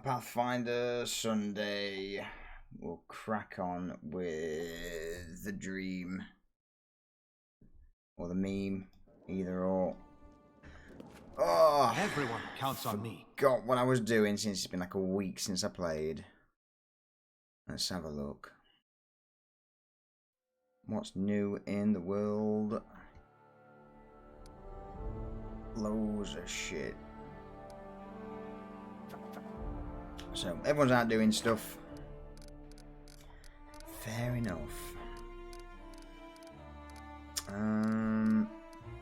Pathfinder Sunday. We'll crack on with the dream. Or the meme. Either or. Oh, everyone counts on me. Forgot what I was doing since it's been like a week since I played. Let's have a look. What's new in the world? Loads of shit. So everyone's out doing stuff. Fair enough.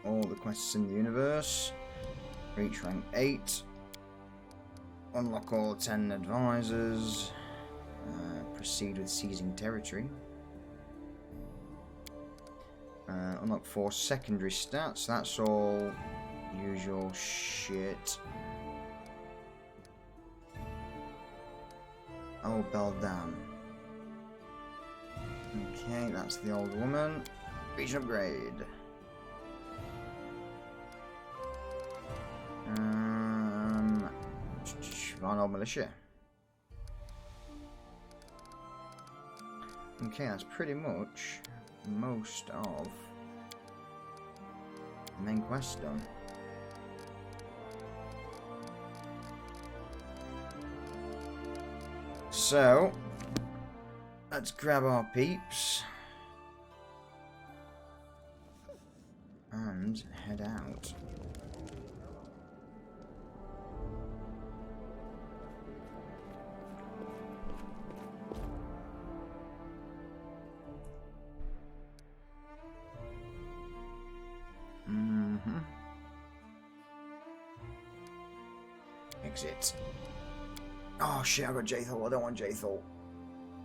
All the quests in the universe. Reach rank 8. Unlock all 10 advisors. Proceed with seizing territory. Unlock 4 secondary stats. That's all usual shit. Oh, Beldam. Okay, that's the old woman. Reach upgrade. Old militia. Okay, that's pretty much most of the main quest done. So, let's grab our peeps and head out. Exit. Oh shit, I got Jathal. I don't want Jathal.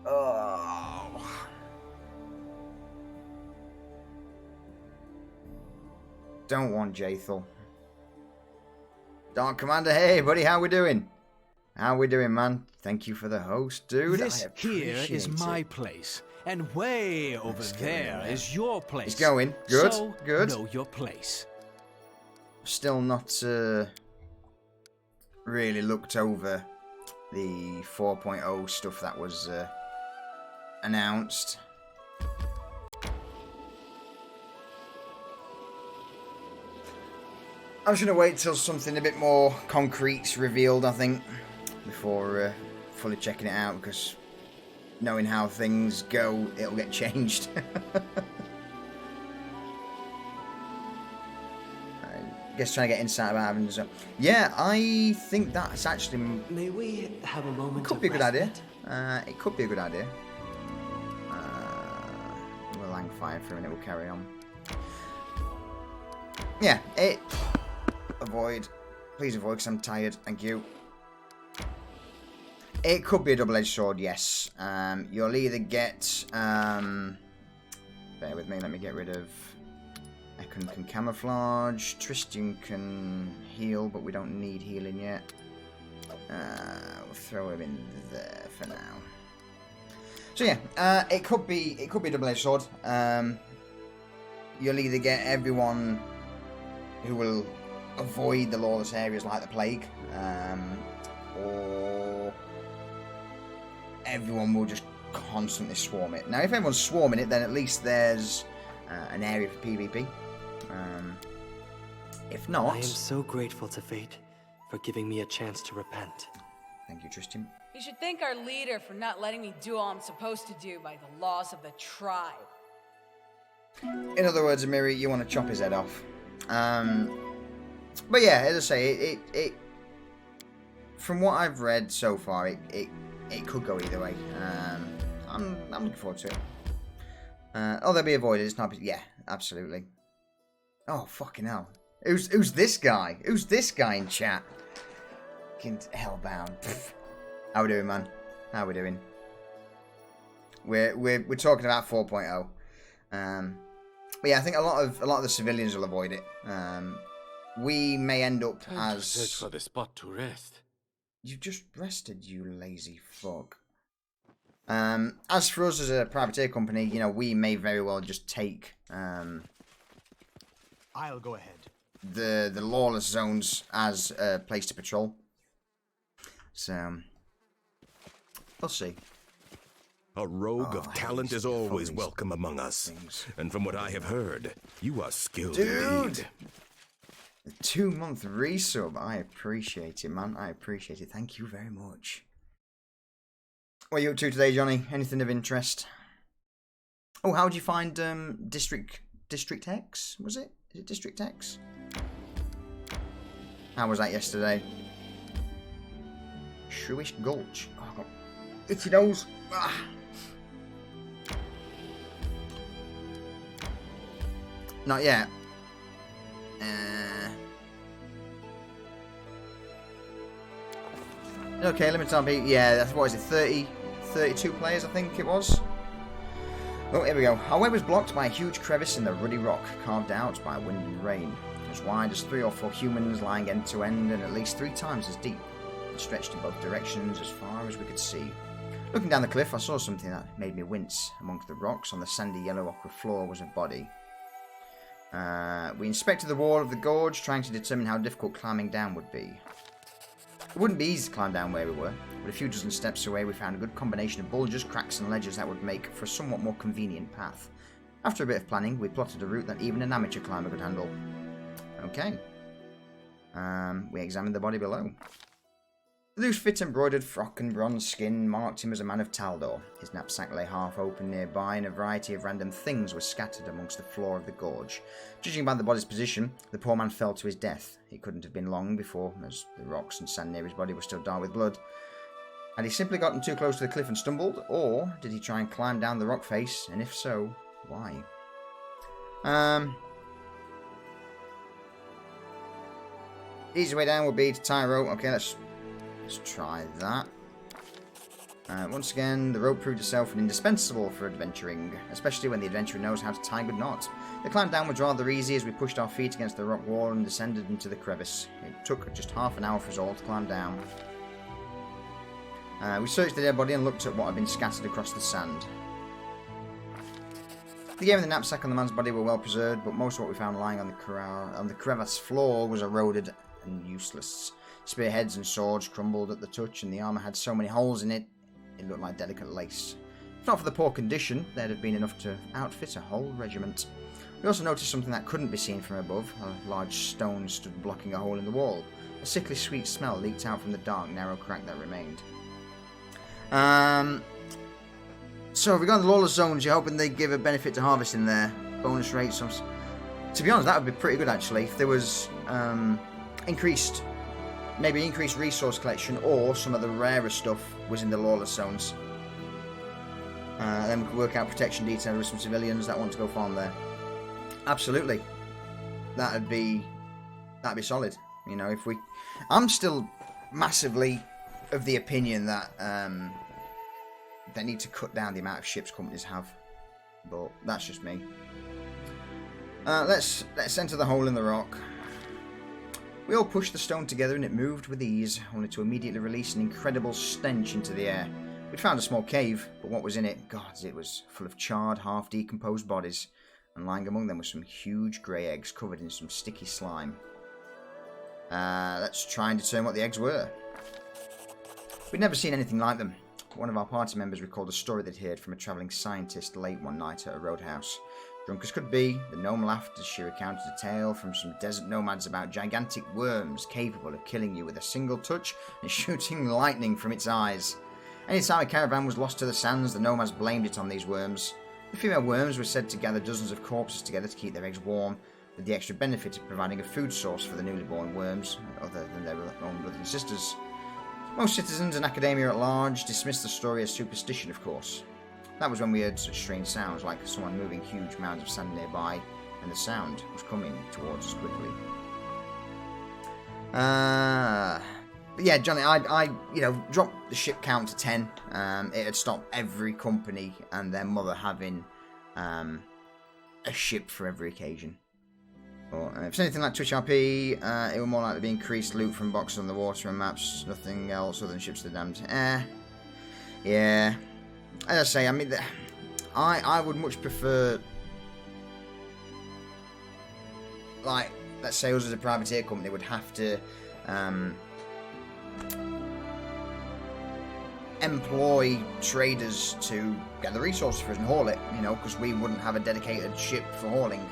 Oh. Don't want Jathal. Dark Commander, hey buddy, how we doing? How we doing, man? Thank you for the host, dude. This here is my place, and way over there is your place. It's going. Good. So Good. Know your place. Still not really looked over the 4.0 stuff that was announced. I'm just going to wait till something a bit more concrete's revealed, I think, before fully checking it out, because knowing how things go, it'll get changed. I guess trying to get insight about having so. Yeah, I think that's actually. May we have a moment? Could be a good idea. It could be a good idea. We'll hang fire for a minute. We'll carry on. Yeah, avoid. Please avoid, because I'm tired. Thank you. It could be a double-edged sword. Yes. You'll either get. Bear with me. Let me get rid of. Ekon can camouflage. Tristan can heal, but we don't need healing yet. We'll throw him in there for now. So yeah, it could be a double-edged sword. You'll either get everyone who will avoid the lawless areas like the plague, or everyone will just constantly swarm it. Now, if everyone's swarming it, then at least there's an area for PvP. If not... I am so grateful to fate for giving me a chance to repent. Thank you, Tristan. You should thank our leader for not letting me do all I'm supposed to do by the laws of the tribe. In other words, Amiri, you want to chop his head off. But yeah, as I say, it from what I've read so far, it could go either way. I'm looking forward to it. They'll be avoided. It's not. Yeah, absolutely. Oh fucking hell! Who's this guy? Who's this guy in chat? Fucking hellbound. How we doing, man? How we doing? We're talking about 4.0. But yeah, I think a lot of the civilians will avoid it. We may end up as. Search for the spot to rest. You've just rested, you lazy fuck. As for us as a privateer company, you know, we may very well just take I'll go ahead. The lawless zones as a place to patrol. So We'll see. A rogue of talent is always welcome among us. And from what I have heard, you are skilled indeed. The 2-month resub. I appreciate it, man. I appreciate it. Thank you very much. What are you up to today, Johnny? Anything of interest? Oh, how did you find District X? Was it? Is it District X? How was that yesterday? Shrewish Gulch. Oh, I got itchy nose. Ah. Not yet. Okay, limited time. Yeah, that's what is it? 32 players, I think it was. Oh, here we go. Our way was blocked by a huge crevice in the ruddy rock, carved out by wind and rain. As wide as 3 or 4 humans, lying end to end, and at least 3 times as deep. It stretched in both directions as far as we could see. Looking down the cliff, I saw something that made me wince. Amongst the rocks on the sandy yellow ochre floor was a body. We inspected the wall of the gorge, trying to determine how difficult climbing down would be. It wouldn't be easy to climb down where we were, but a few dozen steps away we found a good combination of bulges, cracks and ledges that would make for a somewhat more convenient path. After a bit of planning, we plotted a route that even an amateur climber could handle. Okay. We examined the body below. The loose fit embroidered frock and bronze skin marked him as a man of Taldor. His knapsack lay half open nearby, and a variety of random things were scattered amongst the floor of the gorge. Judging by the body's position, the poor man fell to his death. It couldn't have been long before, as the rocks and sand near his body were still dark with blood. Had he simply gotten too close to the cliff and stumbled, or did he try and climb down the rock face, and if so, why? Easy way down would be to tie a rope. Okay, let's try that. Once again, the rope proved itself indispensable for adventuring, especially when the adventurer knows how to tie a good knot. The climb down was rather easy as we pushed our feet against the rock wall and descended into the crevice. It took just half an hour for us all to climb down. We searched the dead body and looked at what had been scattered across the sand. The gear in the knapsack on the man's body were well preserved, but most of what we found lying on the crevasse floor was eroded and useless. Spearheads and swords crumbled at the touch, and the armour had so many holes in it, it looked like delicate lace. If not for the poor condition, there'd have been enough to outfit a whole regiment. We also noticed something that couldn't be seen from above. A large stone stood blocking a hole in the wall. A sickly sweet smell leaked out from the dark, narrow crack that remained. So regarding the lawless zones, you're hoping they give a benefit to harvesting there? Bonus rates? To be honest, that would be pretty good actually. If there was increased resource collection, or some of the rarer stuff was in the lawless zones. Then we could work out protection details with some civilians that want to go farm there. Absolutely, that'd be solid. You know, if I'm still massively of the opinion that they need to cut down the amount of ships companies have, but that's just me. Let's enter the hole in the rock. We all pushed the stone together and it moved with ease, only to immediately release an incredible stench into the air. We'd found a small cave, but what was in it? God, it was full of charred, half-decomposed bodies, and lying among them were some huge grey eggs covered in some sticky slime. Let's try and determine what the eggs were. We'd never seen anything like them. One of our party members recalled a story they'd heard from a travelling scientist late one night at a roadhouse. Drunk as could be, the gnome laughed as she recounted a tale from some desert nomads about gigantic worms capable of killing you with a single touch and shooting lightning from its eyes. Anytime a caravan was lost to the sands, the nomads blamed it on these worms. The female worms were said to gather dozens of corpses together to keep their eggs warm, with the extra benefit of providing a food source for the newly born worms, other than their own brothers and sisters. Most citizens and academia at large dismissed the story as superstition, of course. That was when we heard such strange sounds, like someone moving huge mounds of sand nearby, and the sound was coming towards us quickly. But yeah, Johnny, I dropped the ship count to 10. It had stopped every company and their mother having a ship for every occasion. But if it's anything like Twitch RP, it will more likely be increased loot from boxes on the water and maps. Nothing else other than ships of the damned. Yeah. As I say, I mean, I would much prefer, like, let's say us as a privateer company would have to employ traders to get the resources for us and haul it, you know, because we wouldn't have a dedicated ship for hauling.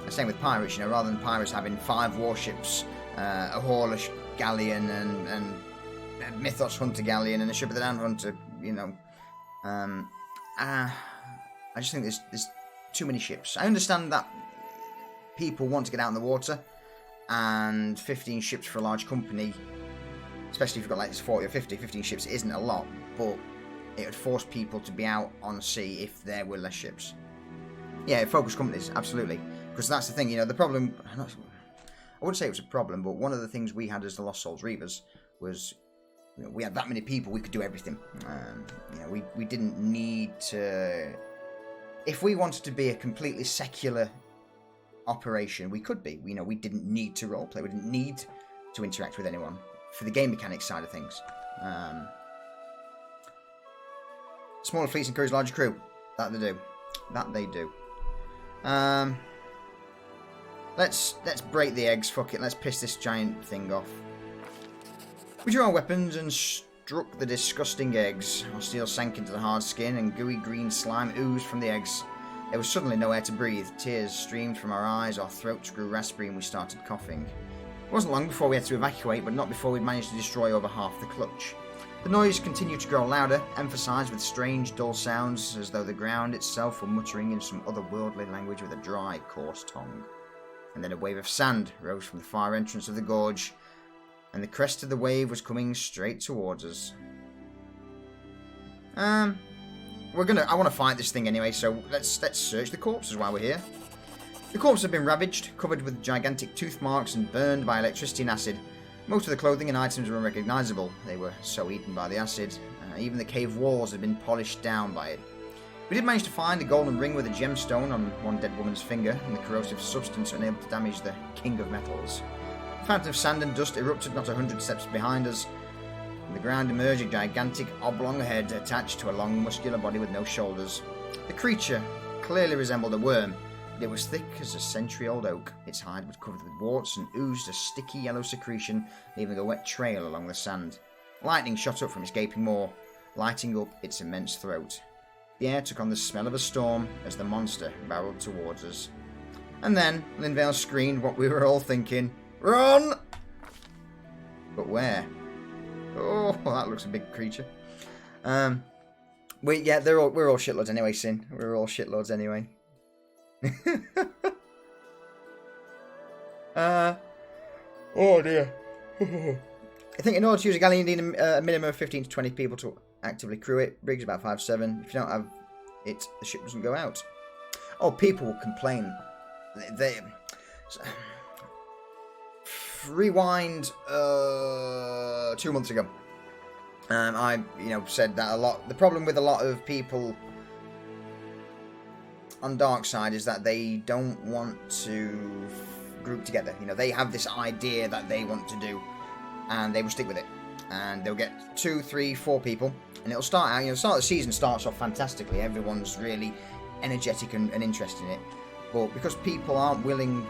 Same with pirates, you know, rather than pirates having 5 warships, a hauler galleon and a Mythos hunter galleon and a ship of the Damned hunter, you know. I just think there's too many ships. I understand that people want to get out in the water, and 15 ships for a large company, especially if you've got like this 40 or 50, 15 ships, isn't a lot, but it would force people to be out on sea if there were less ships. Yeah, focus companies, absolutely. Because that's the thing, you know, the problem, I wouldn't say it was a problem, but one of the things we had as the Lost Souls Reavers was, you know, we had that many people, we could do everything. You know, we didn't need to... If we wanted to be a completely secular operation, we could be. You know, we didn't need to roleplay, we didn't need to interact with anyone for the game mechanics side of things. Smaller fleets encourage larger crew. That they do. That they do. Let's break the eggs. Fuck it. Let's piss this giant thing off. We drew our weapons and struck the disgusting eggs. Our steel sank into the hard skin and gooey green slime oozed from the eggs. There was suddenly no air to breathe. Tears streamed from our eyes, our throats grew raspy and we started coughing. It wasn't long before we had to evacuate, but not before we'd managed to destroy over half the clutch. The noise continued to grow louder, emphasised with strange, dull sounds, as though the ground itself were muttering in some otherworldly language with a dry, coarse tongue. And then a wave of sand rose from the far entrance of the gorge, and the crest of the wave was coming straight towards us. I want to fight this thing anyway, so let's search the corpses while we're here. The corpses have been ravaged, covered with gigantic tooth marks and burned by electricity and acid. Most of the clothing and items were unrecognisable. They were so eaten by the acid. Even the cave walls had been polished down by it. We did manage to find a golden ring with a gemstone on one dead woman's finger, and the corrosive substance unable to damage the king of metals. A fountain of sand and dust erupted not 100 steps behind us. From the ground emerged a gigantic oblong head attached to a long muscular body with no shoulders. The creature clearly resembled a worm, but it was thick as a century-old oak. Its hide was covered with warts and oozed a sticky yellow secretion, leaving a wet trail along the sand. Lightning shot up from its gaping maw, lighting up its immense throat. The air took on the smell of a storm as the monster barreled towards us. And then Linvale screamed what we were all thinking, "Run!" But where? Oh, that looks a big creature. We're all shitloads anyway, Sin. We're all shitloads anyway. Oh dear. I think in order to use a galleon, you need a minimum of 15 to 20 people to actively crew it. Brig's about 5-7. If you don't have it, the ship doesn't go out. Oh, people will complain. Rewind 2 months ago. I said that a lot. The problem with a lot of people on Dark Side is that they don't want to group together. You know, they have this idea that they want to do, and they will stick with it. And they'll get 2, 3, 4 people, and it'll start out. The start of the season starts off fantastically. Everyone's really energetic and interested in it. But because people aren't willing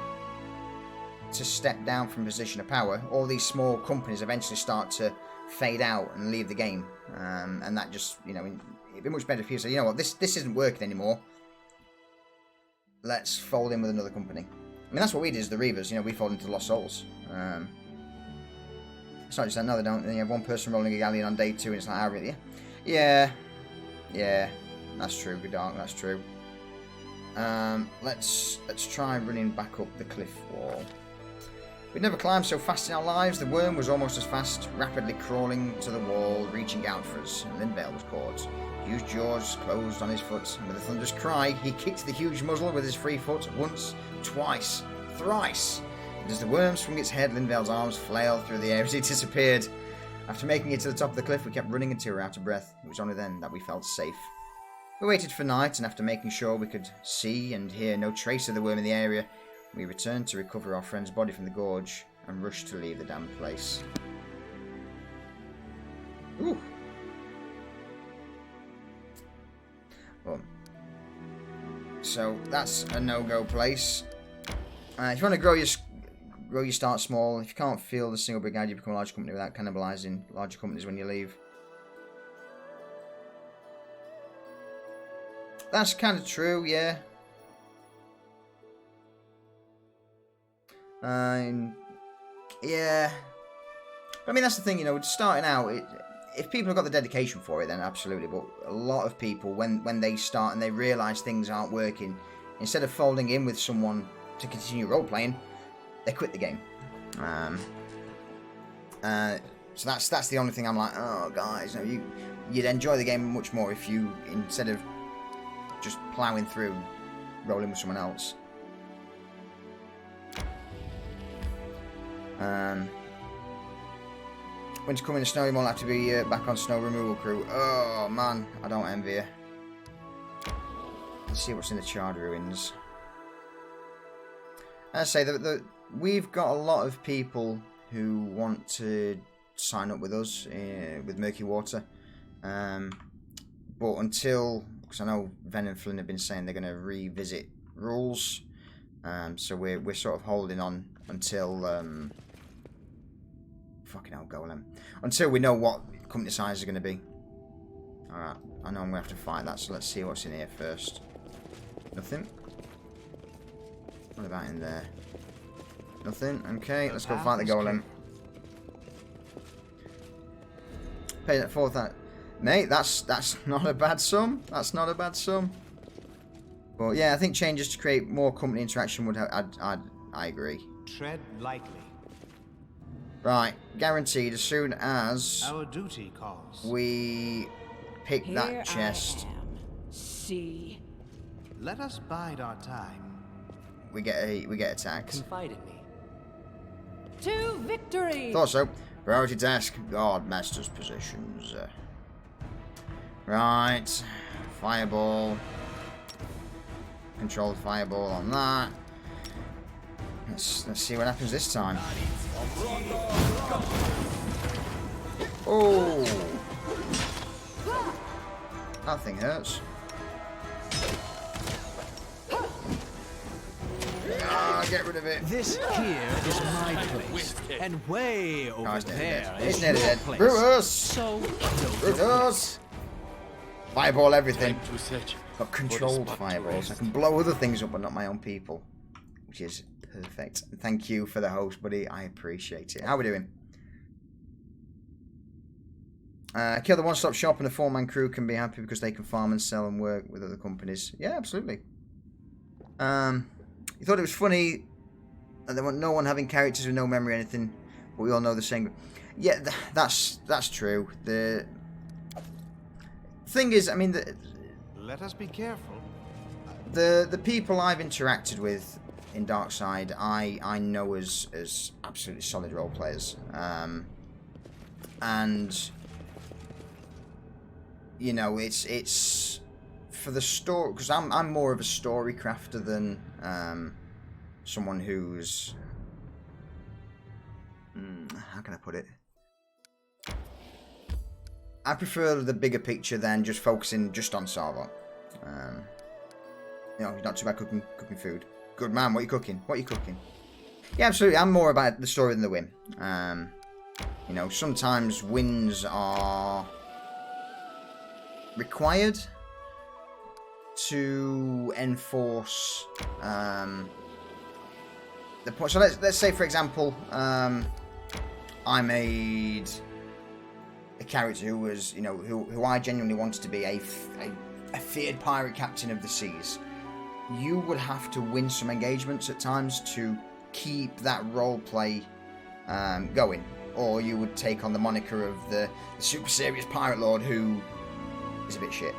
to step down from a position of power, all these small companies eventually start to fade out and leave the game. And that just, it'd be much better if you say, you know what, this isn't working anymore. Let's fold in with another company. I mean, that's what we did as the Reavers. We fold into Lost Souls. It's not just that, no, they don't. You have one person rolling a galleon on day 2, and it's like, really? Yeah, that's true, good dark, that's true. Let's try running back up the cliff wall. We'd never climbed so fast in our lives. The worm was almost as fast, rapidly crawling to the wall, reaching out for us. And Linvale was caught. Huge jaws closed on his foot, and with a thunderous cry, he kicked the huge muzzle with his free foot once, twice, thrice. And as the worm swung its head, Linvale's arms flailed through the air as he disappeared. After making it to the top of the cliff, we kept running until we were out of breath. It was only then that we felt safe. We waited for night, and after making sure we could see and hear no trace of the worm in the area, we returned to recover our friend's body from the gorge and rushed to leave the damned place. Ooh. Well, so that's a no-go place. If you want to grow your start small. If you can't field a single brigade, you become a large company without cannibalising larger companies when you leave. That's kind of true, yeah. Yeah. I mean, that's the thing, you know, starting out, if people have got the dedication for it, then absolutely. But a lot of people, when they start and they realise things aren't working, instead of folding in with someone to continue role-playing, they quit the game. So that's the only thing I'm like, oh, guys, no, you'd enjoy the game much more if you, instead of just ploughing through, rolling with someone else. Winter coming, the snow, you won't have to be back on snow removal crew. Oh man, I don't envy you. Let's see what's in the charred ruins. As I say, we've got a lot of people who want to sign up with us with Murky Water, but until, because I know Ven and Flynn have been saying they're going to revisit rules, so we're sort of holding on until fucking hell, Golem. Until we know what company size are going to be. Alright, I know I'm going to have to fight that, so let's see what's in here first. Nothing. What about in there? Nothing. Okay, let's go fight the Golem. Pay that for that. Mate, that's not a bad sum. That's not a bad sum. But yeah, I think changes to create more company interaction would have... I agree. Tread lightly. Right, guaranteed as soon as Our duty calls. we pick Here that chest, I am. See. Let us bide our time. we get attacked. Confide in me. To victory! Thought so. Priority task, guard master's positions. Right, fireball. Controlled fireball on that. Let's see what happens this time. Oh, that thing hurts. Ah, get rid of it. This here is my place, and way over Oh, it's nearly there dead. is It's nearly your dead. place. Brutus! So, Brutus! Fireball everything. To search Got for the controlled spot to fireballs. I rest. can blow other things up, but not my own people, which is perfect. Thank you for the host, buddy. I appreciate it. How we doing? Kill the one-stop shop and a four-man crew can be happy because they can farm and sell and work with other companies. Yeah, absolutely. You thought it was funny that there was no one having characters with no memory or anything, but we all know the same. Yeah, that's true. The thing is, I mean, let us be careful. the people I've interacted with in Darkside, I know as absolutely solid role players, and you know, it's for the story, because I'm more of a story crafter than someone who's how can I put it? I prefer the bigger picture than just focusing just on Sarvo. You know, not too bad cooking food. Good man, what are you cooking? What are you cooking? Yeah, absolutely. I'm more about the story than the win. You know, sometimes wins are required to enforce the point. So let's say, for example, I made a character who was, you know, who I genuinely wanted to be a feared pirate captain of the seas. You would have to win some engagements at times to keep that role play going, or you would take on the moniker of the super serious pirate lord who is a bit shit.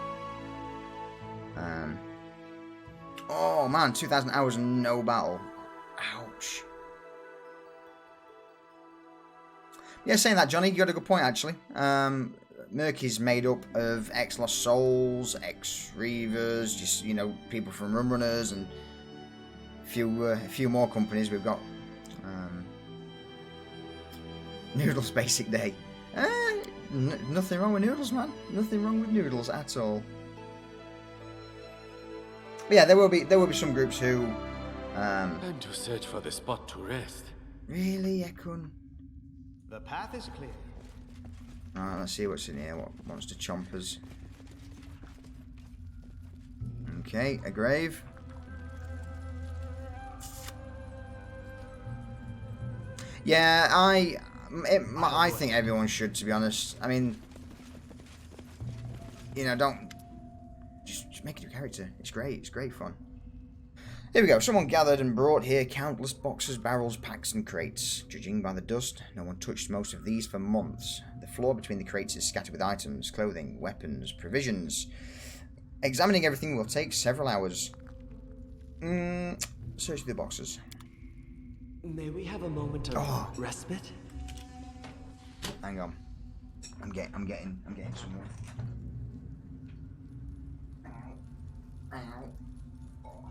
Oh man, 2,000 hours and no battle. Ouch. Yeah, saying that, Johnny, you got a good point actually. Murky's made up of ex-Lost Souls, ex-Reavers, just, you know, people from Rum Runners, and a few more companies. We've got Noodles Basic Day. Nothing wrong with Noodles, man. Nothing wrong with Noodles at all. But yeah, there will be some groups who Time to search for the spot to rest. really, Ekun. The path is clear. Alright, let's see what's in here. What monster chompers? Okay, a grave. Yeah, I think everyone should, to be honest. I mean, you know, don't just make it your character. It's great. It's great fun. Here we go. Someone gathered and brought here countless boxes, barrels, packs, and crates. Judging by the dust, no one touched most of these for months. The floor between the crates is scattered with items, clothing, weapons, provisions. Examining everything will take several hours. Search the boxes. May we have a moment of respite? Hang on. I'm getting somewhere. Ow. Oh.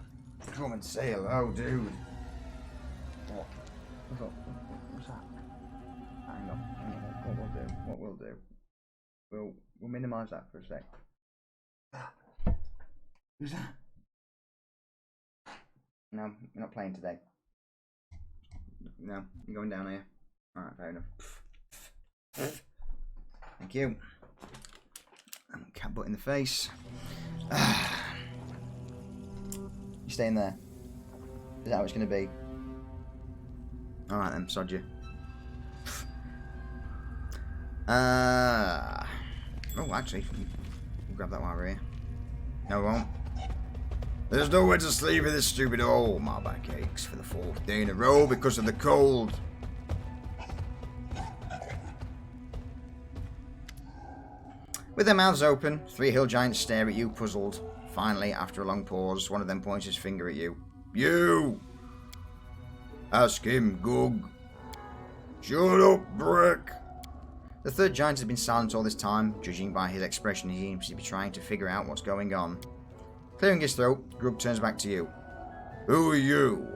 Come and say hello, dude. What's that? Hang on. What we'll do. We'll minimise that for a sec. Who's that? No, you're not playing today. No, you're going down here. Alright, fair enough. Thank you. Cat butt in the face. You staying there? Is that how it's going to be? Alright then, sod you. Oh, actually, we'll grab that while we're here. No, we won't. There's nowhere to sleep in this stupid hole. My back aches for the 4th day in a row because of the cold. With their mouths open, 3 hill giants stare at you, puzzled. Finally, after a long pause, one of them points his finger at you. You! Ask him, Gug. Shut up, Brick! The 3rd giant has been silent all this time. Judging by his expression, he seems to be trying to figure out what's going on. Clearing his throat, Grug turns back to you. Who are you?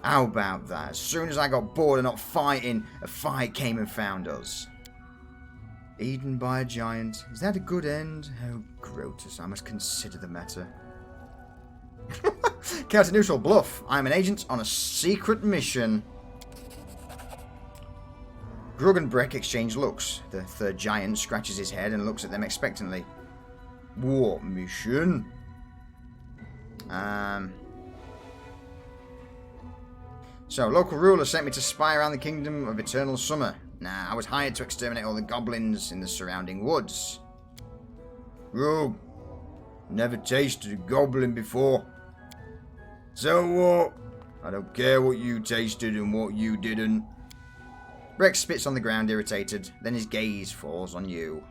How about that? As soon as I got bored of not fighting, a fight came and found us. Eaten by a giant. Is that a good end? Oh, Grotus, I must consider the matter. Counter-neutral bluff. I'm an agent on a secret mission. Grug and Breck exchange looks. The 3rd giant scratches his head and looks at them expectantly. What mission? So, local ruler sent me to spy around the kingdom of eternal summer. I was hired to exterminate all the goblins in the surrounding woods. Grug, never tasted a goblin before. So what? I don't care what you tasted and what you didn't. Breck spits on the ground, irritated. Then his gaze falls on you.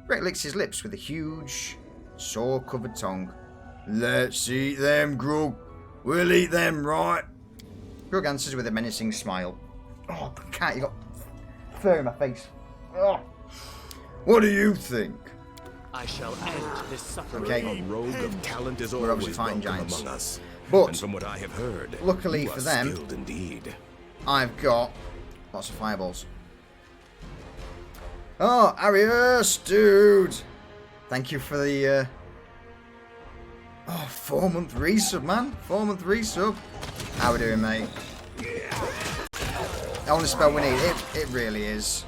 Breck licks his lips with a huge, sore-covered tongue. Let's eat them, Grug. We'll eat them, right? Grug answers with a menacing smile. Oh, cat, you got fur in my face. Oh. What do you think? I shall end this suffering. Okay. A rogue of talent is We're obviously always fighting welcome giants. among us. But, and from what I have heard, luckily you for are them, skilled indeed. I've got lots of fireballs. Oh, Arius, dude! Thank you for the 4-month resub, man. 4-month resub. How we doing, mate? The only spell we need. It really is.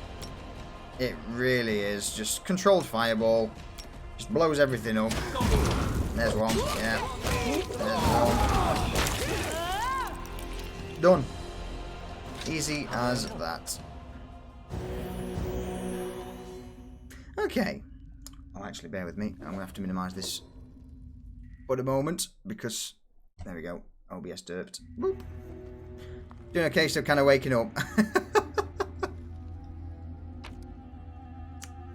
It really is. Just controlled fireball. Just blows everything up. There's one. Yeah. There's one. Done. Easy as that. Okay. Oh, actually, bear with me. I'm going to have to minimise this for a moment because... There we go. OBS derped. Boop. Doing okay, still kind of waking up.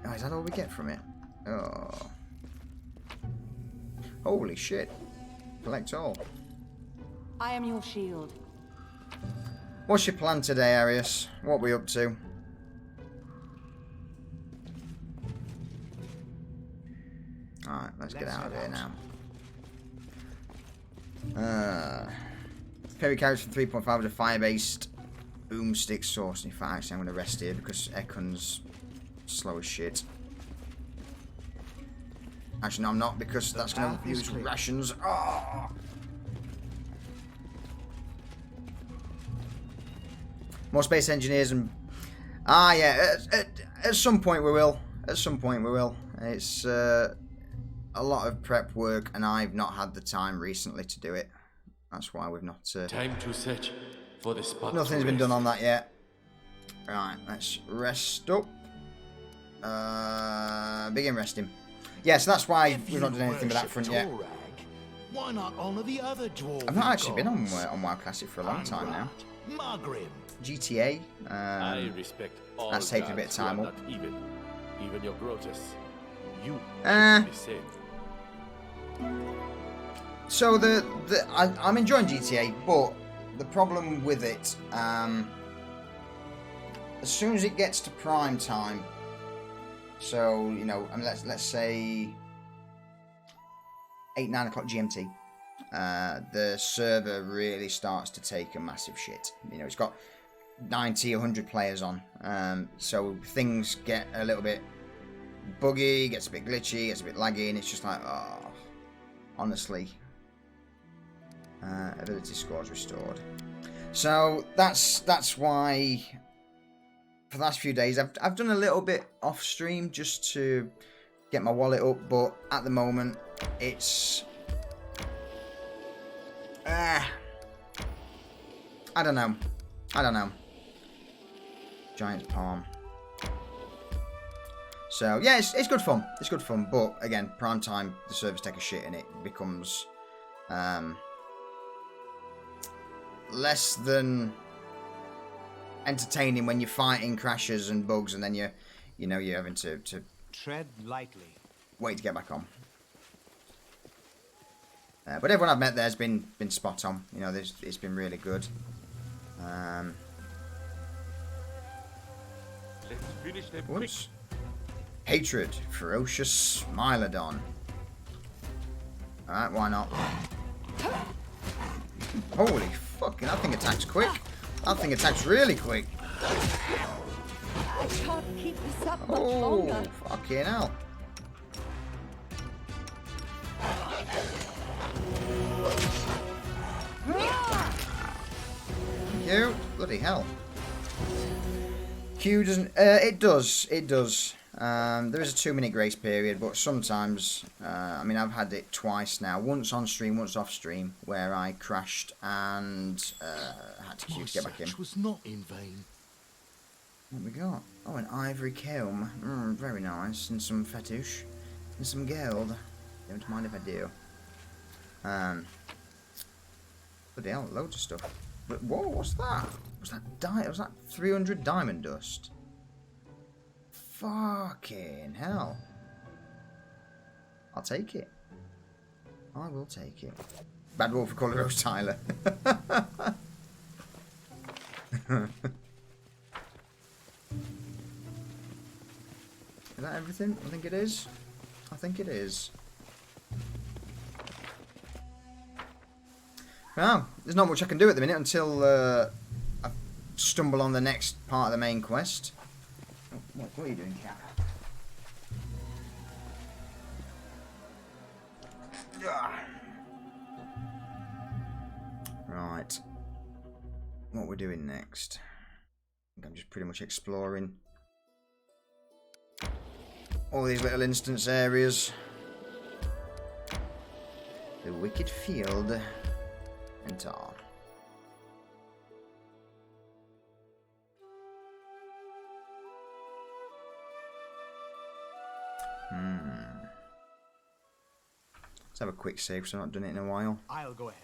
Oh, is that all we get from it? Oh. Holy shit. Collect all. I am your shield. What's your plan today, Arius? What are we up to? Alright, let's get out of here now. Carry carries from 3.5 with a fire-based boomstick source. In fact, actually, I'm going to rest here because Ekon's slow as shit. Actually, no, I'm not because that's going to use rations. Oh. More space engineers and... yeah, at some point we will. At some point we will. It's... a lot of prep work, and I've not had the time recently to do it. That's why we've not... Time to search for the spot. Nothing's been done on that yet. Right, let's rest up. Begin resting. Yeah, so that's why we've not done anything with that front yet. Why not honor the other dwarves? I've not actually been on WoW Classic for a long time now. Margrim. GTA. I respect all That's taken a bit of gods who time are up. not even your Grotus. You Uh, should be saved. So I'm enjoying GTA, but the problem with it, as soon as it gets to prime time, so you know, I mean, let's say 8-9 o'clock GMT, the server really starts to take a massive shit. You know, it's got 90, 100 players on, so things get a little bit buggy, gets a bit glitchy, gets a bit laggy, and it's just like, oh, honestly. Ability scores restored. So that's why for the last few days I've done a little bit off stream just to get my wallet up, but at the moment it's I don't know. Giant's palm. So yeah, it's good fun. It's good fun, but again, prime time the servers take a shit and it becomes less than entertaining when you're fighting crashes and bugs, and then you're having to Tread lightly. wait to get back on. But everyone I've met there's been spot on. You know, it's been really good. Let's finish them Whoops. Hatred, ferocious Smilodon. Alright, why not? Holy fucking, that thing attacks quick. That thing attacks really quick. I can't keep this up much Oh, longer. fucking hell. Thank you. Bloody hell. Q doesn't... it does. There is a 2-minute grace period, but sometimes... I mean, I've had it twice now. Once on stream, once off stream, where I crashed and had to Q to get back in. was not in vain. What we got? Oh, an ivory comb. Very nice. And some fetish. And some gold. Don't mind if I do. Bloody hell, loads of stuff. But whoa, what's that? Was that 300 diamond dust? Fucking hell. I'll take it. I will take it. Bad Wolf for Colour Rose Tyler. Is that everything? I think it is. I think it is. Well, there's not much I can do at the minute until I stumble on the next part of the main quest. What are you doing, Cap? Right. What we're doing next? I think I'm just pretty much exploring all these little instance areas. The Wicked Field and Tar. Let's have a quick save because I've not done it in a while. I'll go ahead.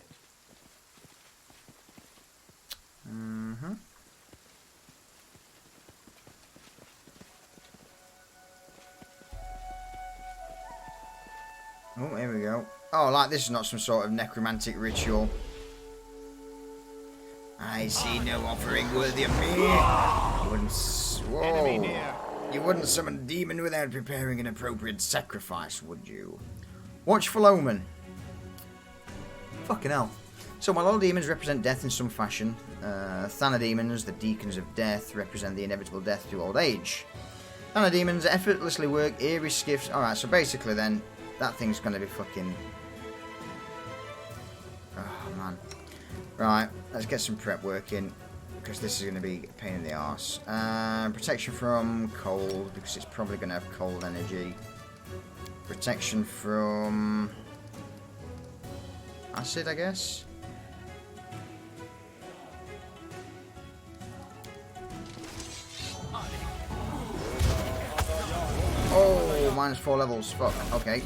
Oh, here we go. Oh, like this is not some sort of necromantic ritual. I see no offering worthy of me. You wouldn't. Whoa. You wouldn't summon a demon without preparing an appropriate sacrifice, would you? Watchful Omen. Fucking hell. So while all demons represent death in some fashion, Thanademons, the deacons of death, represent the inevitable death through old age. Thanademons effortlessly work eerie skiffs. Alright, so basically then, that thing's going to be fucking... Oh, man. Right, let's get some prep work in, because this is going to be a pain in the arse. Protection from cold, because it's probably going to have cold energy. Protection from acid, I guess. Oh, -4 levels. Fuck. Okay.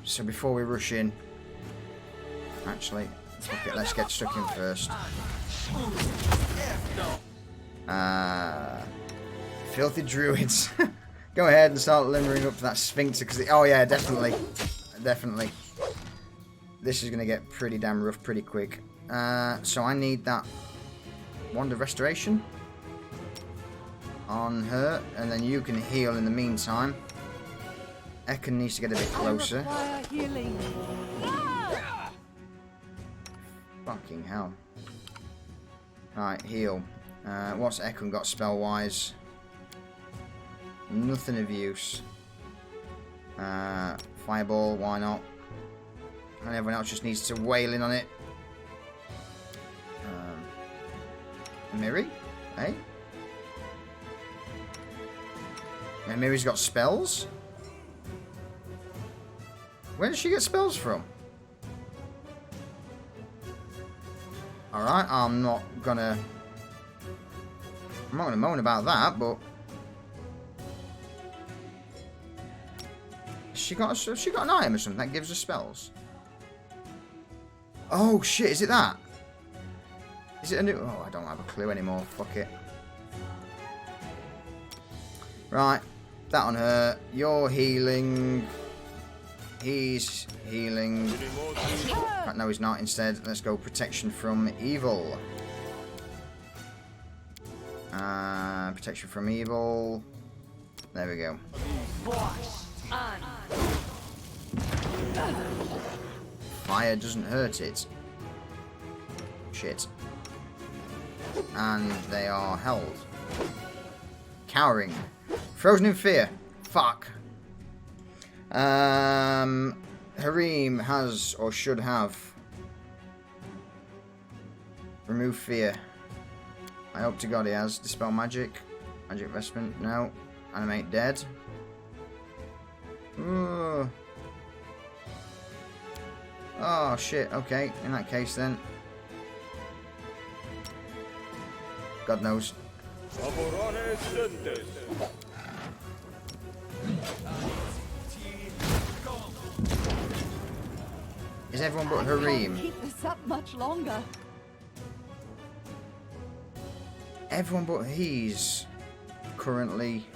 So before we rush in, actually, let's get stuck in first. Filthy druids. Go ahead and start limbering up to that sphincter, because oh yeah, definitely. This is going to get pretty damn rough pretty quick. So I need that wand of restoration on her, and then you can heal in the meantime. Ekin needs to get a bit closer. I require healing. Fucking hell. Right, heal. What's Ekin got spell-wise? Nothing of use. Fireball, why not? And everyone else just needs to wail in on it. Miri? Eh? And Miri's got spells? Where does she get spells from? Alright, I'm not gonna moan about that, but she got an item or something that gives her spells. Oh shit, is it that? Is it a new... Oh, I don't have a clue anymore. Fuck it. Right, that on her. You're healing. He's healing. No, he's not. Instead, let's go protection from evil. Protection from evil. There we go. Fire doesn't hurt it. Shit. And they are held. Cowering. Frozen in fear. Fuck. Harim has or should have remove fear. I hope to God he has. Dispel magic. Magic vestment. No. Animate dead. Ooh. Oh shit. Okay. In that case then. God knows. Is everyone but Harim? Keep this up much longer. Everyone but he's currently...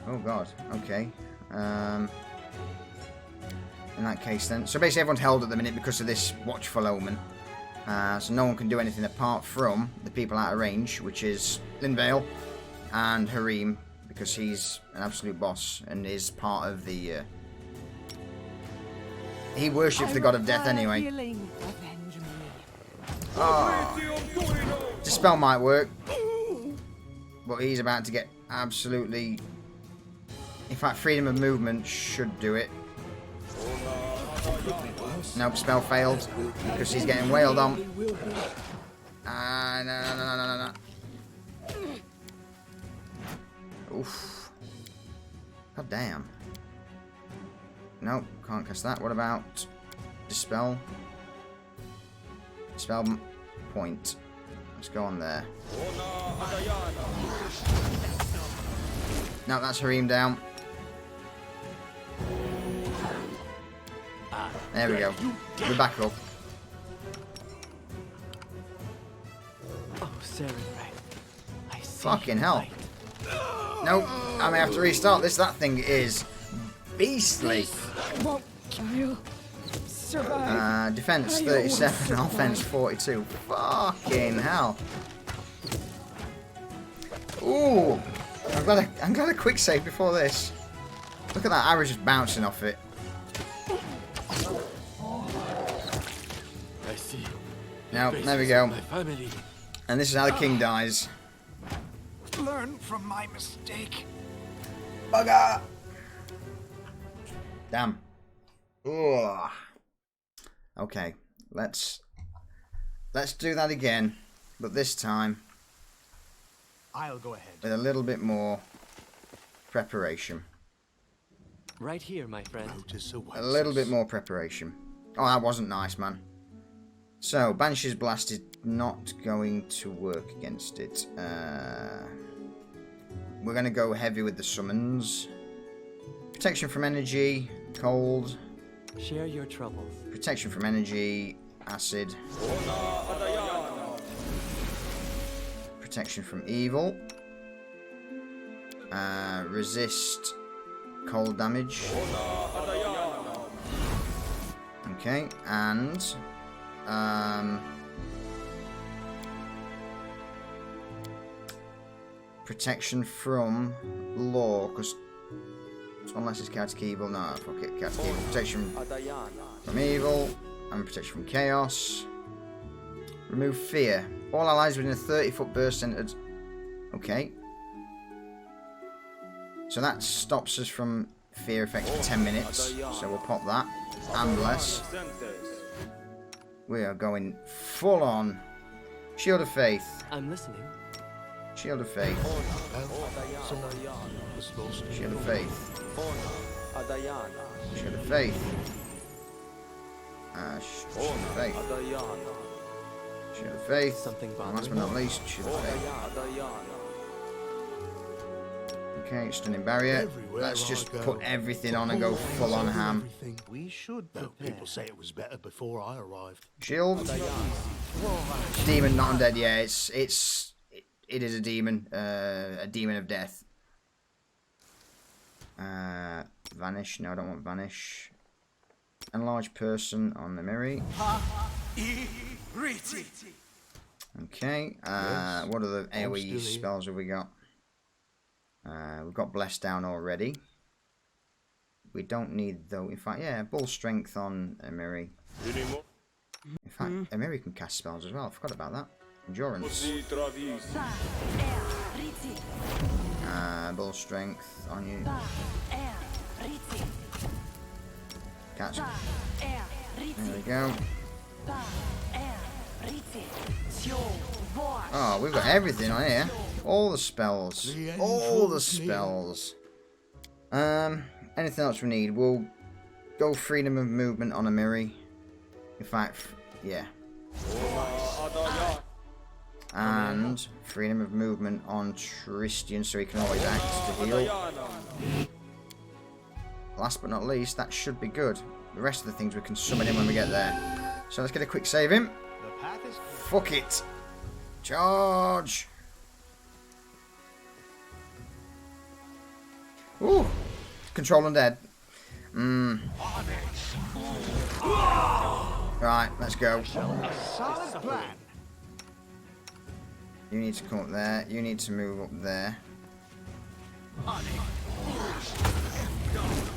Oh god, okay. In that case then. So basically everyone's held at the minute because of this watchful omen. So no one can do anything apart from the people out of range, which is Linvale and Harim, because he's an absolute boss and is part of the... He worships the god of death anyway. Healing. Avenge me. Oh. Dispel might work, but he's about to get absolutely... In fact, freedom of movement should do it. Nope, spell failed because he's getting wailed on. No. Oof. God damn. Nope, can't cast that. What about dispel? Dispel point. Let's go on there. No, that's Harim down. There we go. We're back up. Oh, Sarah, I see. Fucking hell. Nope. I may have to restart this. That thing is beastly. Won't you survive? Defense 37, offense 42. Fucking hell. Ooh. I'm glad a quick save before this. Look at that arrow just bouncing off it. I see. No, there we go. My family. And this is how the king dies. Learn from my mistake. Bugger! Damn. Ugh. Okay, let's do that again, but this time I'll go ahead. with a little bit more preparation. Right here, my friend. A little bit more preparation. Oh, that wasn't nice, man. So, Banshee's Blast is not going to work against it. We're going to go heavy with the summons. Protection from energy, cold. Share your troubles. Protection from energy, acid. Protection from evil. Resist cold damage. Okay, and protection from law, because unless it's chaotic evil, no, fuck it, chaotic evil. Protection from evil and protection from chaos. Remove fear. All allies within a 30-foot burst centered. Okay. So that stops us from fear effects for 10 minutes. So we'll pop that. And less. We are going full on. Shield of Faith. I'm listening. Shield of Faith. Shield of Faith. Shield of Faith. Shield of Faith. Shield of Faith. Something And last but not least, Shield of Faith. Okay, stunning barrier. Let's just put everything on and go full on ham. We should. Though people say it was better before I arrived. Shield. Demon, not undead. Yeah, it is a demon of death. Vanish. No, I don't want vanish. Enlarge person on the Miri. Okay. What other AoE spells have we got? We've got Blessed Down already. We don't need though. In fact, yeah, Bull Strength on Emiri. In fact, Emiri can cast spells as well. I forgot about that. Endurance. Bull Strength on you. Catch. There we go. Oh, we've got everything on here. All the spells. All the spells. Anything else we need? We'll go freedom of movement on Emiri. In fact, yeah. And freedom of movement on Tristian, so he can always act to heal. Last but not least, that should be good. The rest of the things we can summon in when we get there. So let's get a quick save him. Fuck it. Charge. Ooh. Control undead. Right, let's go. Solid plan. You need to come up there. You need to move up there.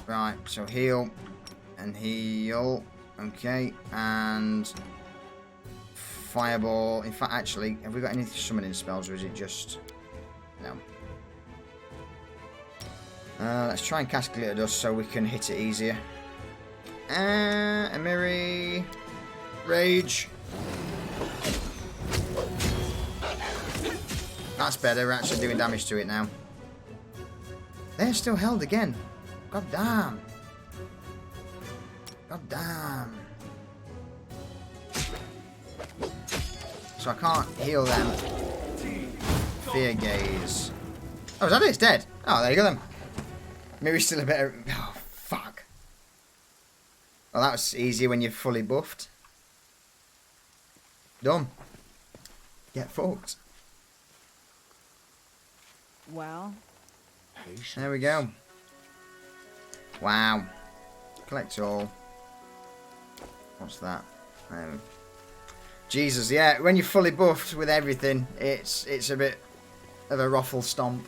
Right, so heal. And heal. Okay, and fireball. In fact, actually, have we got any summoning spells, or is it just... No. Let's try and cast Glitter Dust so we can hit it easier. Emiri. Rage. That's better. We're actually doing damage to it now. They're still held again. God damn. God damn. So I can't heal them. Fear Gaze. Oh, is that it? It's dead. Oh, there you go then. Maybe still a better... Oh, fuck. Well, that was easier when you're fully buffed. Done. Get fucked. Well, There we go. Wow. Collect all. What's that? Jesus, yeah. When you're fully buffed with everything, it's a bit of a ruffle stomp.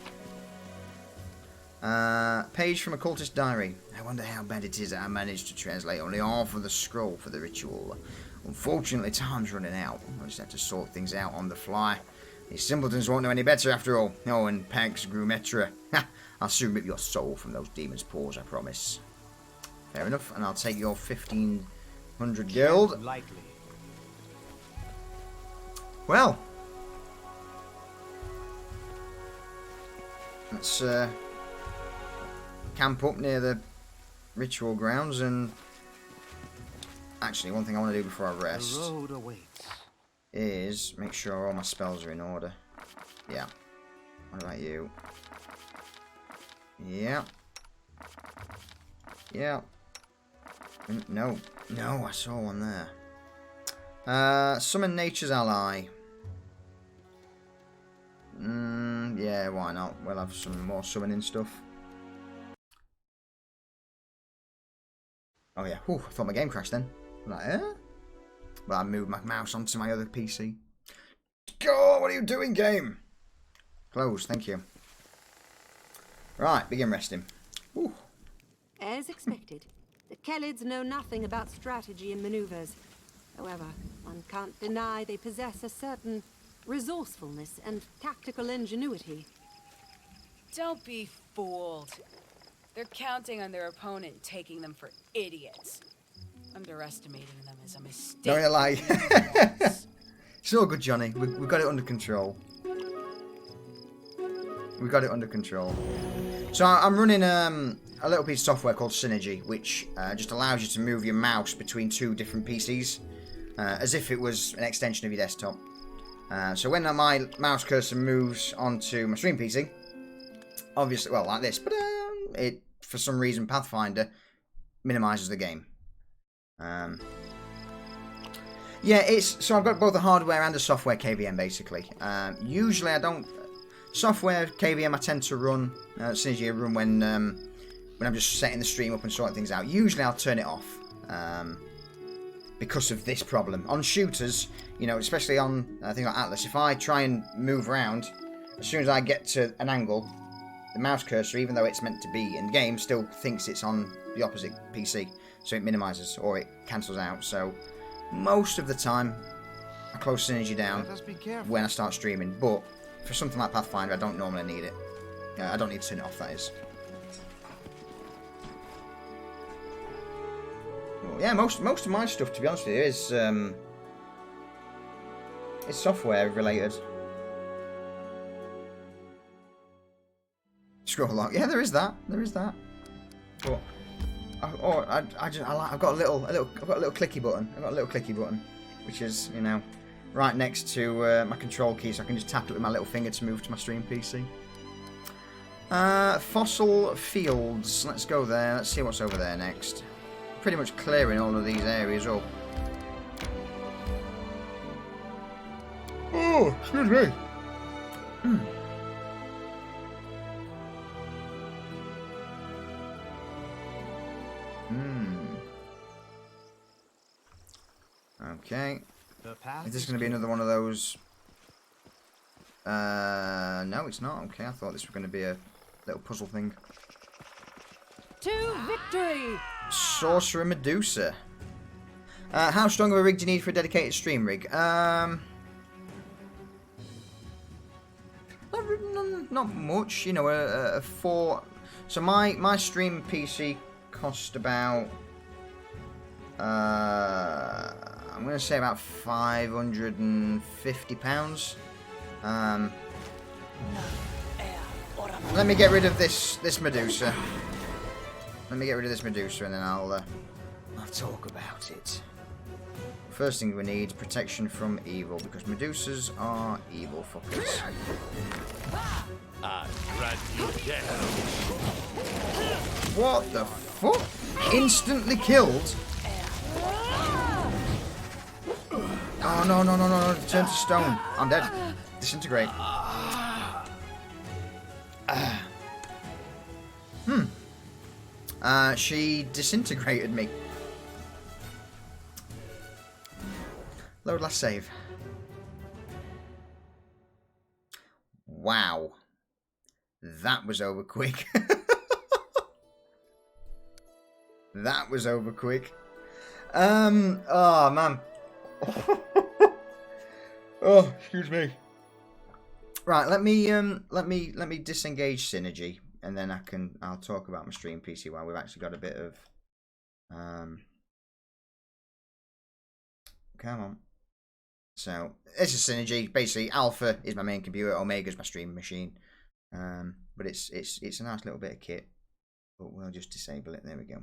Page from Occultist Diary. I wonder how bad it is that I managed to translate only half of the scroll for the ritual. Unfortunately, time's running out. I just have to sort things out on the fly. These simpletons won't know any better after all. Oh, and Pax Grumetra. I'll soon rip your soul from those demons' paws, I promise. Fair enough, and I'll take your 1,500 gold. Likely. Well. camp up near the ritual grounds and... Actually, one thing I want to do before I rest The road awaits. is make sure all my spells are in order. Yeah. What about you? Yeah. Yeah. No. No, I saw one there. Summon Nature's Ally. Yeah, why not? We'll have some more summoning stuff. Oh yeah. Whew, I thought my game crashed then. I'm like, eh? But I moved my mouse onto my other PC. God, what are you doing, game? Close, thank you. Right, begin resting. Whew. As expected, the Khelids know nothing about strategy and maneuvers. However, one can't deny they possess a certain resourcefulness and tactical ingenuity. Don't be fooled. They're counting on their opponent taking them for idiots. Underestimating them is a mistake. Don't lie. It's all good, Johnny. We've got it under control. We've got it under control. So I'm running a little piece of software called Synergy, which just allows you to move your mouse between two different PCs, as if it was an extension of your desktop. So when my mouse cursor moves onto my stream PC, obviously, well, like this, but it, for some reason, Pathfinder minimises the game. Yeah, so I've got both the hardware and the software KVM, basically. Usually I don't... Software KVM I tend to run, Synergy I run when I'm just setting the stream up and sorting things out. Usually I'll turn it off. Because of this problem. On shooters, you know, especially on things like Atlas, if I try and move around, as soon as I get to an angle, the mouse cursor, even though it's meant to be in game, still thinks it's on the opposite PC. So it minimises or it cancels out. So most of the time, I close Synergy down when I start streaming. But for something like Pathfinder, I don't normally need it. I don't need to turn it off, that is. Yeah, most of my stuff, to be honest with you, is software related. Scroll along. Yeah, there is that. There is that. But I've got a little clicky button. I've got a little clicky button, which is, you know, right next to my control key, so I can just tap it with my little finger to move to my stream PC. Fossil Fields. Let's go there. Let's see what's over there next. Pretty much clearing all of these areas up. Oh, excuse me. Okay. Is this going to be another one of those? No, it's not. Okay, I thought this was going to be a little puzzle thing. To victory! Sorcerer Medusa. How strong of a rig do you need for a dedicated stream rig? Not much. You know, a 4. So my stream PC cost about. I'm going to say about £550. Let me get rid of this Medusa. Let me get rid of this Medusa and then I'll talk about it. First thing we need, protection from evil, because Medusas are evil fuckers. What the fuck? Instantly killed? Oh no, no, no, no, no, turn to stone. I'm dead. Disintegrate. She disintegrated me. Load last save. Wow. That was over quick. That was over quick. Oh man. Oh, excuse me. Right, let me disengage Synergy, and then I'll talk about my stream PC while we've actually got a bit of come on. So this is Synergy. Basically, Alpha is my main computer, Omega's my stream machine. But it's a nice little bit of kit. But we'll just disable it. There we go.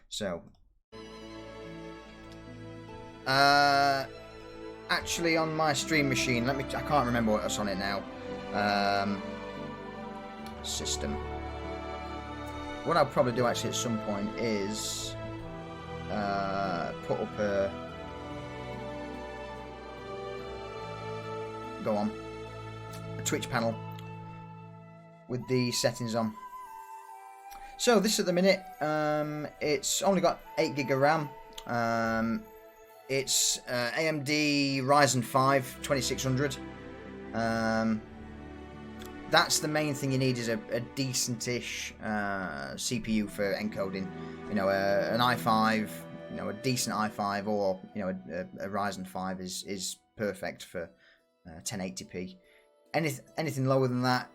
So, actually, on my stream machine, I can't remember what's on it now. System. What I'll probably do actually at some point is put up a Twitch panel with the settings on. So this at the minute, it's only got 8 gig of RAM. It's AMD Ryzen 5 2600. That's the main thing you need, is a decent-ish CPU for encoding. You know, an i5, you know, a decent i5, or you know, a Ryzen 5 is perfect for 1080p. Anything lower than that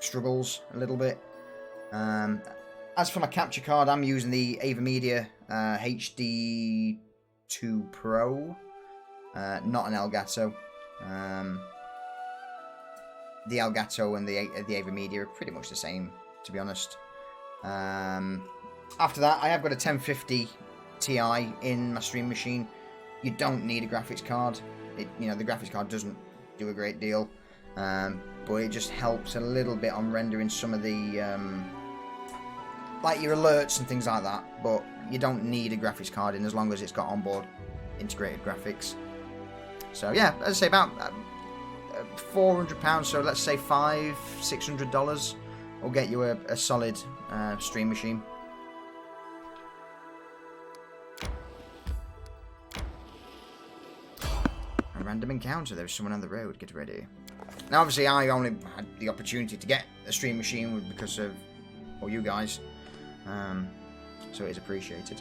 struggles a little bit. As for my capture card, I'm using the AverMedia HD2 Pro, not an Elgato. The Elgato and the AverMedia are pretty much the same, to be honest. After that, I have got a 1050 Ti in my stream machine. You don't need a graphics card. You know, the graphics card doesn't do a great deal, but it just helps a little bit on rendering some of the like your alerts and things like that. But you don't need a graphics card in, as long as it's got onboard integrated graphics. So yeah, as I say, about £400, so let's say $600 will get you a solid stream machine. A random encounter. There's someone on the road. Get ready. Now, obviously, I only had the opportunity to get a stream machine because of all you guys, so it is appreciated.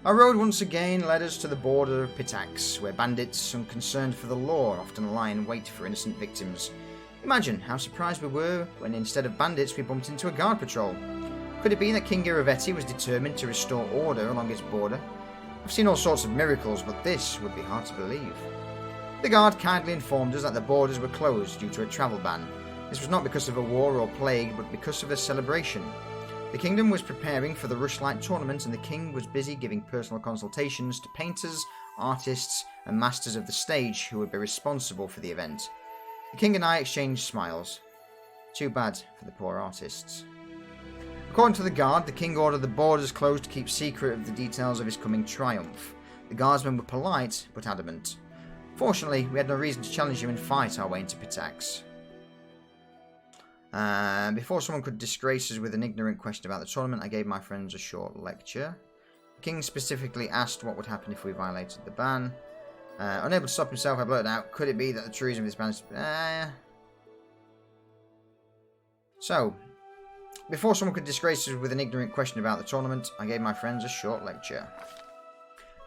Our road once again led us to the border of Pitax, where bandits, unconcerned for the law, often lie in wait for innocent victims. Imagine how surprised we were when, instead of bandits, we bumped into a guard patrol. Could it be that King Iravetti was determined to restore order along its border? I've seen all sorts of miracles, but this would be hard to believe. The guard kindly informed us that the borders were closed due to a travel ban. This was not because of a war or plague, but because of a celebration. The kingdom was preparing for the Rushlight tournament, and the king was busy giving personal consultations to painters, artists, and masters of the stage who would be responsible for the event. The king and I exchanged smiles. Too bad for the poor artists. According to the guard, the king ordered the borders closed to keep secret of the details of his coming triumph. The guardsmen were polite, but adamant. Fortunately, we had no reason to challenge him and fight our way into Pitax. Before someone could disgrace us with an ignorant question about the tournament, I gave my friends a short lecture. The king specifically asked what would happen if we violated the ban. Unable to stop himself, I blurted out, could it be that the treason of this ban is... So, before someone could disgrace us with an ignorant question about the tournament, I gave my friends a short lecture.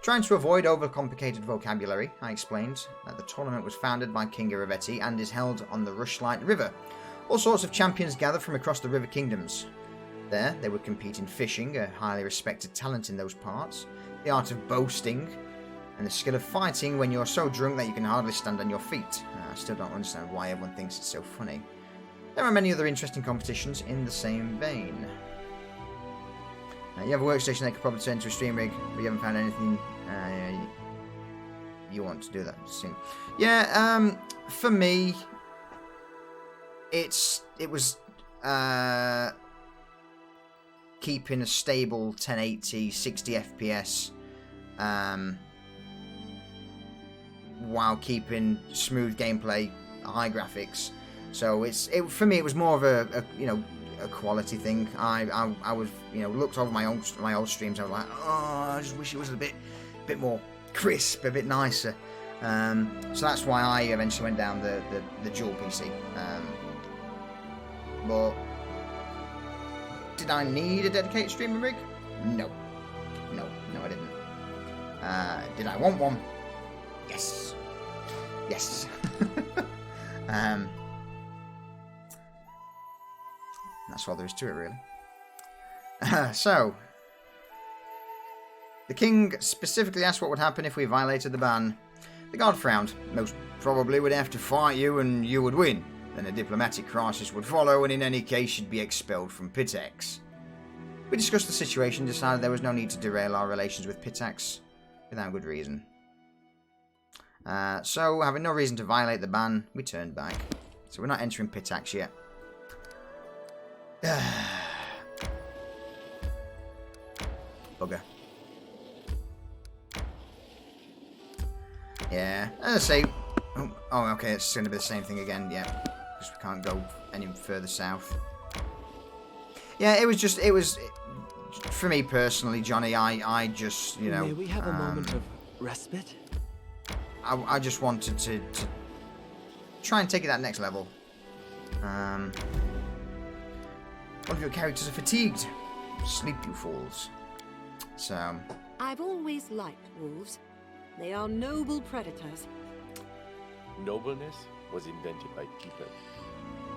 Trying to avoid overcomplicated vocabulary, I explained that the tournament was founded by King Iravetti and is held on the Rushlight River. All sorts of champions gather from across the river kingdoms. There, they would compete in fishing, a highly respected talent in those parts, the art of boasting, and the skill of fighting when you're so drunk that you can hardly stand on your feet. I still don't understand why everyone thinks it's so funny. There are many other interesting competitions in the same vein. You have a workstation that could probably turn into a stream rig, but you haven't found anything you want to do that soon. Yeah, for me, it was keeping a stable 1080 60 FPS while keeping smooth gameplay, high graphics. So for me it was more of a quality thing. I was looked over my old streams. I was like, oh, I just wish it was a bit more crisp, a bit nicer. So that's why I eventually went down the dual PC. But did I need a dedicated streaming rig? No, I didn't. Did I want one? Yes. That's all there is to it, really. So, the king specifically asked what would happen if we violated the ban. The guard frowned. Most probably we'd have to fight you and you would win. then a diplomatic crisis would follow, and in any case she'd be expelled from Pitax. We discussed the situation, decided there was no need to derail our relations with Pitax without good reason. So, having no reason to violate the ban, we turned back. So we're not entering Pitax yet. Bugger. Yeah, as I say... Oh, okay, it's going to be the same thing again, yeah. Because we can't go any further south. Yeah, it was... For me personally, Johnny, I just, you know... May we have a moment of respite? I just wanted to try and take it that next level. One of your characters are fatigued. Sleep, you fools. So... I've always liked wolves. They are noble predators. Nobleness was invented by people.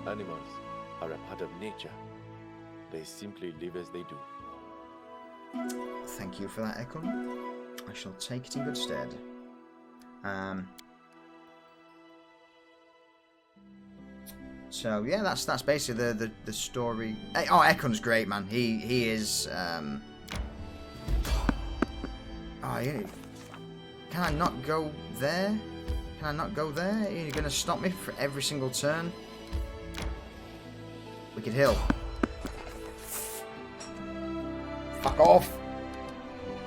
Animals are a part of nature. They simply live as they do. Thank you for that, Ekon. I shall take it in good stead. So yeah, that's basically the story. Oh, Ekon's great, man. He is. Oh, yeah. Can I not go there? Can I not go there? Are you gonna stop me for every single turn? Wicked Hill. Fuck off!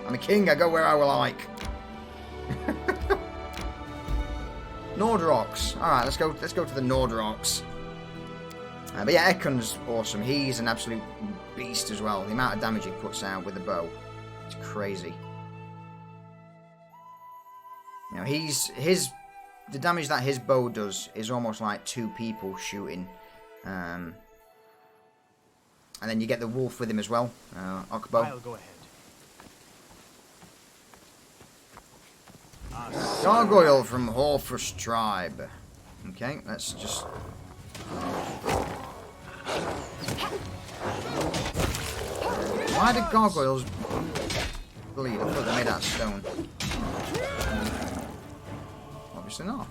I'm a king. I go where I will like. Nordrocks. All right, let's go to the Nordrocks. But yeah, Ekon's awesome. He's an absolute beast as well. The amount of damage he puts out with the bow, it's crazy. You know, the damage that his bow does is almost like two people shooting. And then you get the wolf with him as well, Okbo. I'll go ahead. Gargoyle from Horfus tribe. Okay, let's just... Why do gargoyles bleed? I thought they made out of stone. Obviously not.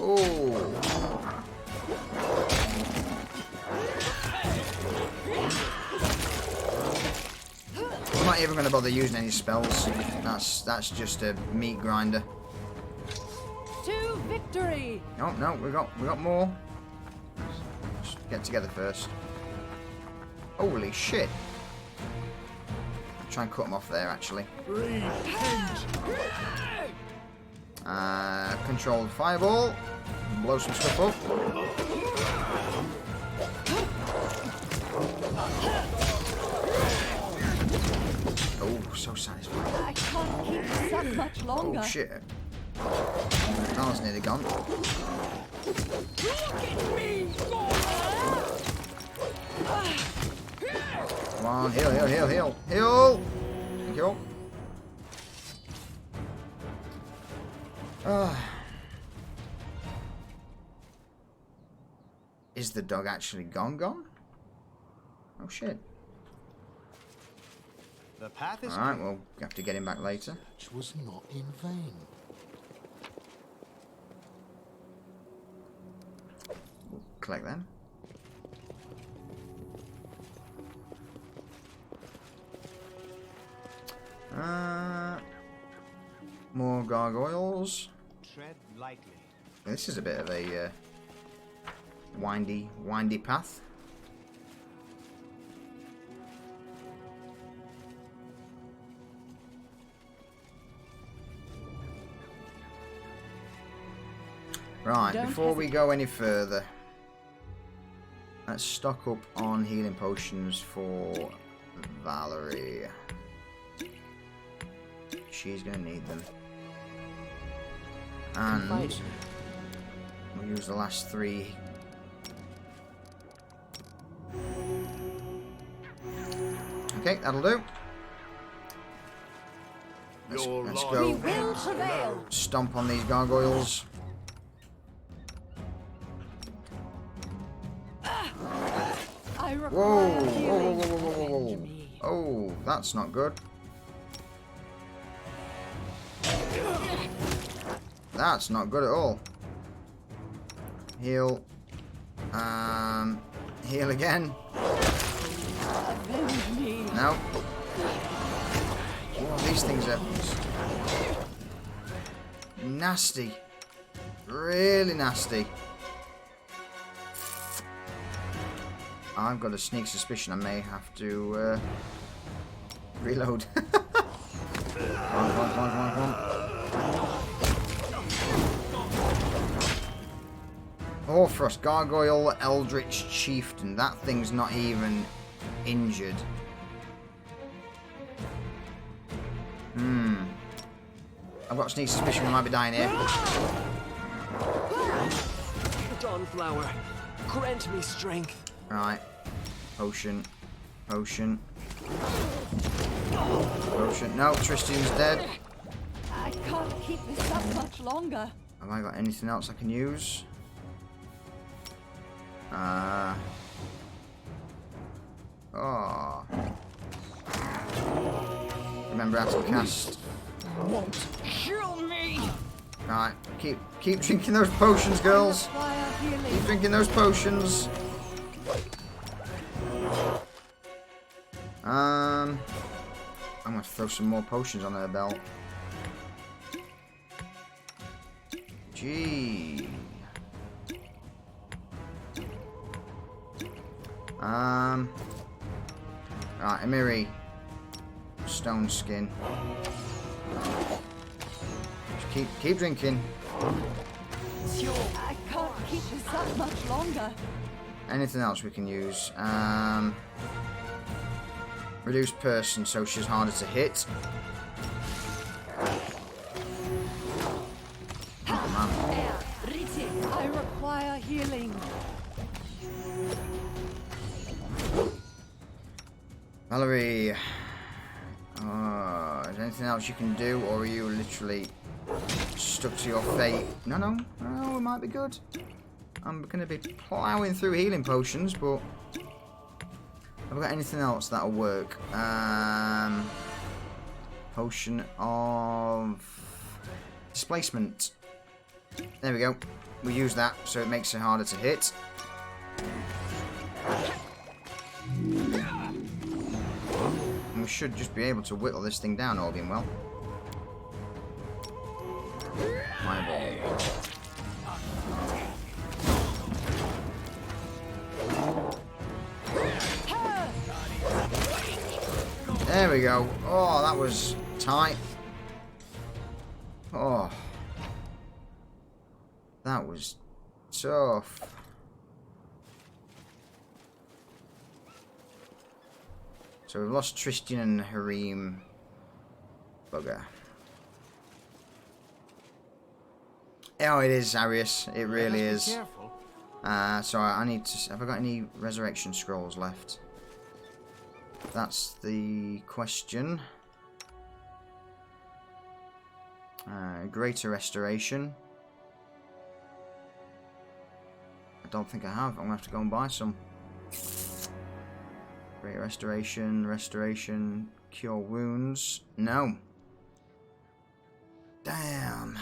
Oh. I'm not even going to bother using any spells. That's just a meat grinder. To victory! No, we got more. Let's get together first. Holy shit! Try and cut them off there, actually. Controlled fireball. Blow some stuff up. Oh, so satisfying. I can't keep this up much longer. Oh shit. That was nearly gone. Come on, heal. Heal! Thank you. Is the dog actually gone? Oh shit. The path is Alright, we'll have to get him back later. Which was not in vain. We'll collect them. More gargoyles. tread lightly. This is a bit of a windy path. Right, before we go any further, let's stock up on healing potions for Valerie. She's going to need them. And we'll use the last 3. Okay, that'll do. Let's go stomp on these gargoyles. I Whoa, require healing. whoa. Oh, that's not good. That's not good at all. Heal. Heal again. No. Oh, these things are nasty. Really nasty. I've got a sneak suspicion I may have to reload. Come on. Hoarfrost, Gargoyle, Eldritch Chieftain. That thing's not even injured. I've got a sneak suspicion we might be dying here. Dawnflower, grant me strength. Right. Potion. No, Tristan's dead. I can't keep this up much longer. Have I got anything else I can use? Oh. Remember how to cast. Won't kill me. Right, keep drinking those potions, girls. Keep drinking those potions. I'm gonna throw some more potions on her belt. Gee. Right, Emiri. Stone skin. Just keep drinking. I can't keep this up much longer. Anything else we can use? Reduce person, so she's harder to hit. Oh man. I require healing. Valerie. Is there anything else you can do, or are you literally stuck to your fate? No, it might be good. I'm going to be plowing through healing potions, but have I got anything else that'll work? Potion of displacement. There we go. We use that, so it makes it harder to hit. And we should just be able to whittle this thing down, all being well. Fireball. There we go. Oh, that was tight. Oh. That was tough. So we've lost Tristan and Harim. Bugger. Oh, it is, Arius. It really is. So I need to... Have I got any resurrection scrolls left? That's the question. Greater restoration. I don't think I have. I'm going to have to go and buy some. Greater restoration, cure wounds. No. Damn.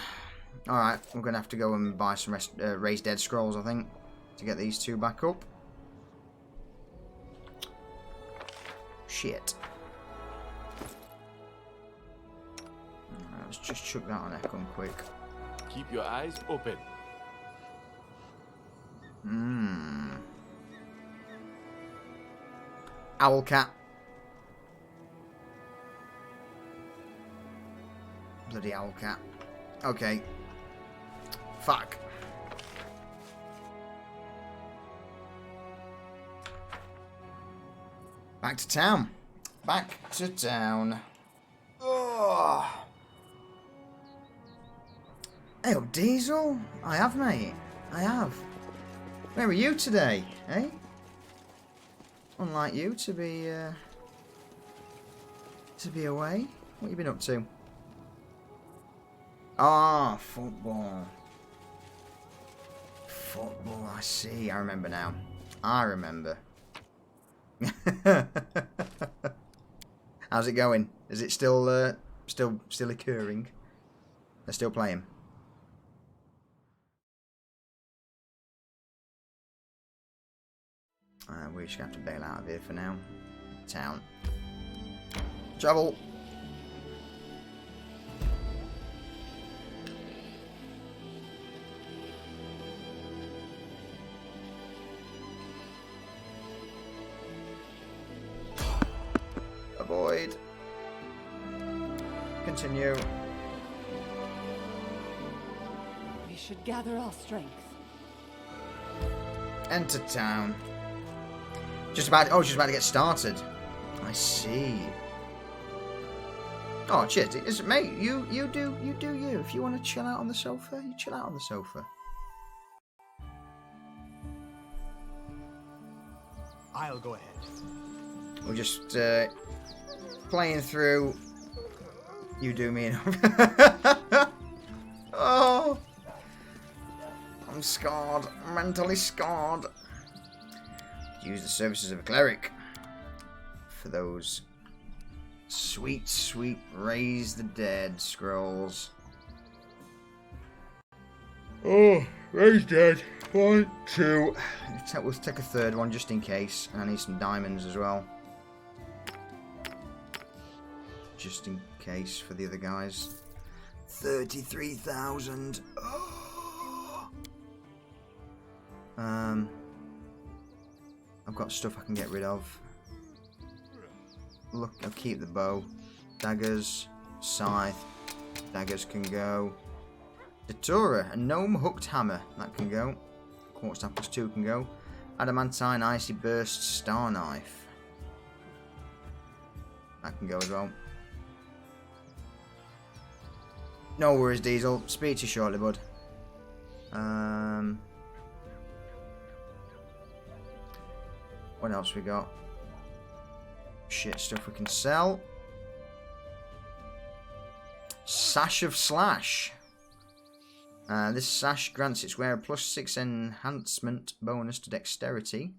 Alright, we're going to have to go and buy some raise dead scrolls, I think, to get these two back up. Shit. Alright, let's just chuck that on Ekon quick. Keep your eyes open. Owlcat. Bloody Owlcat. Okay. Fuck. Back to town. Back to town. Oh. Hey, up, Diesel. I have, mate. I have. Where are you today, eh? Unlike you to be away. What have you been up to? Ah, football. Football, I see. I remember now. I remember. How's it going? Is it still occurring? They're still playing. We're just going to have to bail out of here for now. Town. Travel! Avoid. Continue. We should gather our strength. Enter town. Just about to get started. I see. Oh shit, mate, you do you. If you want to chill out on the sofa, you chill out on the sofa. I'll go ahead. We're just playing through. You do me. Oh, I'm scarred. I'm mentally scarred. Use the services of a cleric for those sweet, sweet raise the dead scrolls. Oh, raise dead. 1, 2. We'll take a third one just in case. I need some diamonds as well. Just in case for the other guys. 33,000. Oh. I've got stuff I can get rid of. Look, I'll keep the bow. Daggers, scythe. Daggers can go. Datura, a gnome hooked hammer. That can go. Quartz staff +2 can go. Adamantine icy burst star knife. That can go as well. No worries, Diesel. Speak to you shortly, bud. What else we got? Shit stuff we can sell. Sash of Slash. This sash grants its wearer +6 enhancement bonus to dexterity.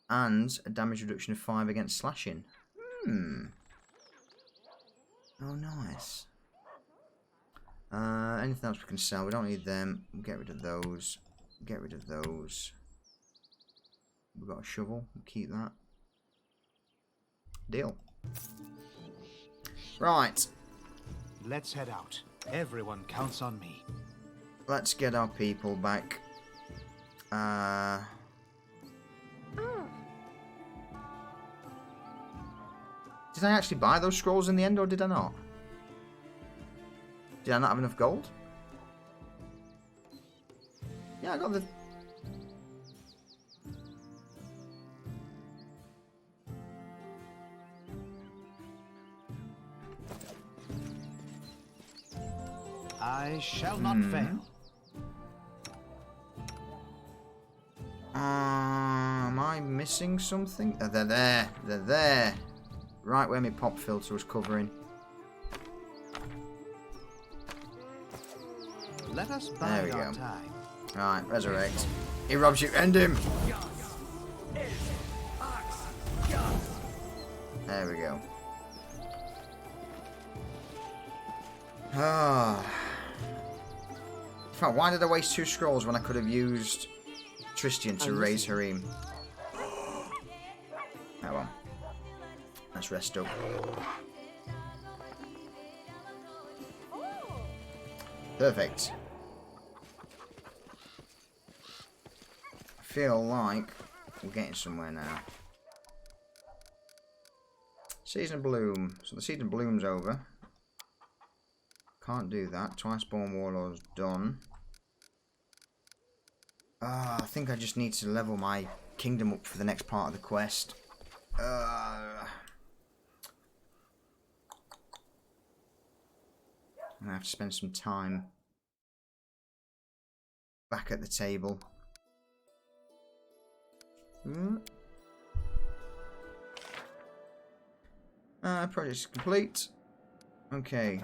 And a damage reduction of 5 against slashing. Oh, nice. Anything else we can sell? We don't need them. We'll get rid of those. Get rid of those. We've got a shovel. We'll keep that. Deal. Right. Let's head out. Everyone counts on me. Let's get our people back. Did I actually buy those scrolls in the end, or did I not? Did I not have enough gold? Yeah, I got the... I shall not fail. Am I missing something? Oh, they're there. They're there. Right where my pop filter was covering. Let us bide our time. Right, resurrect. He robs you. End him. There we go. Ah. In fact, why did I waste 2 scrolls when I could have used Tristian to raise Harim? Oh well. Let's rest up. Perfect. I feel like we're getting somewhere now. Season of Bloom. So the Season of Bloom's over. Can't do that. Twice-born Warlord's done. I think I just need to level my kingdom up for the next part of the quest. I'm going to have to spend some time back at the table. Project's complete. Okay.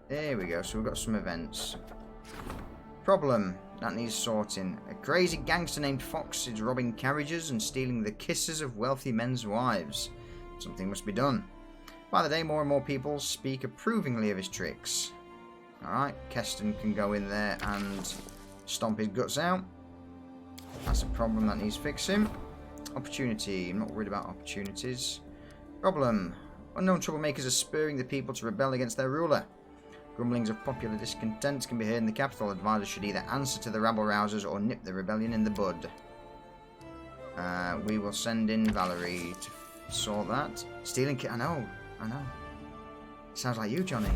There we go. So we've got some events. Problem. That needs sorting. A crazy gangster named Fox is robbing carriages and stealing the kisses of wealthy men's wives. Something must be done. By the day, more and more people speak approvingly of his tricks. Alright, Keston can go in there and stomp his guts out. That's a problem that needs fixing. Opportunity. I'm not worried about opportunities. Problem. Unknown troublemakers are spurring the people to rebel against their ruler. Grumblings of popular discontent can be heard in the capital. Advisors should either answer to the rabble-rousers or nip the rebellion in the bud. We will send in Valerie to sort that. Stealing I know. Sounds like you, Johnny.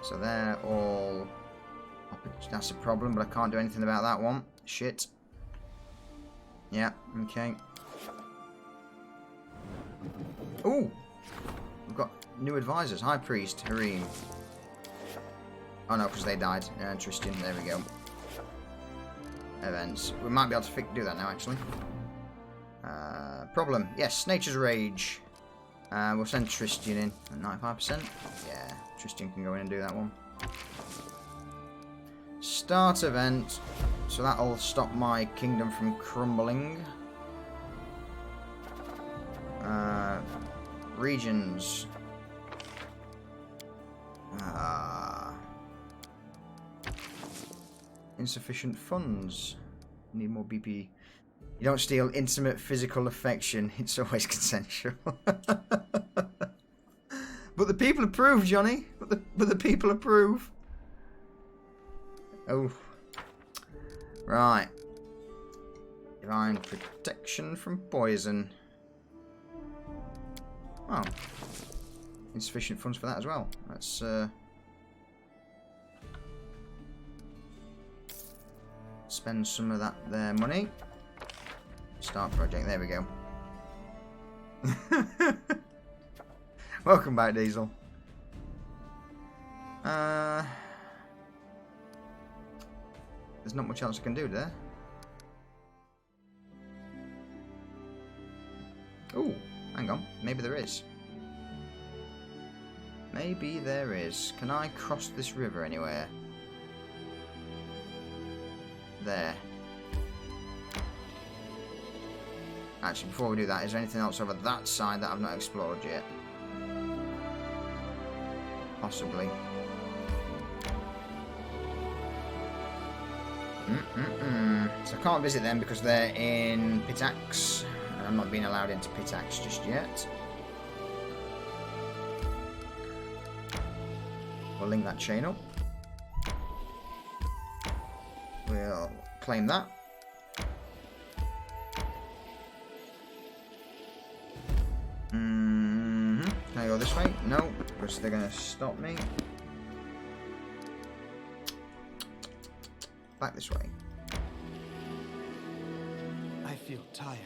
So they're all... That's a problem, but I can't do anything about that one. Shit. Yeah, okay. Ooh! We've got new advisors. High Priest, Harim. Oh no, because they died. Tristan, there we go. Events. We might be able to do that now, actually. Problem. Yes, Nature's Rage. We'll send Tristan in at 95%. Yeah, Tristan can go in and do that one. Start event. So that'll stop my kingdom from crumbling. Regions. Insufficient funds. Need more BP. You don't steal intimate physical affection. It's always consensual. But the people approve, Johnny. But the people approve. Oh. Right. Divine protection from poison. Oh. Insufficient funds for that as well. Let's spend some of their money. Start project. There we go. Welcome back, Diesel. There's not much else I can do there. Oh, hang on. Maybe there is. Maybe there is. Can I cross this river anywhere? There. Actually, before we do that, is there anything else over that side that I've not explored yet? Possibly. So I can't visit them because they're in Pitax. And I'm not being allowed into Pitax just yet. We'll link that chain up. We'll claim that. Can I go this way? No, because they're going to stop me. Back this way. I feel tired.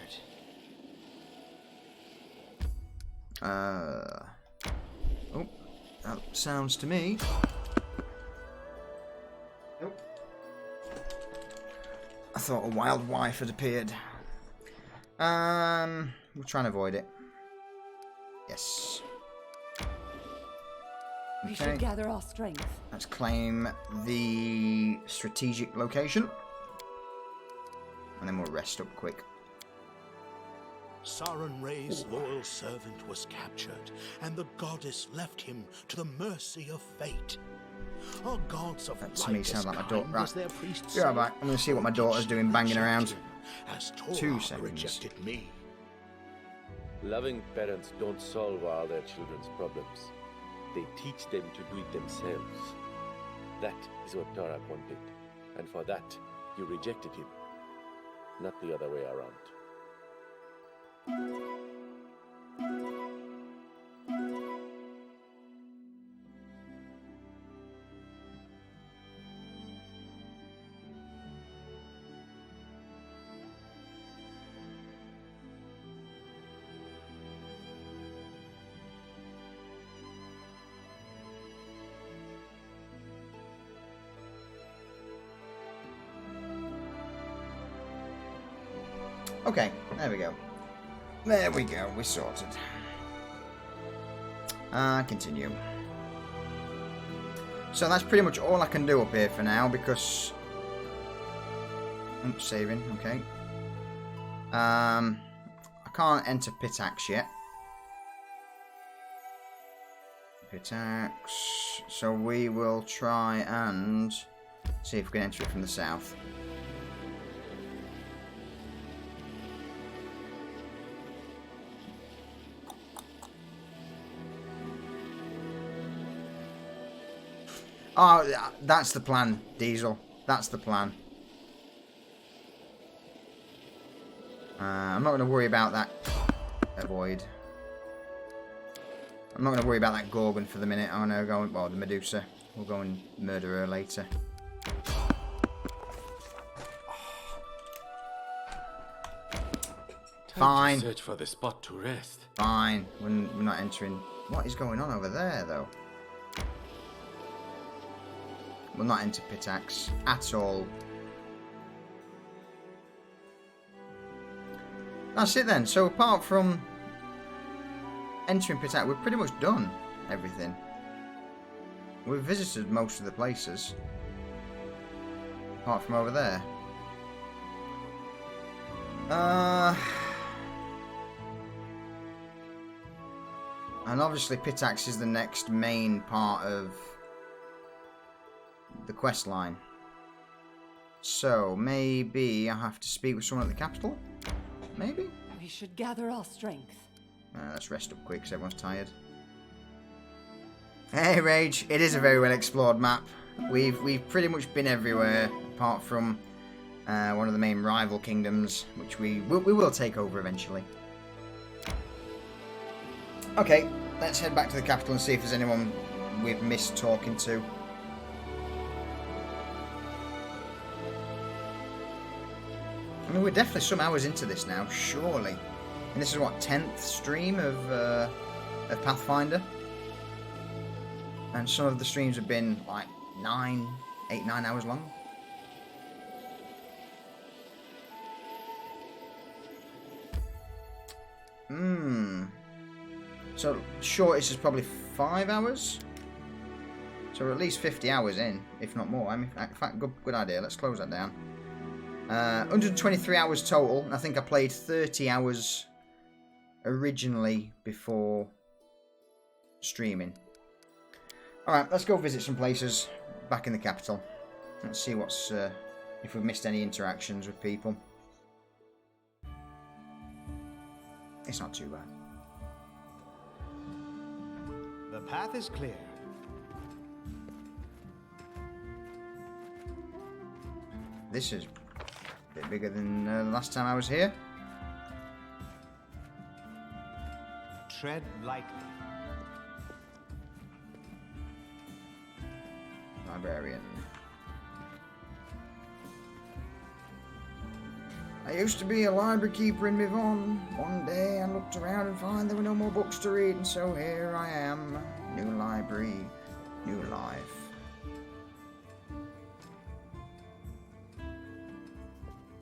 Oh, that sounds to me. Nope. I thought a wild wife had appeared. We'll try and avoid it. Yes. We should gather our strength. Let's claim the strategic location. And then we'll rest up quick. Saran Ray's loyal servant was captured, and the goddess left him to the mercy of fate. Our gods of that to me sounds like my daughter. Right. their priests Be right back. I'm going to see what my daughter's doing banging around. As 2 seconds. rejected me. Loving parents don't solve all their children's problems. They teach them to do it themselves. That is what Torah wanted. And for that, you rejected him. Not the other way around. Okay, there we go. There we go, we're sorted. Continue. So that's pretty much all I can do up here for now because... saving, okay. I can't enter Pitax yet. Pitax. So we will try and see if we can enter it from the south. Oh, that's the plan, Diesel. That's the plan. I'm not going to worry about that. Avoid. I'm not going to worry about that Gorgon for the minute. I'm going to go, well, the Medusa. We'll go and murder her later. Fine. Search for the spot to rest. Fine. We're not entering. What is going on over there, though? We'll not enter Pitax at all. That's it then. So apart from entering Pitax, we've pretty much done everything. We've visited most of the places. Apart from over there. And obviously Pitax is the next main part of the quest line. So maybe I have to speak with someone at the capital? Maybe? We should gather our strength. Let's rest up quick because everyone's tired. Hey Rage, it is a very well explored map. We've pretty much been everywhere apart from one of the main rival kingdoms, which we will take over eventually. Okay, let's head back to the capital and see if there's anyone we've missed talking to. I mean, we're definitely some hours into this now, surely. And this is what, 10th stream of Pathfinder? And some of the streams have been like 8, 9 hours long. So shortest is probably 5 hours. So we're at least 50 hours in, if not more. I mean, in fact, good idea. Let's close that down. 123 hours total. And I think I played 30 hours originally before streaming. Alright, let's go visit some places back in the capital. Let's see what's if we've missed any interactions with people. It's not too bad. The path is clear. This is a bit bigger than the last time I was here. Tread lightly. Librarian. I used to be a library keeper in Mivon. One day I looked around and found there were no more books to read, and so here I am. New library, new life.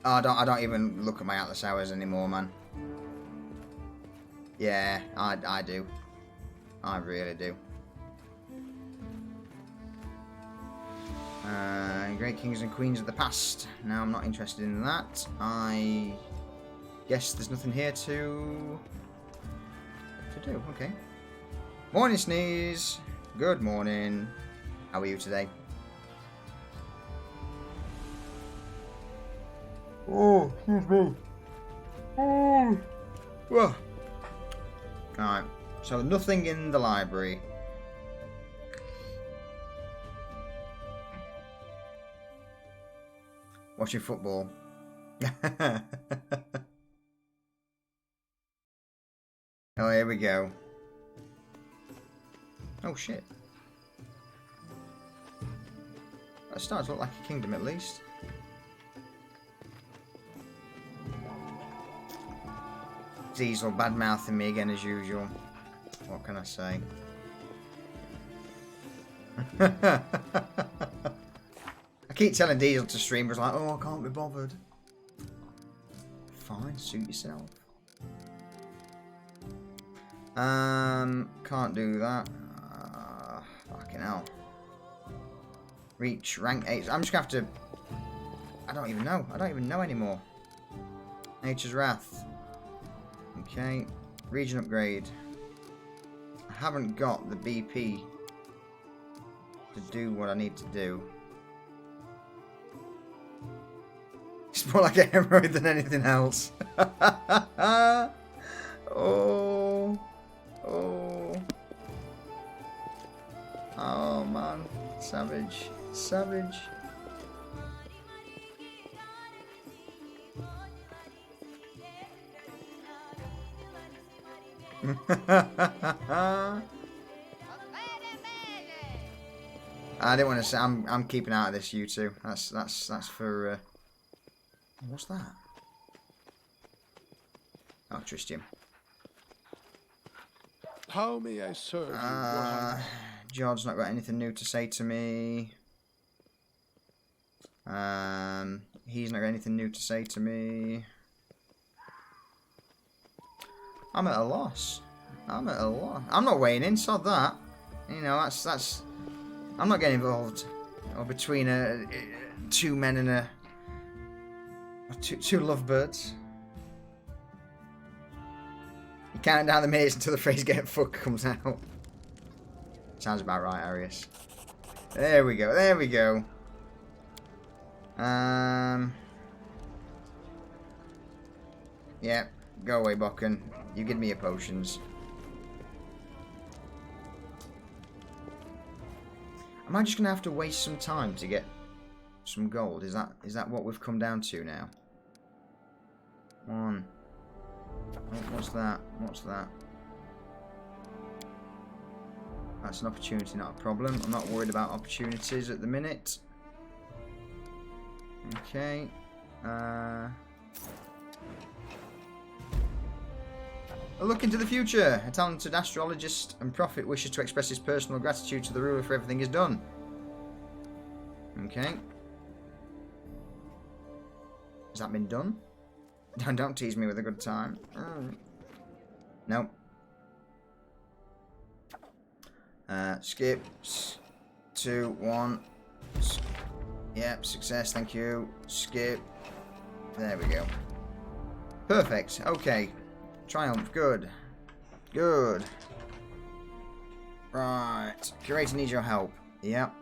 Oh, I don't even look at my Atlas hours anymore, man. Yeah, I do. I really do. Great kings and queens of the past. Now I'm not interested in that. I guess there's nothing here to do. Okay. Morning, Sneeze. Good morning. How are you today? Oh, excuse me. Oh. Whoa. Alright. So nothing in the library. Watching football. Oh, here we go. Oh, shit. That starts to look like a kingdom, at least. Diesel bad-mouthing me again, as usual. What can I say? I keep telling Diesel to stream, but like, oh, I can't be bothered. Fine, suit yourself. Can't do that. Fucking hell. Reach rank 8. I'm just gonna have to. I don't even know. I don't even know anymore. Nature's Wrath. Okay. Region upgrade. I haven't got the BP to do what I need to do. It's more like a hemorrhoid than anything else. Oh. Oh. Oh, man. Savage. Savage. I didn't want to say. I'm keeping out of this, you two. That's for. What's that? Oh, Tristium. How may I serve you? George's not got anything new to say to me. He's not got anything new to say to me. I'm at a loss. I'm at a loss. I'm not weighing in, sod that. You know, that's. I'm not getting involved. Or between two men and two lovebirds. You count down the minutes until the phrase "get fuck" comes out. Sounds about right, Arius. There we go. There we go. Yeah. Go away, Bokken. You give me your potions. Am I just gonna have to waste some time to get some gold? Is that what we've come down to now? One. Oh, what's that? What's that? That's an opportunity, not a problem. I'm not worried about opportunities at the minute. Okay. A look into the future. A talented astrologist and prophet wishes to express his personal gratitude to the ruler for everything he's done. Okay. Has that been done? Don't tease me with a good time. Nope. Skip. 2, 1. Yep, success, thank you. Skip. There we go. Perfect. Okay. Triumph. Good. Good. Right. Curator needs your help. Yep.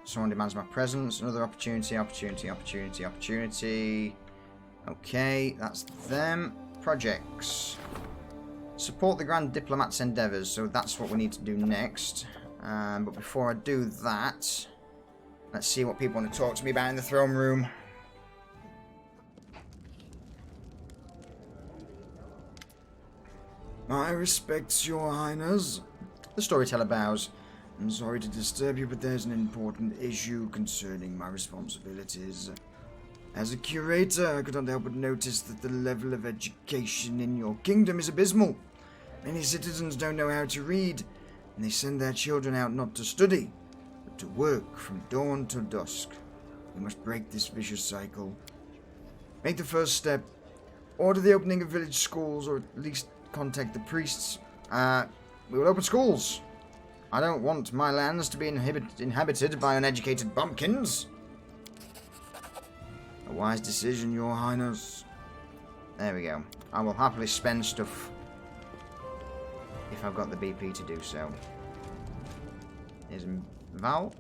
Someone demands my presence. Another opportunity, opportunity, opportunity, opportunity. Okay, that's them. Projects. Support the Grand Diplomat's endeavours. So that's what we need to do next. But before I do that, let's see what people want to talk to me about in the throne room. My respects, your highness. The storyteller bows. I'm sorry to disturb you, but there's an important issue concerning my responsibilities. As a curator, I could not help but notice that the level of education in your kingdom is abysmal. Many citizens don't know how to read, and they send their children out not to study, but to work from dawn till dusk. We must break this vicious cycle. Make the first step. Order the opening of village schools, or at least contact the priests. We will open schools. I don't want my lands to be inhabited by uneducated bumpkins. A wise decision, your highness. There we go. I will happily spend stuff if I've got the BP to do so. Here's Val.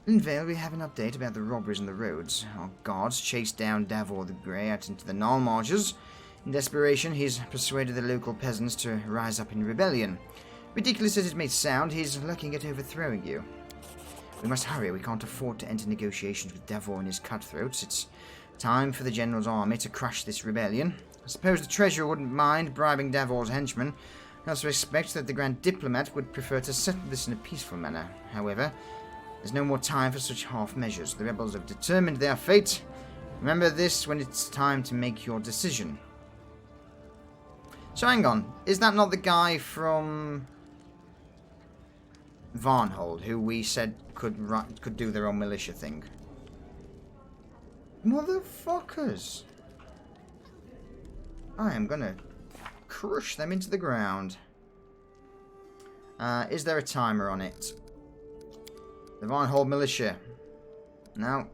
In Vale, we have an update about the robberies on the roads. Our guards chased down Davor the Grey out into the Nile marshes. In desperation, he's persuaded the local peasants to rise up in rebellion. Ridiculous as it may sound, he's looking at overthrowing you. We must hurry. We can't afford to enter negotiations with Davor and his cutthroats. It's time for the general's army to crush this rebellion. I suppose the treasurer wouldn't mind bribing Davor's henchmen. I also expect that the Grand Diplomat would prefer to settle this in a peaceful manner. However, there's no more time for such half measures. The rebels have determined their fate. Remember this when it's time to make your decision. So hang on, is that not the guy from Varnhold who we said could do their own militia thing? Motherfuckers! I am gonna crush them into the ground. Is there a timer on it? The Varnhold militia. No.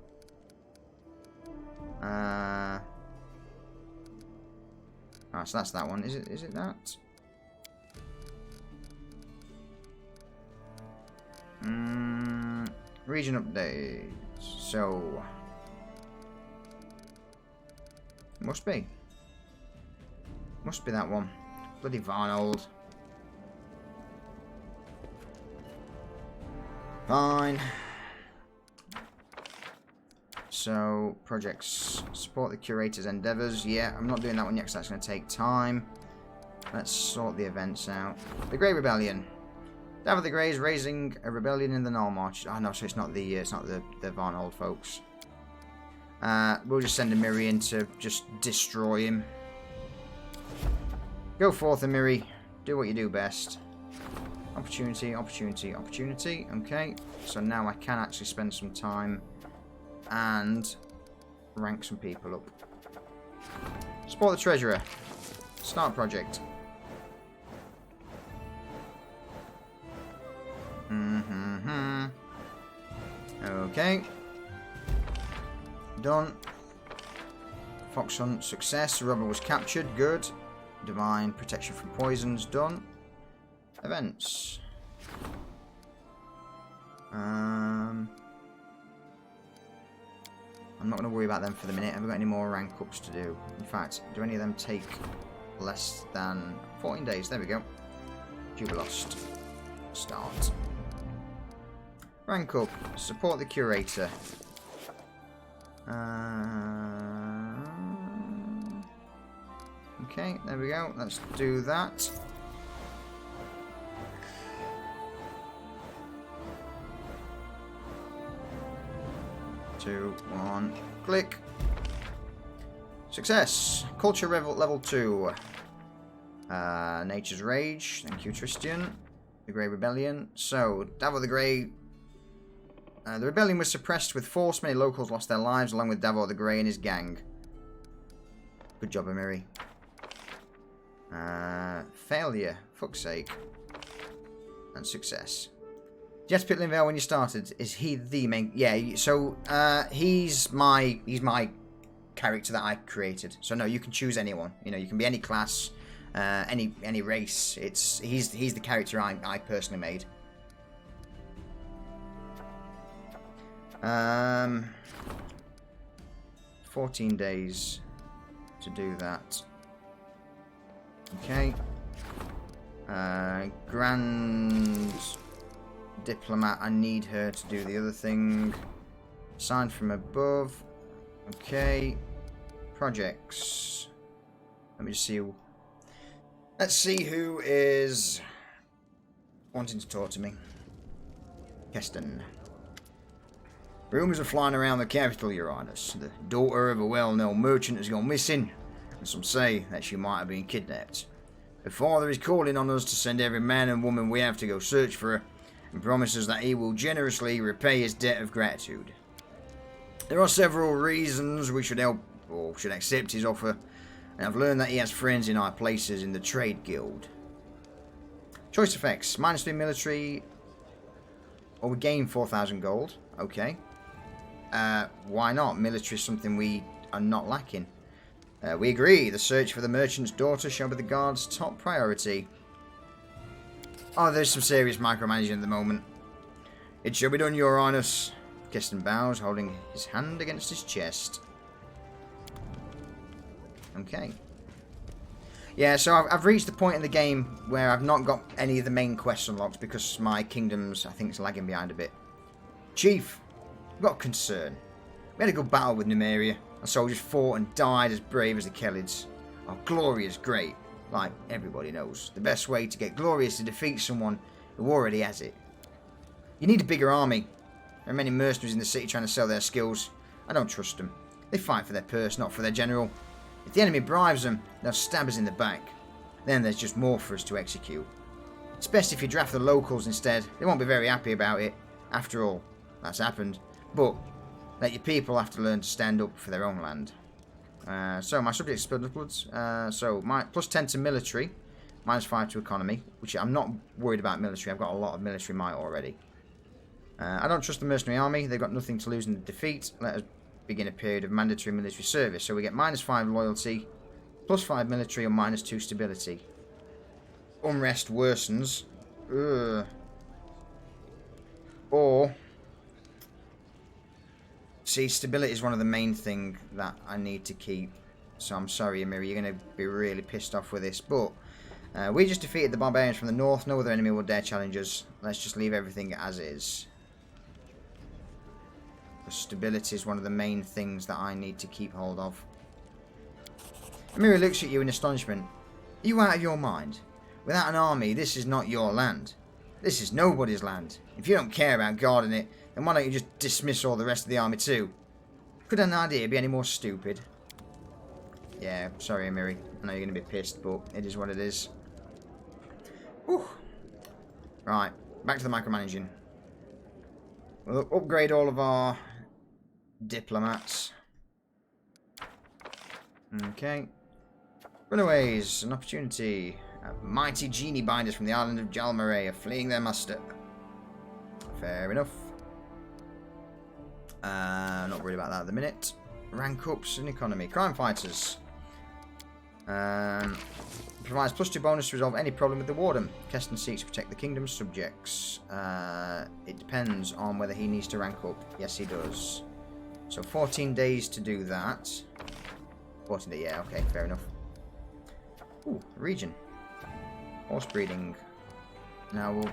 Oh, so that's that one. Is it that? Region updates. So must be that one. Bloody Varnold. Fine. So, projects. Support the curator's endeavours. Yeah, I'm not doing that one yet because that's going to take time. Let's sort the events out. The Grey Rebellion. Davor the Grey is raising a rebellion in the Null March. Oh no, so it's not the Varnhold folks. We'll just send a Miri in to just destroy him. Go forth, Amiri. Do what you do best. Opportunity, opportunity, opportunity. Okay, so now I can actually spend some time and rank some people up. Support the Treasurer. Start project. Okay. Done. Fox hunt success. Robber was captured. Good. Divine protection from poisons. Done. Events. I'm not going to worry about them for the minute. Have we got any more rank ups to do? In fact, do any of them take less than 14 days? There we go. Jubilost. Start. Rank up. Support the curator. Okay, there we go. Let's do that. Two, one, click. Success. Culture level 2. Nature's Rage. Thank you, Tristian. The Grey Rebellion. So, Davor the Grey. The rebellion was suppressed with force. Many locals lost their lives, along with Davor the Grey and his gang. Good job, Amiri. Failure. Fuck's sake. And success. Jess Pitlinvale, when you started, is he the main? Yeah. So he's my character that I created. So no, you can choose anyone. You know, you can be any class, any race. He's the character I personally made. 14 days to do that. Okay. Grand Diplomat, I need her to do the other thing. Signed from above. Okay. Projects. Let me just see. Let's see who is wanting to talk to me. Keston. Rumours are flying around the capital, Your Highness. The daughter of a well-known merchant has gone missing, and some say that she might have been kidnapped. Her father is calling on us to send every man and woman we have to go search for her, and promises that he will generously repay his debt of gratitude. There are several reasons we should help, or should accept his offer, and I've learned that he has friends in high places in the Trade Guild. Choice effects. -3 military, or we gain 4,000 gold. Okay. Why not? Military is something we are not lacking. We agree. The search for the merchant's daughter shall be the guard's top priority. Oh, there's some serious micromanaging at the moment. It shall be done, Your Highness. Keston bows, holding his hand against his chest. Okay. Yeah, so I've reached the point in the game where I've not got any of the main quests unlocked because my kingdom's, I think, is lagging behind a bit. Chief, I've got a concern. We had a good battle with Numeria. Our soldiers fought and died as brave as the Kelids. Our glory is great, like everybody knows. The best way to get glory is to defeat someone who already has it. You need a bigger army. There are many mercenaries in the city trying to sell their skills. I don't trust them. They fight for their purse, not for their general. If the enemy bribes them, they'll stab us in the back. Then there's just more for us to execute. It's best if you draft the locals instead. They won't be very happy about it. After all, that's happened. But let your people have to learn to stand up for their own land. So my subject is Bloodbloods. So my +10 to military, -5 to economy, which I'm not worried about military. I've got a lot of military might already. I don't trust the mercenary army. They've got nothing to lose in the defeat. Let us begin a period of mandatory military service. So we get -5 loyalty, +5 military, or -2 stability. Unrest worsens. Ugh. Or, see, stability is one of the main things that I need to keep. So I'm sorry, Amiri, you're going to be really pissed off with this. But we just defeated the barbarians from the north. No other enemy will dare challenge us. Let's just leave everything as is. The stability is one of the main things that I need to keep hold of. Amiri looks at you in astonishment. Are you out of your mind? Without an army, this is not your land. This is nobody's land. If you don't care about guarding it, then why don't you just dismiss all the rest of the army too? Could an idea be any more stupid? Yeah, sorry Amiri. I know you're going to be pissed, but it is what it is. Whew. Right, back to the micromanaging. We'll upgrade all of our diplomats. Okay. Runaways, an opportunity. Mighty genie binders from the island of Jalmaray are fleeing their master. Fair enough. Not worried about that at the minute. Rank ups and economy. Crime fighters. Provides +2 bonus to resolve any problem with the warden. Keston seeks to protect the kingdom's subjects. It depends on whether he needs to rank up. Yes, he does. So 14 days to do that. 14 days, yeah, okay, fair enough. Ooh, region. Horse breeding. Now we'll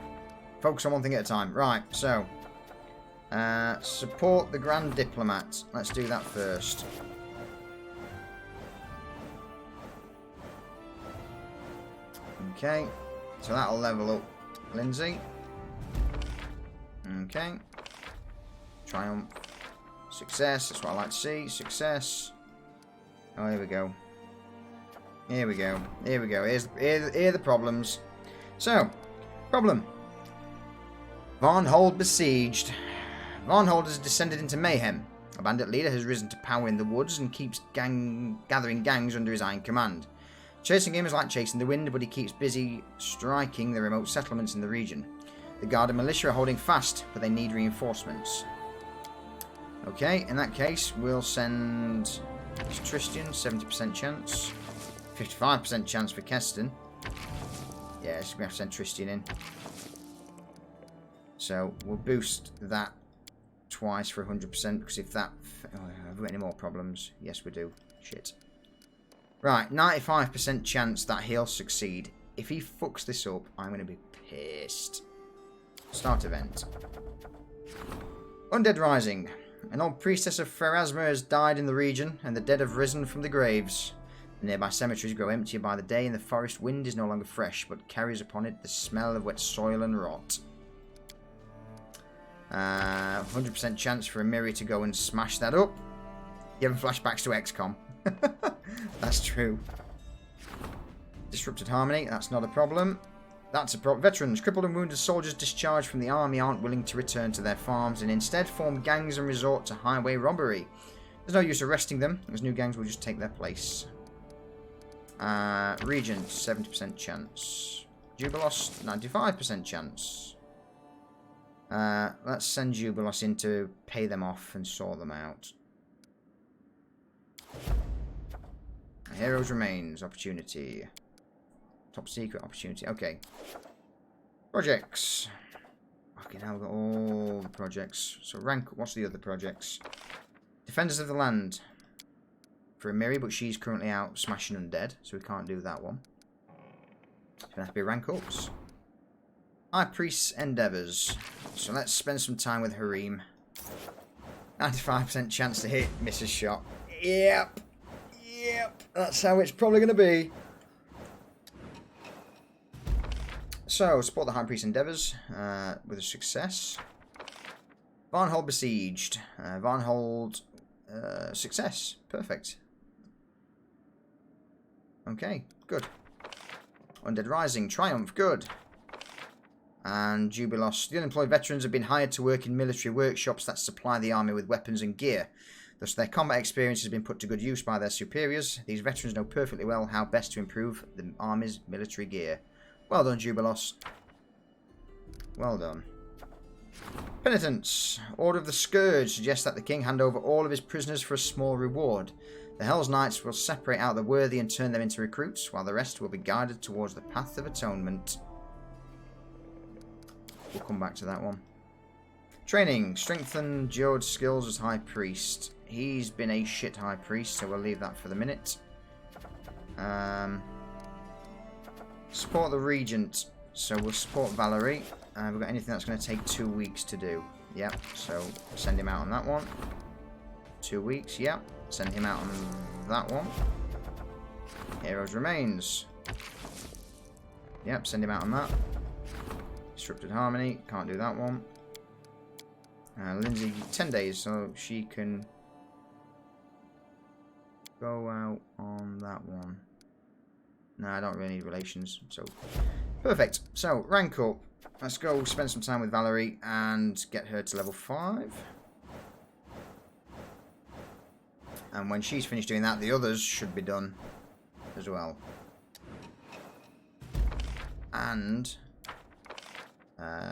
focus on one thing at a time. Right, so. Support the Grand Diplomat. Let's do that first. Okay, so that'll level up Lindsay. Okay. Triumph. Success, that's what I like to see. Success. Oh, here we go. Here we go. Here we go. Here are the problems. So, problem. Varnhold besieged. Varnhold has descended into mayhem. A bandit leader has risen to power in the woods and keeps gathering gangs under his iron command. Chasing him is like chasing the wind, but he keeps busy striking the remote settlements in the region. The guard and militia are holding fast, but they need reinforcements. Okay, in that case, we'll send Tristian, 70% chance. 55% chance for Keston. Yeah, so we have to send Tristian in. So, we'll boost that twice for 100%, because if that... Oh, have we got any more problems? Yes, we do. Shit. Right, 95% chance that he'll succeed. If he fucks this up, I'm going to be pissed. Start event. Undead Rising. An old priestess of Pharasma has died in the region, and the dead have risen from the graves. The nearby cemeteries grow emptier by the day, and the forest wind is no longer fresh, but carries upon it the smell of wet soil and rot. 100% chance for Amiri to go and smash that up. Give him flashbacks to XCOM. That's true. Disrupted harmony, that's not a problem. That's a problem. Veterans, crippled and wounded soldiers discharged from the army aren't willing to return to their farms and instead form gangs and resort to highway robbery. There's no use arresting them, as new gangs will just take their place. Regent, 70% chance. Jubilos, 95% chance. Let's send Jubilos in to pay them off and sort them out. Heroes remains. Opportunity. Top secret opportunity. Okay. Projects. Okay, now we've got all the projects. So rank. What's the other projects? Defenders of the Land. For Amiri, but she's currently out smashing undead, so we can't do that one. It's going to have to be rank ups. High Priest's Endeavours. So let's spend some time with Harim. 95% chance to hit, miss a shot. Yep. Yep. That's how it's probably going to be. So, support the High Priest's Endeavours with a success. Varnhold besieged. Varnhold success. Perfect. Okay, good. Undead Rising, Triumph, good. And Jubilos. The unemployed veterans have been hired to work in military workshops that supply the army with weapons and gear. Thus, their combat experience has been put to good use by their superiors. These veterans know perfectly well how best to improve the army's military gear. Well done, Jubilos. Well done. Penitence. Order of the Scourge suggests that the king hand over all of his prisoners for a small reward. The Hell's Knights will separate out the worthy and turn them into recruits, while the rest will be guided towards the path of atonement. We'll come back to that one. Training. Strengthen George's skills as High Priest. He's been a shit High Priest, so we'll leave that for the minute. Support the Regent. So we'll support Valerie. We've got anything that's going to take 2 weeks to do. Yep, so send him out on that one. 2 weeks, yep. Send him out on that one. Heroes Remains. Yep, send him out on that. Disrupted Harmony, can't do that one. Lindsay, 10 days, so she can go out on that one. No, I don't really need relations, so perfect. So, rank up. Let's go spend some time with Valerie and get her to level 5. And when she's finished doing that, the others should be done as well. And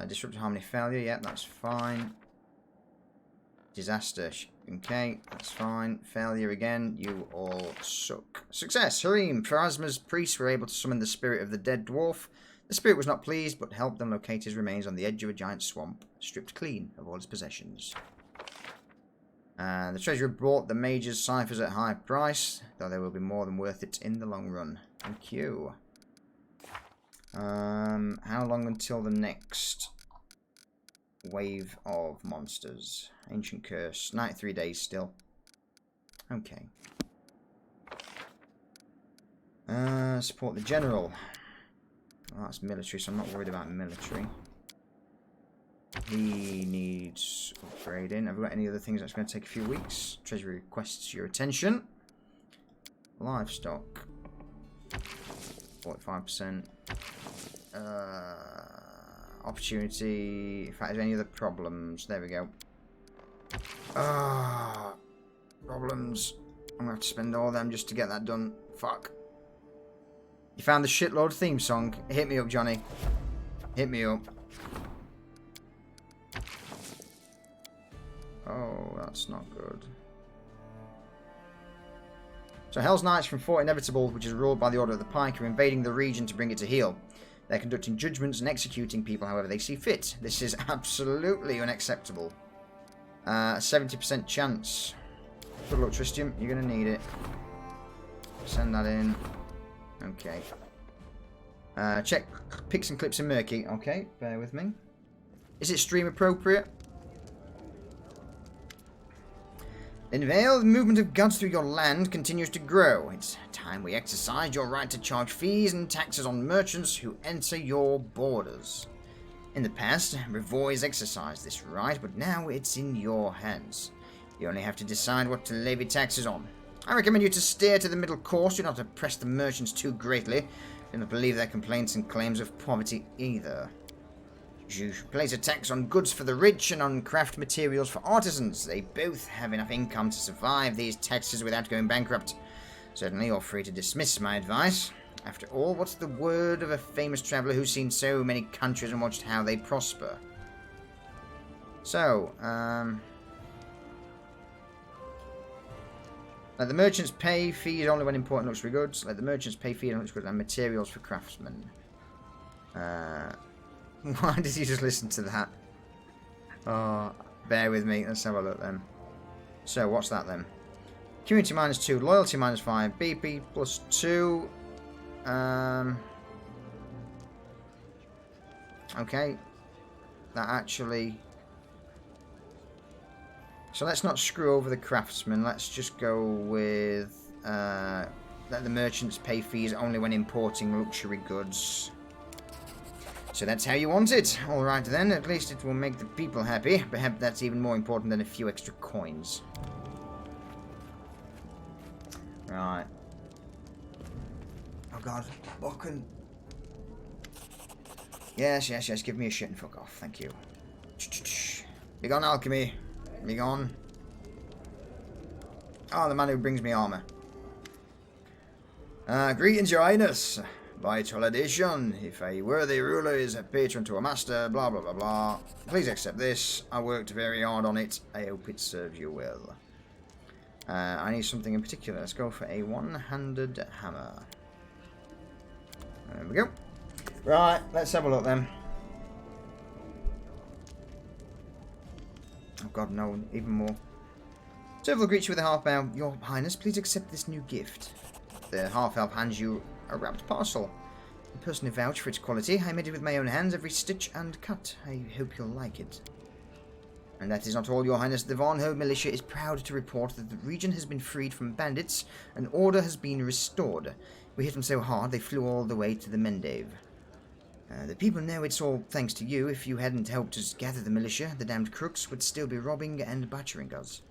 Disrupted Harmony Failure, yeah, that's fine. Disaster, okay, that's fine. Failure again, you all suck. Success, Harim. Pharasma's priests were able to summon the spirit of the dead dwarf. The spirit was not pleased, but helped them locate his remains on the edge of a giant swamp, stripped clean of all his possessions. The treasurer bought the mage's ciphers at a high price, though they will be more than worth it in the long run. Thank you. How long until the next wave of monsters? Ancient Curse. 93 days still. Okay. Support the general. Well, that's military, so I'm not worried about military. He needs upgrading. Have we got any other things that's going to take a few weeks? Treasury requests your attention. Livestock. 45%. Opportunity. If there's any other problems. There we go. Problems. I'm going to have to spend all them just to get that done. Fuck. You found the shitload theme song. Hit me up, Johnny. Hit me up. Oh, that's not good. So Hell's Knights from Fort Inevitable, which is ruled by the Order of the Pike, are invading the region to bring it to heel. They're conducting judgments and executing people however they see fit. This is absolutely unacceptable. 70% chance. Good luck, Tristium. You're going to need it. Send that in. Okay. Check pics and clips in Murky. Okay, bear with me. Is it stream appropriate? In Vale, the movement of gods through your land continues to grow. It's time we exercise your right to charge fees and taxes on merchants who enter your borders. In the past, Revoys exercised this right, but now it's in your hands. You only have to decide what to levy taxes on. I recommend you to steer to the middle course. Do not oppress the merchants too greatly. Do not believe their complaints and claims of poverty either. You place a tax on goods for the rich and on craft materials for artisans. They both have enough income to survive these taxes without going bankrupt. Certainly, you're free to dismiss my advice. After all, what's the word of a famous traveller who's seen so many countries and watched how they prosper? So, let the merchants pay fees only when important luxury goods. Let the merchants pay fees on luxury goods and materials for craftsmen. Why did you just listen to that? Oh, bear with me. Let's have a look then. So, what's that then? Community -2, loyalty -5, BP +2. Okay. That actually... So let's not screw over the craftsmen. Let's just go with... let the merchants pay fees only when importing luxury goods. So that's how you want it. Alright then, at least it will make the people happy. Perhaps that's even more important than a few extra coins. Right. Oh god, Bokken. Yes, yes, yes, give me a shit and fuck off, thank you. Be gone, alchemy. Be gone. Oh, the man who brings me armor. Greetings, your highness. By tradition, if a worthy ruler is a patron to a master, blah blah blah blah. Please accept this. I worked very hard on it. I hope it serves you well. I need something in particular. Let's go for a one-handed hammer. There we go. Right, let's have a look then. Oh god, no, even more. Serval greets you with a half bow. Your highness, please accept this new gift. The half-elf hands you a wrapped parcel. I personally vouch for its quality. I made it with my own hands, every stitch and cut. I hope you'll like it. And that is not all, Your Highness. The Von Ho militia is proud to report that the region has been freed from bandits and order has been restored. We hit them so hard they flew all the way to the Mendave. The people know it's all thanks to you. If you hadn't helped us gather the militia, the damned crooks would still be robbing and butchering us.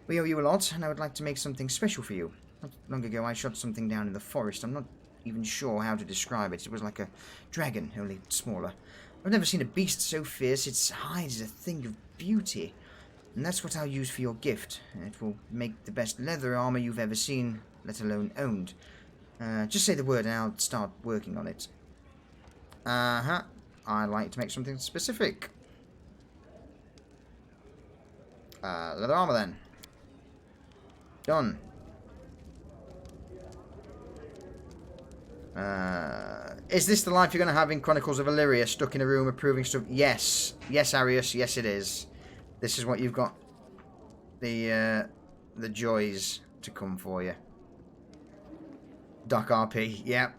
We owe you a lot, and I would like to make something special for you. Not long ago I shot something down in the forest. I'm not even sure how to describe it. It was like a dragon, only smaller. I've never seen a beast so fierce. Its hide is a thing of beauty. And that's what I'll use for your gift. It will make the best leather armor you've ever seen, let alone owned. Just say the word and I'll start working on it. I'd like to make something specific. Leather armor then. Done. Is this the life you're going to have in Chronicles of Illyria, stuck in a room approving stuff? Yes. Yes, Arius. Yes, it is. This is what you've got. The joys to come for you. Doc RP. Yeah.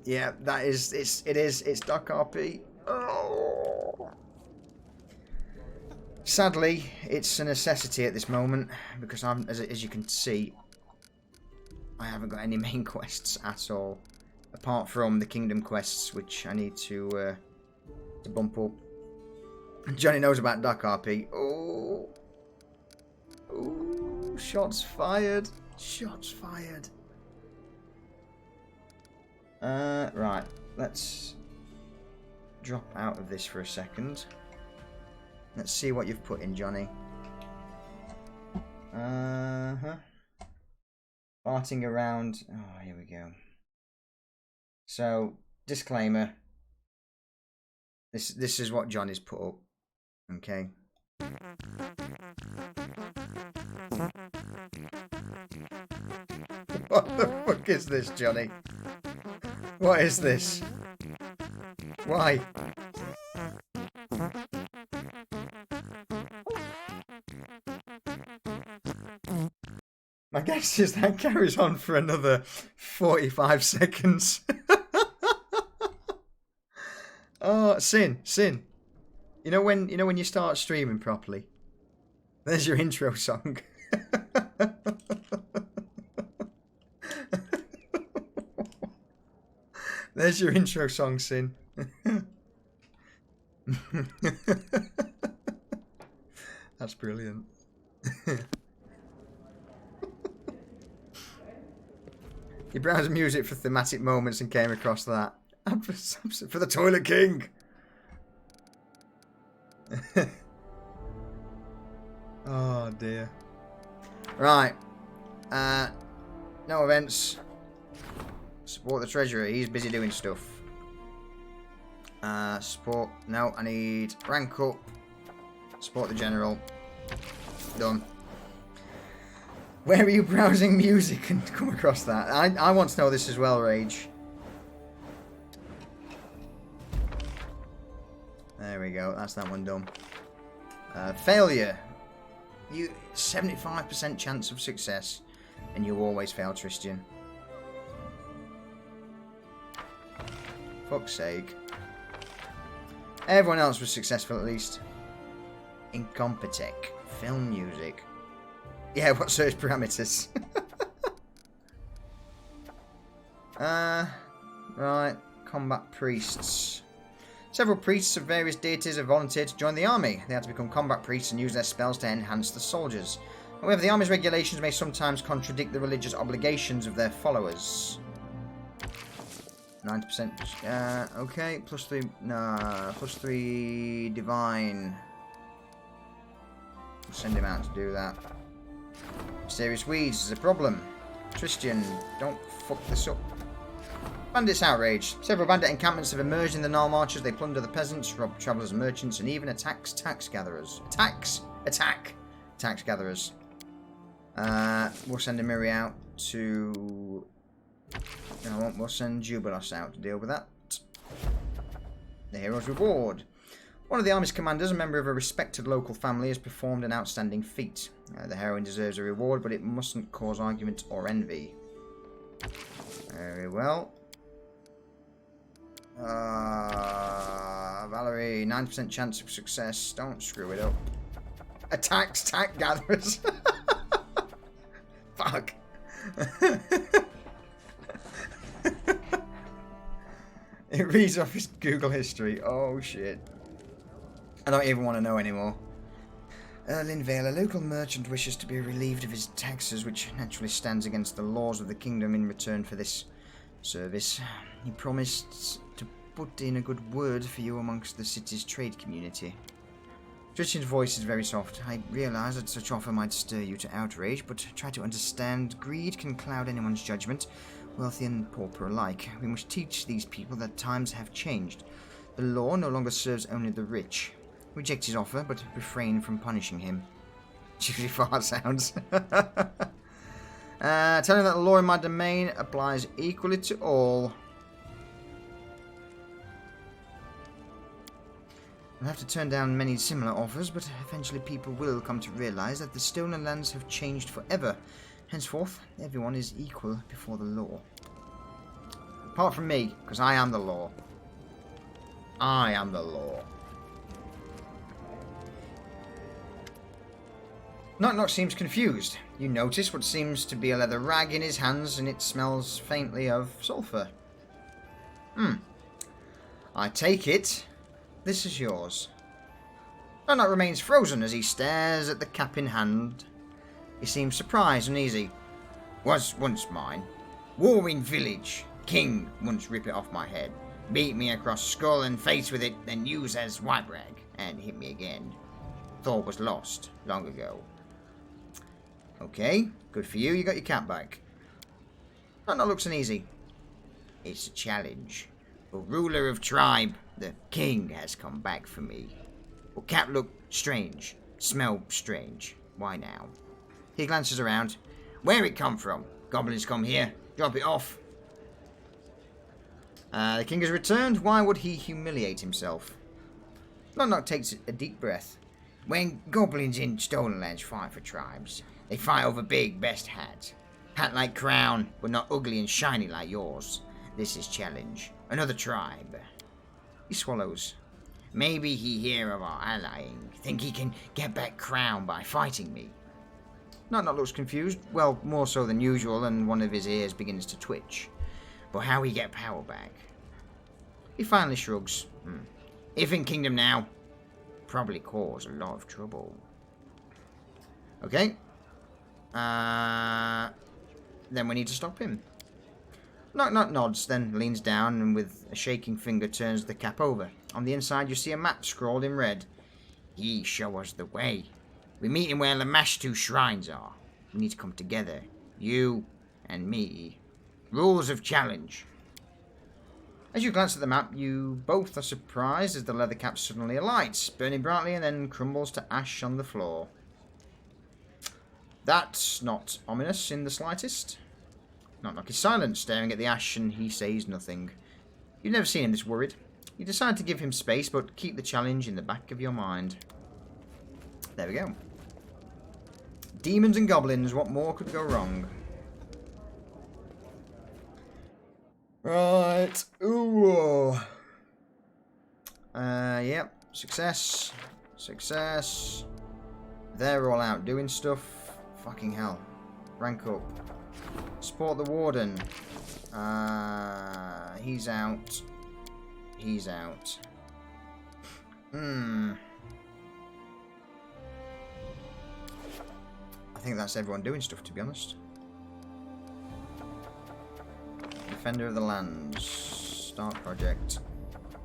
Yeah, that is... It is. It's Doc RP. Oh. Sadly, it's a necessity at this moment, because I'm, as you can see, I haven't got any main quests at all. Apart from the kingdom quests, which I need to bump up. Johnny knows about Doc RP. Oh. Ooh, shots fired. Shots fired. Right. Let's drop out of this for a second. Let's see what you've put in, Johnny. Farting around. Oh, here we go. So, disclaimer. This is what Johnny's put up. Okay. What the fuck is this, Johnny? What is this? Why? My guess is that carries on for another 45 seconds. Oh, Sin. You know when you start streaming properly? There's your intro song. There's your intro song, Sin. That's brilliant. You browsed music for thematic moments and came across that. For the Toilet King. Oh dear. Right. No events. Support the treasurer. He's busy doing stuff. Support. No, I need rank up. Support the general. Done. Where are you browsing music and come across that? I want to know this as well, Rage. There we go. That's that one done. Failure. You 75% chance of success, and you always fail, Tristian. Fuck's sake. Everyone else was successful at least. Incompetech. Film music. Yeah, what search parameters? Right. Combat priests. Several priests of various deities have volunteered to join the army. They had to become combat priests and use their spells to enhance the soldiers. However, the army's regulations may sometimes contradict the religious obligations of their followers. 90%. Okay. +3. Nah. +3 divine. We'll send him out to do that. Serious weeds is a problem. Tristian, don't fuck this up. Bandits outrage. Several bandit encampments have emerged in the Nile Marches. They plunder the peasants, rob travellers and merchants, and even attacks tax gatherers. Attack tax gatherers. We'll send Emiri out to... No, we'll send Jubilos out to deal with that. The hero's reward. One of the army's commanders, a member of a respected local family, has performed an outstanding feat. The heroine deserves a reward, but it mustn't cause argument or envy. Very well. Valerie, 9% chance of success. Don't screw it up. Attacks tax gatherers. Fuck. It reads off his Google history. Oh shit. I don't even want to know anymore. Linvale, a local merchant wishes to be relieved of his taxes, which naturally stands against the laws of the kingdom in return for this service. He promised to put in a good word for you amongst the city's trade community. Tristan's voice is very soft. I realise that such offer might stir you to outrage, but try to understand. Greed can cloud anyone's judgment, wealthy and pauper alike. We must teach these people that times have changed. The law no longer serves only the rich. Reject his offer, but refrain from punishing him. Judy fart sounds. Tell him that the law in my domain applies equally to all. I'll have to turn down many similar offers, but eventually people will come to realize that the stolen lands have changed forever. Henceforth, everyone is equal before the law. Apart from me, because I am the law. I am the law. Knock seems confused. You notice what seems to be a leather rag in his hands, and it smells faintly of sulphur. I take it this is yours. Knock remains frozen as he stares at the cap in hand. He seems surprised and uneasy. Was once mine. Warring village. King once rip it off my head. Beat me across skull and face with it, then use as white rag, and hit me again. Thought was lost long ago. Okay, good for you. You got your cap back. That looks uneasy. It's a challenge. The ruler of tribe, the king, has come back for me. Well, cap look strange. Smell strange. Why now? He glances around. Where it come from? Goblins come here. Drop it off. The king has returned. Why would he humiliate himself? Knock takes a deep breath. When goblins in stolen lands fight for tribes, they fight over big, best hats. Hat like crown, but not ugly and shiny like yours. This is challenge. Another tribe. He swallows. Maybe he hear of our allying. Think he can get back crown by fighting me. Knock looks confused. Well, more so than usual, and one of his ears begins to twitch. But how he get power back? He finally shrugs. If in kingdom now, probably cause a lot of trouble. Okay. Then we need to stop him. Knock nods, then leans down and with a shaking finger turns the cap over. On the inside you see a map scrawled in red. Ye show us the way. We meet him where Lamashtu shrines are. We need to come together. You and me. Rules of challenge. As you glance at the map, you both are surprised as the leather cap suddenly alights, burning brightly and then crumbles to ash on the floor. That's not ominous in the slightest. Knock is silent, staring at the ash, and he says nothing. You've never seen him this worried. You decide to give him space, but keep the challenge in the back of your mind. There we go. Demons and goblins, what more could go wrong? Right. Ooh. Yep. Success. Success. They're all out doing stuff. Fucking hell. Rank up. Support the warden. He's out. He's out. I think that's everyone doing stuff, to be honest. Defender of the Lands. Start project.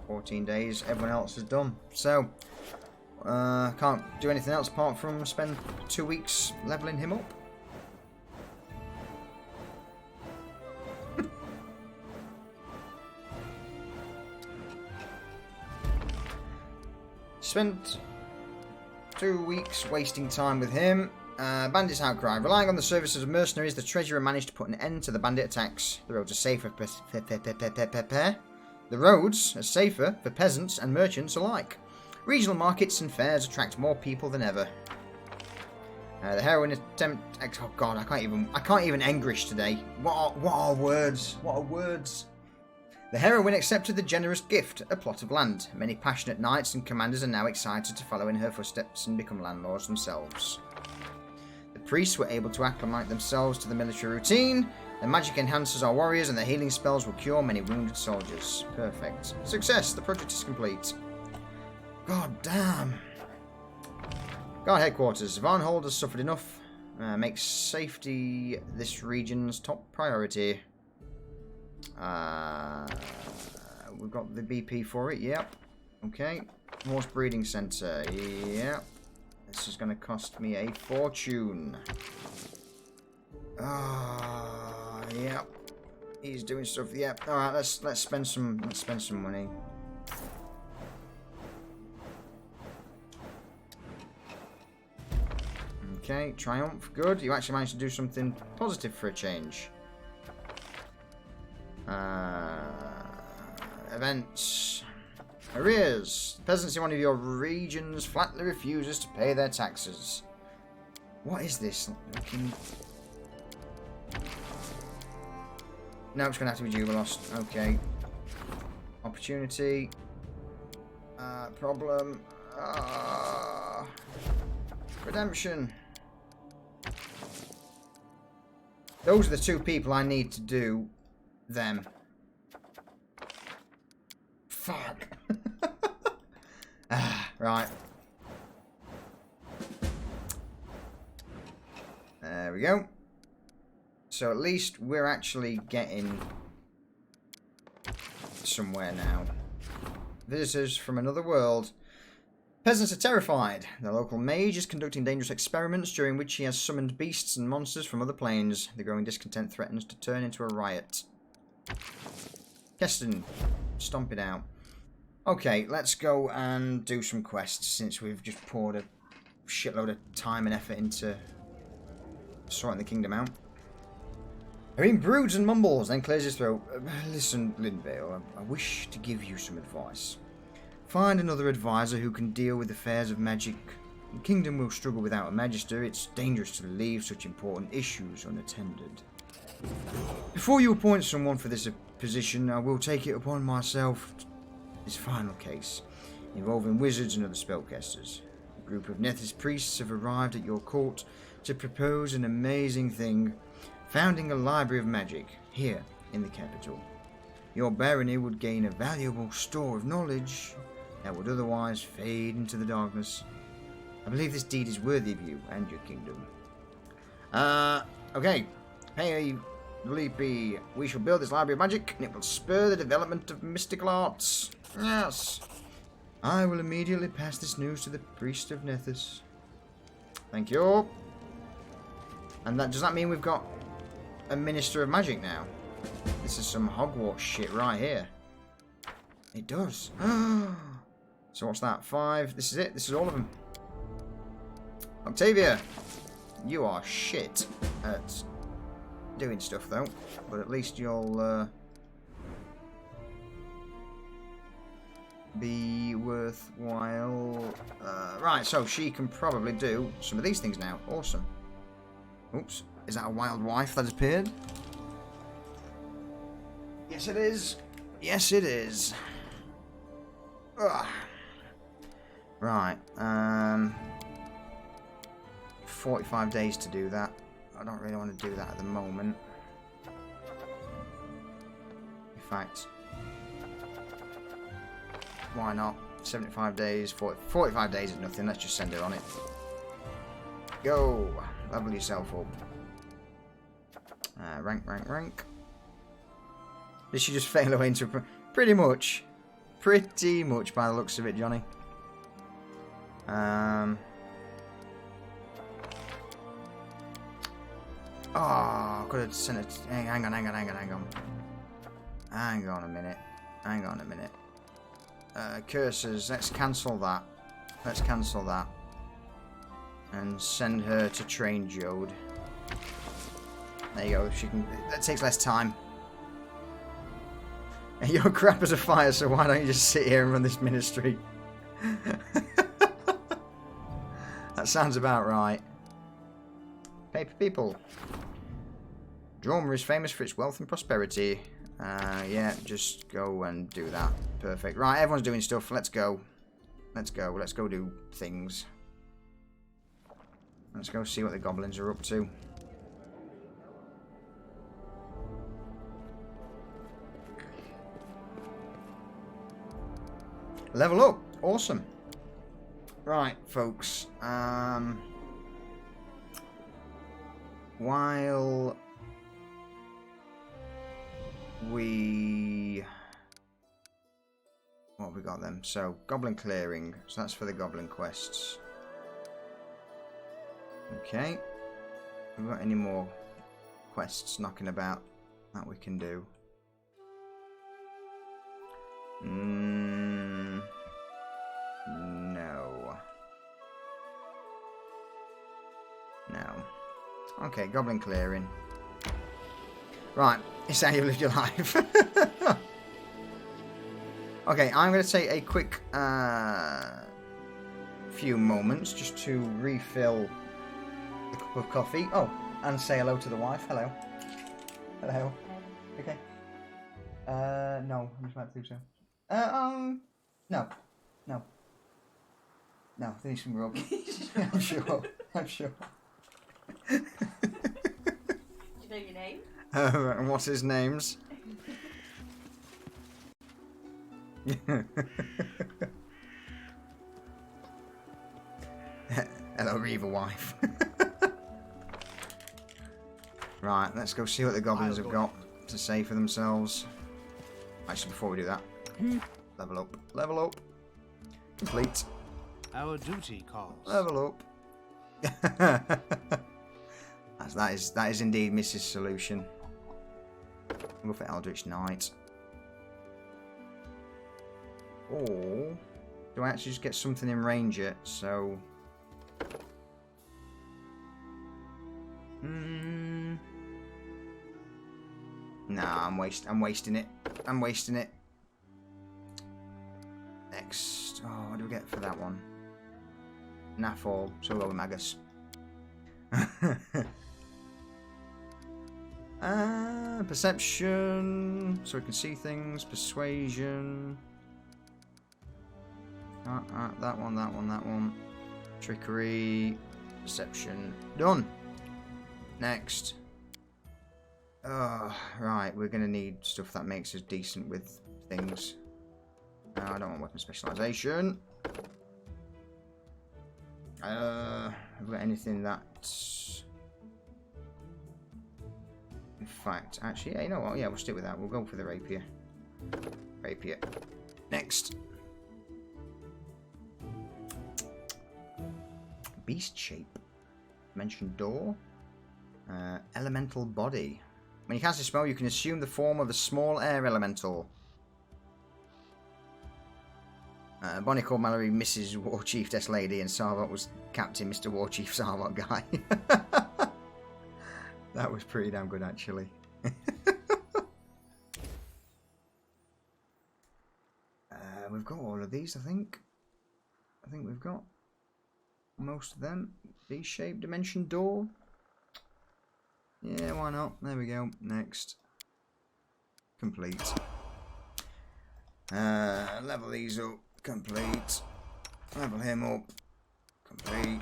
14 days. Everyone else is done. So, can't do anything else apart from spend 2 weeks leveling him up. Spent 2 weeks wasting time with him. Bandits outcry. Relying on the services of mercenaries, the treasurer managed to put an end to the bandit attacks. The roads are safer for peasants and merchants alike. Regional markets and fairs attract more people than ever. The heroin attempt. Oh God, I can't even English today. What are words? What are words? The heroine accepted the generous gift, a plot of land. Many passionate knights and commanders are now excited to follow in her footsteps and become landlords themselves. The priests were able to acclimate themselves to the military routine. The magic enhances our warriors and the healing spells will cure many wounded soldiers. Perfect. Success! The project is complete. God damn. Guard headquarters. Varnhold has suffered enough. Makes safety this region's top priority. We've got the BP for it, yep. Okay. Horse breeding center, yep. This is going to cost me a fortune. Yep. He's doing stuff, yep. Alright, let's spend some money. Okay, Triumph, good. You actually managed to do something positive for a change. Events. Arrears. Peasants in one of your regions flatly refuses to pay their taxes. What is this? No, it's going to have to be Jubilost. Okay. Opportunity. Problem. Redemption. Those are the two people I need to do them. Fuck. Right. There we go. So at least we're actually getting somewhere now. Visitors from another world. Peasants are terrified. The local mage is conducting dangerous experiments during which he has summoned beasts and monsters from other planes. The growing discontent threatens to turn into a riot. Keston, stomp it out. Okay, let's go and do some quests since we've just poured a shitload of time and effort into sorting the kingdom out. Irene broods and mumbles, then clears his throat. Listen, Lindvale, I wish to give you some advice. Find another advisor who can deal with affairs of magic. The kingdom will struggle without a magister. It's dangerous to leave such important issues unattended. Before you appoint someone for this position, I will take it upon myself. This final case, involving wizards and other spellcasters. A group of Nethys priests have arrived at your court to propose an amazing thing, founding a library of magic here in the capital. Your barony would gain a valuable store of knowledge that would otherwise fade into the darkness. I believe this deed is worthy of you and your kingdom. Okay. Hey, Leapy, we shall build this library of magic, and it will spur the development of mystical arts. Yes. I will immediately pass this news to the priest of Nethys. Thank you. And does that mean we've got a minister of magic now? This is some Hogwarts shit right here. It does. So what's that? 5. This is it. This is all of them. Octavia, you are shit at doing stuff though, but at least you'll be worthwhile. Right, so she can probably do some of these things now. Awesome. Oops, is that a wild wife that has appeared? Yes it is. Yes it is. Ugh. Right, 45 days to do that. I don't really want to do that at the moment. In fact, why not? 75 days, 45 days is nothing. Let's just send her on it. Go! Level yourself up. Rank. Did she just fail away into pretty much by the looks of it, Johnny. Oh, could have sent it. Hang on a minute. Curses. Let's cancel that. And send her to train Jode. There you go. She can. That takes less time. You're crap as a fire, so why don't you just sit here and run this ministry? That sounds about right. Paper people. Droma is famous for its wealth and prosperity. Yeah, just go and do that. Perfect. Right, everyone's doing stuff. Let's go. Let's go. Let's go do things. Let's go see what the goblins are up to. Level up. Awesome. Right, folks. While we... What have we got then? So, goblin clearing. So that's for the goblin quests. Okay. Have we got any more quests knocking about that we can do? No. No. Okay, goblin clearing. Right, it's how you live your life. Okay, I'm going to take a quick few moments just to refill the cup of coffee. Oh, and say hello to the wife. Hello. Hello. Okay. No, I'm just about to do so. No. No. No, they need some grub. I'm sure. I'm sure. Do you know your name? And what's his names? Hello, Reaver wife. Right, let's go see what the goblins have got to say for themselves. Actually, before we do that, level up, level up, complete. Our duty calls. Level up. that is indeed Mrs. Solution. We'll go for Eldritch Knight. Or do I actually just get something in range yet? So. Nah, I'm wasting it. I'm wasting it. Next. Oh, what do we get for that one? Nafall. So we'll go with Magus. Perception. So we can see things. Persuasion. That one. Trickery. Perception. Done. Next. Right, we're going to need stuff that makes us decent with things. I don't want weapon specialization. Have we got anything that's... In fact, actually, yeah, you know what? Yeah, we'll stick with that. We'll go for the rapier. Rapier. Next. Beast shape. Mentioned door. Elemental body. When you cast a spell, you can assume the form of a small air elemental. Bonnie called Mallory Mrs. Warchief Death Lady, and Sarvok was Captain Mr. Warchief Sarvok guy. That was pretty damn good, actually. We've got all of these, I think. I think we've got most of them. V-shaped dimension door. Yeah, why not? There we go. Next. Complete. Level these up. Complete. Level him up. Complete.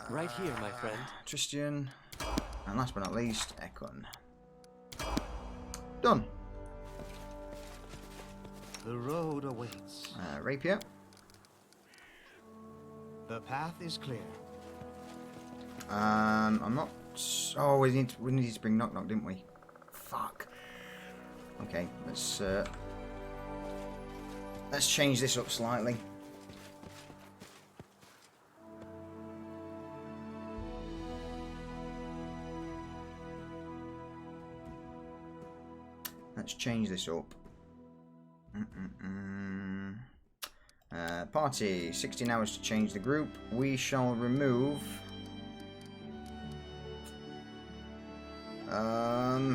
Right here, my friend. Tristian. And last but not least, Ekon. Done. The road awaits. Rapier. The path is clear. I'm not... Oh, we needed to bring Knock Knock, didn't we? Fuck. Okay, let's change this up slightly. Let's change this up. Party, 16 hours to change the group. We shall remove... I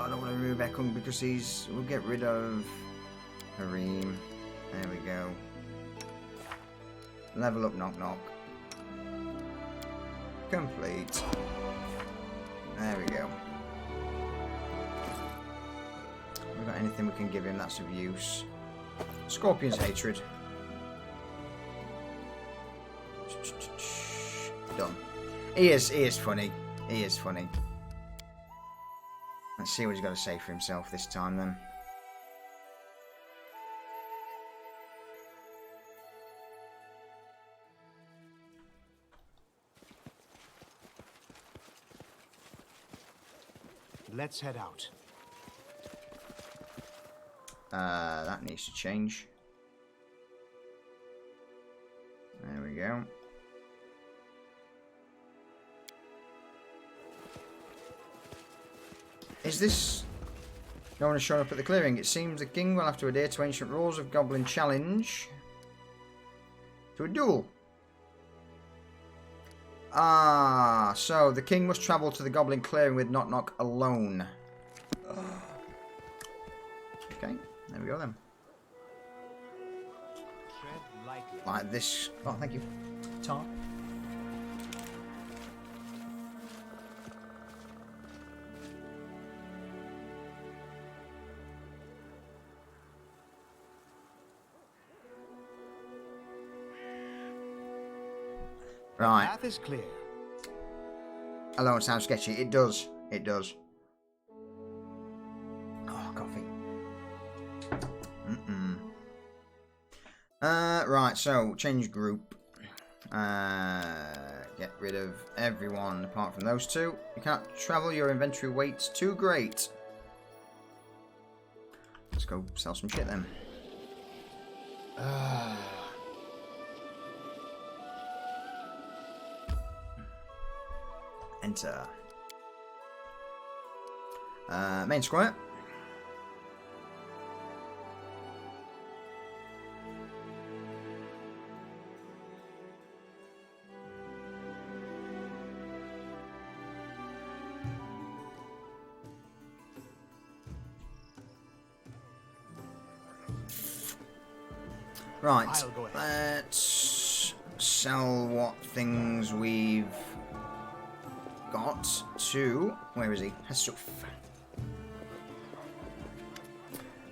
don't want to remove Ekon because we'll get rid of Harim. There we go. Level up Knock Knock. Complete. There we go. anything we can give him that's of use. Scorpion's hatred. Done. He is funny. He is funny. Let's see what he's got to say for himself this time then. Let's head out. That needs to change. There we go. Is this... No one has shown up at the clearing. It seems the king will have to adhere to ancient rules of Goblin Challenge to a duel. Ah, so the king must travel to the Goblin clearing with Knock Knock alone. Okay, there we go then. Like this. Oh, thank you. Tar. Right. Path is clear. Alone sounds sketchy. It does. It does. Oh, coffee. Right, so change group. Get rid of everyone apart from those two. You can't travel, your inventory weight's too great. Let's go sell some shit then. Enter. Main square. Right, let's sell what things we've got to... Where is he? Hasuf.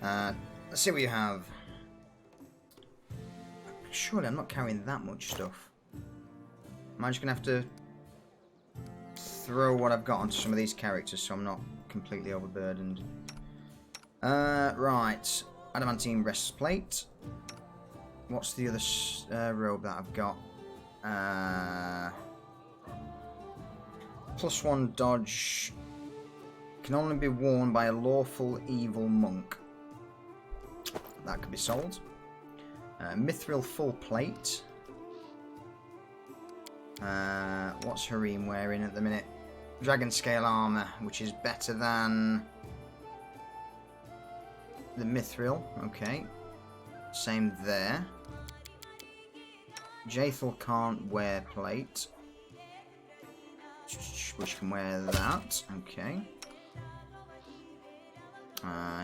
Let's see what you have. Surely I'm not carrying that much stuff. Am I just going to have to throw what I've got onto some of these characters so I'm not completely overburdened? Right. Adamantine breastplate. What's the other robe that I've got? +1 dodge. Can only be worn by a lawful evil monk. That could be sold. Mithril full plate. What's Hareem wearing at the minute? Dragon scale armor, which is better than the Mithril. Okay. Same there. Jathel can't wear plate. Which can wear that. Okay.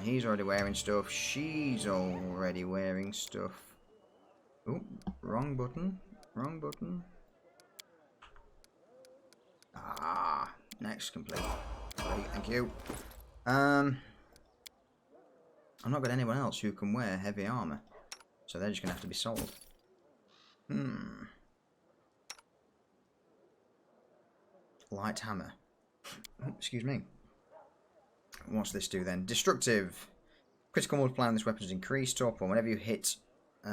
He's already wearing stuff. She's already wearing stuff. Oh, wrong button. Wrong button. Ah, next complete. Great, thank you. I've not got anyone else who can wear heavy armor, so they're just gonna have to be sold. Light hammer. Oh, excuse me. What's this do then? Destructive. Critical multiplier on this weapon is increased up, or whenever you hit,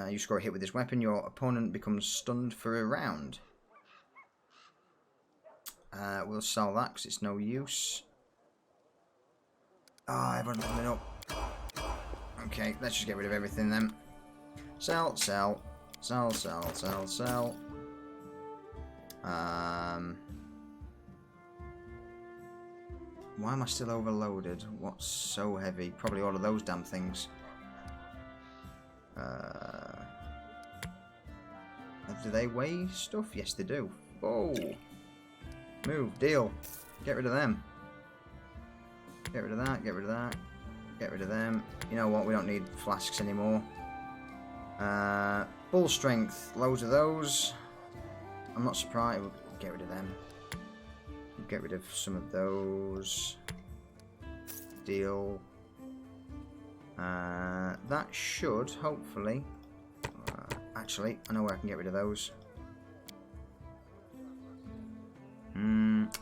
you score a hit with this weapon, your opponent becomes stunned for a round. We'll sell that because it's no use. Ah, everyone's coming up. Okay, let's just get rid of everything then. Sell, sell, sell, sell, sell, sell. Why am I still overloaded? What's so heavy? Probably all of those damn things. Do they weigh stuff? Yes, they do. Oh! Move, deal. Get rid of them. Get rid of that, get rid of that. Get rid of them. You know what? We don't need flasks anymore. Bull strength. Loads of those. I'm not surprised. We'll get rid of them. Get rid of some of those. Deal. That should, hopefully... actually, I know where I can get rid of those.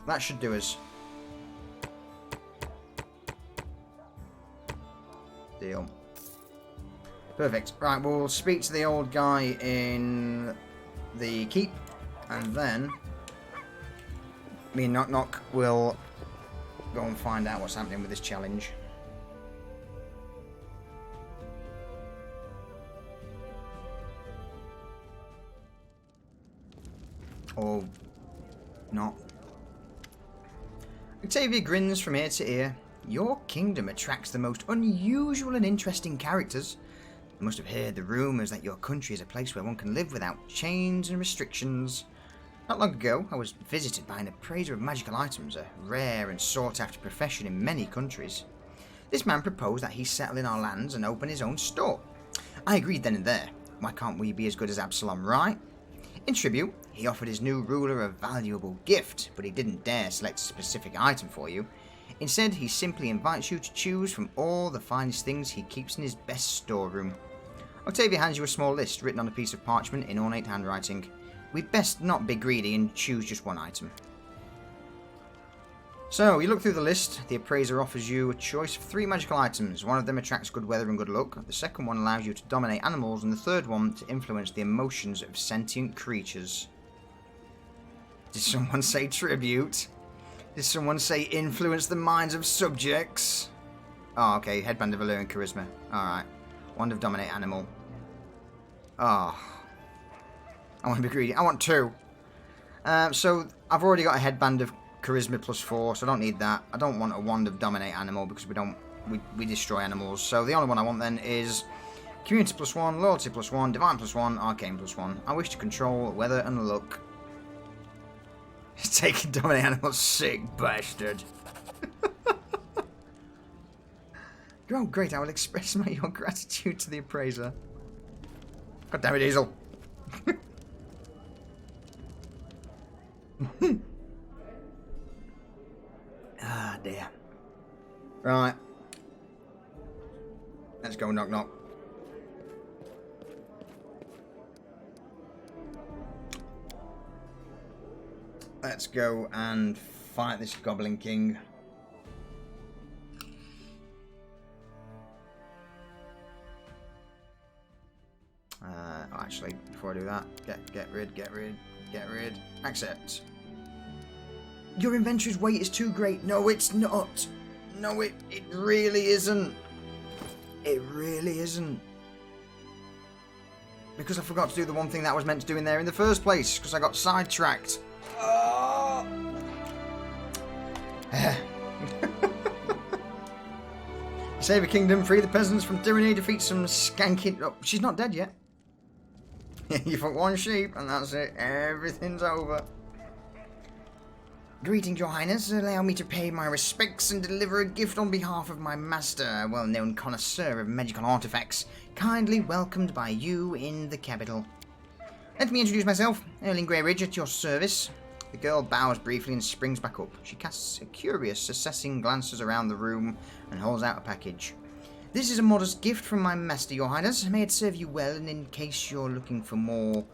That should do us. Deal. Perfect. Right, we'll speak to the old guy in the keep, and then me and Knock Knock will go and find out what's happening with this challenge. Or not. Octavia grins from ear to ear. Your kingdom attracts the most unusual and interesting characters. You must have heard the rumours that your country is a place where one can live without chains and restrictions. Not long ago, I was visited by an appraiser of magical items, a rare and sought-after profession in many countries. This man proposed that he settle in our lands and open his own store. I agreed then and there. Why can't we be as good as Absalom, right? In tribute, he offered his new ruler a valuable gift, but he didn't dare select a specific item for you. Instead, he simply invites you to choose from all the finest things he keeps in his best storeroom. Octavia hands you a small list written on a piece of parchment in ornate handwriting. We'd best not be greedy and choose just one item. So, you look through the list. The appraiser offers you a choice of 3 magical items. One of them attracts good weather and good luck. The second one allows you to dominate animals, and the third one to influence the emotions of sentient creatures. Did someone say tribute? Did someone say influence the minds of subjects? Oh, okay. Headband of Allure and Charisma. Alright. Wand of Dominate Animal. Oh. I want to be greedy. I want 2. So, I've already got a Headband of Charisma +4, so I don't need that. I don't want a Wand of Dominate Animal because we destroy animals. So the only one I want then is Community +1, Loyalty +1, Divine +1, Arcane +1. I wish to control weather and luck. Taking Dominate Animals, sick bastard. Oh, great, I will express your gratitude to the appraiser. God damn it, Diesel. Ah, dear. Right. Let's go, Knock Knock. Let's go and fight this Goblin King. Actually, before I do that, get rid, accept. Your inventory's weight is too great. No, it's not. No, it really isn't. It really isn't. Because I forgot to do the one thing that I was meant to do in there in the first place, because I got sidetracked. Oh. Save a kingdom, free the peasants from tyranny, defeat some skanking... Oh, she's not dead yet. You fuck one sheep, and that's it. Everything's over. Greetings, Your Highness. Allow me to pay my respects and deliver a gift on behalf of my master, a well-known connoisseur of magical artifacts, kindly welcomed by you in the capital. Let me introduce myself, Erling Greyridge, at your service. The girl bows briefly and springs back up. She casts a curious, assessing glances around the room and holds out a package. This is a modest gift from my master, Your Highness. May it serve you well, and in case you're looking for more...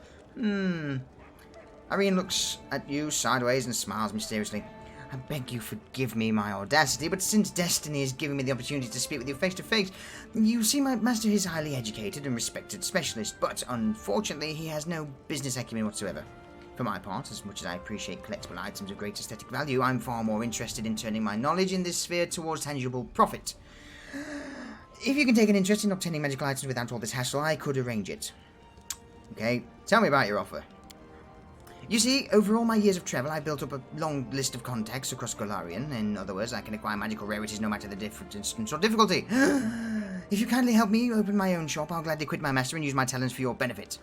Irene looks at you sideways and smiles mysteriously. I beg you forgive me my audacity, but since destiny is giving me the opportunity to speak with you face to face, you see my master is a highly educated and respected specialist, but unfortunately he has no business acumen whatsoever. For my part, as much as I appreciate collectible items of great aesthetic value, I'm far more interested in turning my knowledge in this sphere towards tangible profit. If you can take an interest in obtaining magical items without all this hassle, I could arrange it. Okay, tell me about your offer. You see, over all my years of travel, I built up a long list of contacts across Golarion. In other words, I can acquire magical rarities no matter the distance or difficulty. If you kindly help me open my own shop, I'll gladly quit my master and use my talents for your benefit.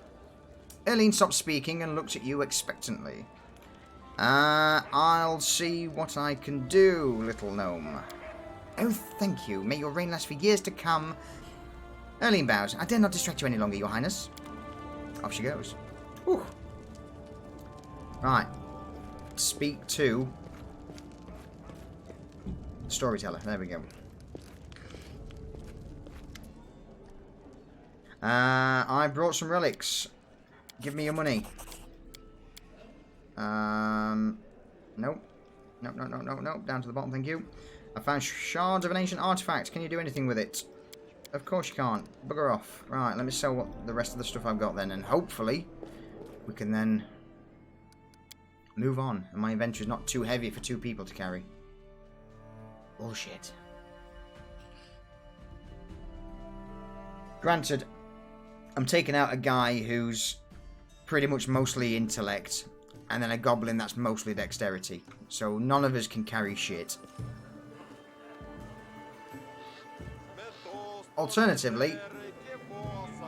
Erline stops speaking and looks at you expectantly. I'll see what I can do, little gnome. Oh, thank you. May your reign last for years to come. Erline bows. I dare not distract you any longer, Your Highness. Off she goes. Whew. Right. Speak to storyteller. There we go. I brought some relics. Give me your money. Nope. Nope, no, no, no, no. Down to the bottom, thank you. I found shards of an ancient artifact. Can you do anything with it? Of course you can't. Bugger off. Right, let me sell what the rest of the stuff I've got then, and hopefully we can then move on. And my inventory is not too heavy for 2 people to carry. Bullshit. Granted, I'm taking out a guy who's pretty much mostly intellect, and then a goblin that's mostly dexterity. So none of us can carry shit. Alternatively,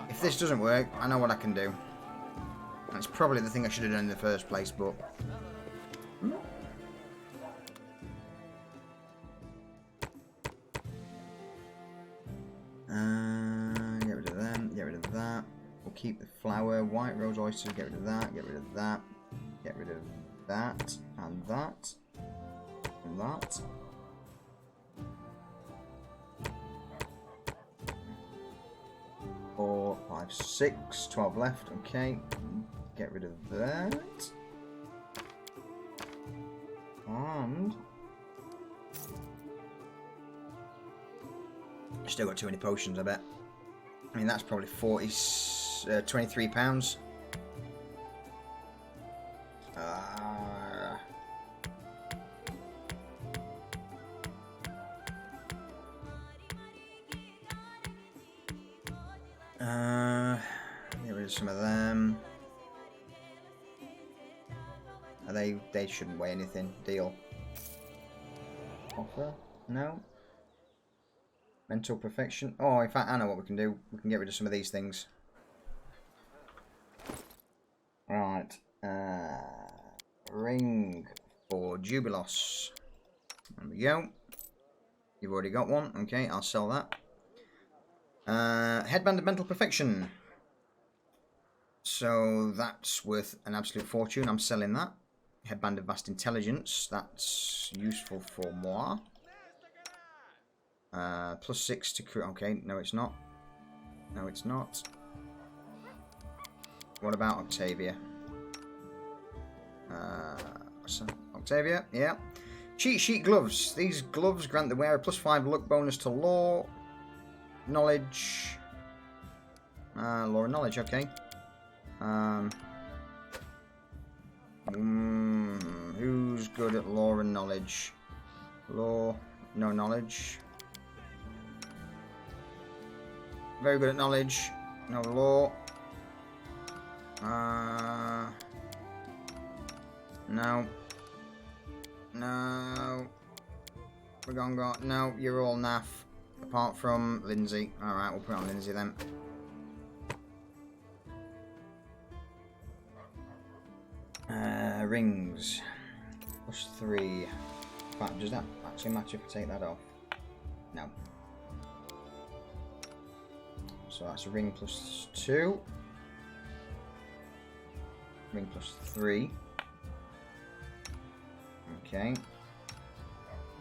if this doesn't work, I know what I can do. And it's probably the thing I should have done in the first place, but... get rid of them, get rid of that. We'll keep the flour, white rose oysters, get rid of that, get rid of that. Get rid of that, and that, and that. 4, 5, 6, 12 left, okay. Get rid of that. And... still got too many potions, I bet. I mean, that's probably 23 pounds. Get rid of some of them. Are they shouldn't weigh anything. Deal. Offer? No. Mental perfection. Oh, in fact, I know what we can do. We can get rid of some of these things. Right. Ring for Jubilos. There we go. You've already got one. Okay, I'll sell that. Headband of Mental Perfection. So that's worth an absolute fortune. I'm selling that. Headband of Vast Intelligence. That's useful for moi. +6 to crew. Okay, no, it's not. No, it's not. What about Octavia? Octavia, yeah. Cheat sheet gloves. These gloves grant the wearer +5 luck bonus to law, knowledge. Law and knowledge, okay. Who's good at law and knowledge? Law, no knowledge. Very good at knowledge, no law. No. No. We're gonna go. No, you're all naff. Apart from Lindsay. Alright, we'll put on Lindsay then. Rings. +3. In fact, does that actually match if I take that off? No. So that's a ring +2. Ring +3. Okay.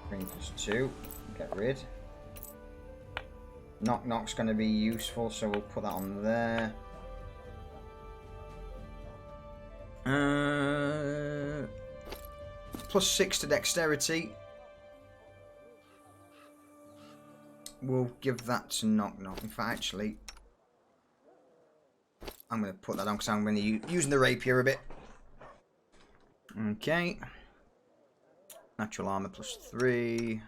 Ring +2. Get rid. Knock knock's going to be useful, so we'll put that on there. +6 to dexterity. We'll give that to knock knock. In fact, actually, I'm going to put that on because I'm going to using the rapier a bit. Okay. Natural armor +3.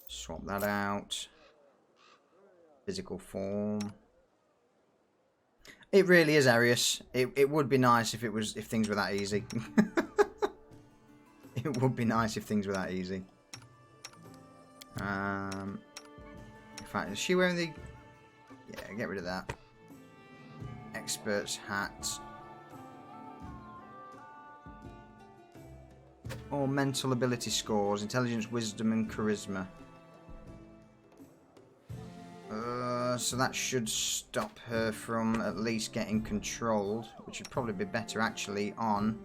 Swap that out. Physical form. It really is Arius. It would be nice if things were that easy. It would be nice if things were that easy. In fact, is she wearing the... yeah, get rid of that. Expert's hat. Or mental ability scores. Intelligence, wisdom, and charisma. So that should stop her from at least getting controlled. Which would probably be better, actually, on...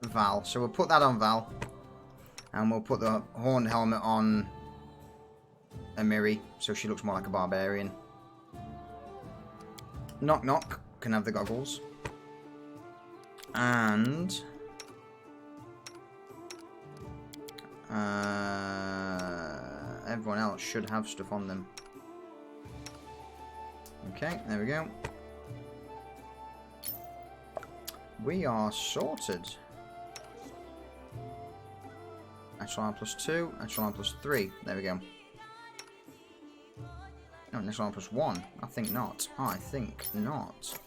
Val. So we'll put that on Val. And we'll put the horn helmet on a Miri, so she looks more like a barbarian. Knock Knock can have the goggles. And everyone else should have stuff on them. Okay, there we go. We are sorted. Natural armor +2, natural armor +3. There we go. No, natural armor +1. I think not. I think not.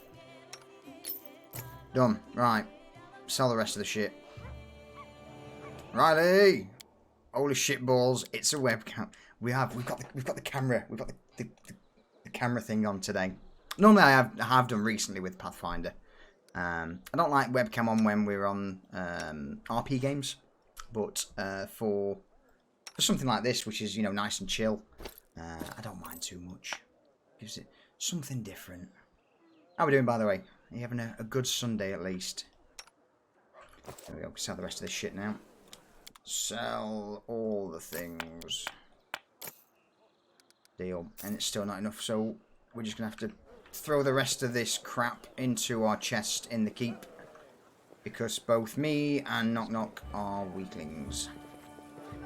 Done. Right. Sell the rest of the shit. Riley! Holy shit balls! It's a webcam. We've got the camera. We've got the camera thing on today. Normally I have done recently with Pathfinder. I don't like webcam on when we're on RP games, but for something like this, which is, you know, nice and chill, I don't mind too much. Gives it something different. How are we doing, by the way? Are you having a good Sunday at least? There we go. Sell the rest of this shit now. Sell all the things. Deal. And it's still not enough, so we're just going to have to throw the rest of this crap into our chest in the keep. Because both me and Knock Knock are weaklings.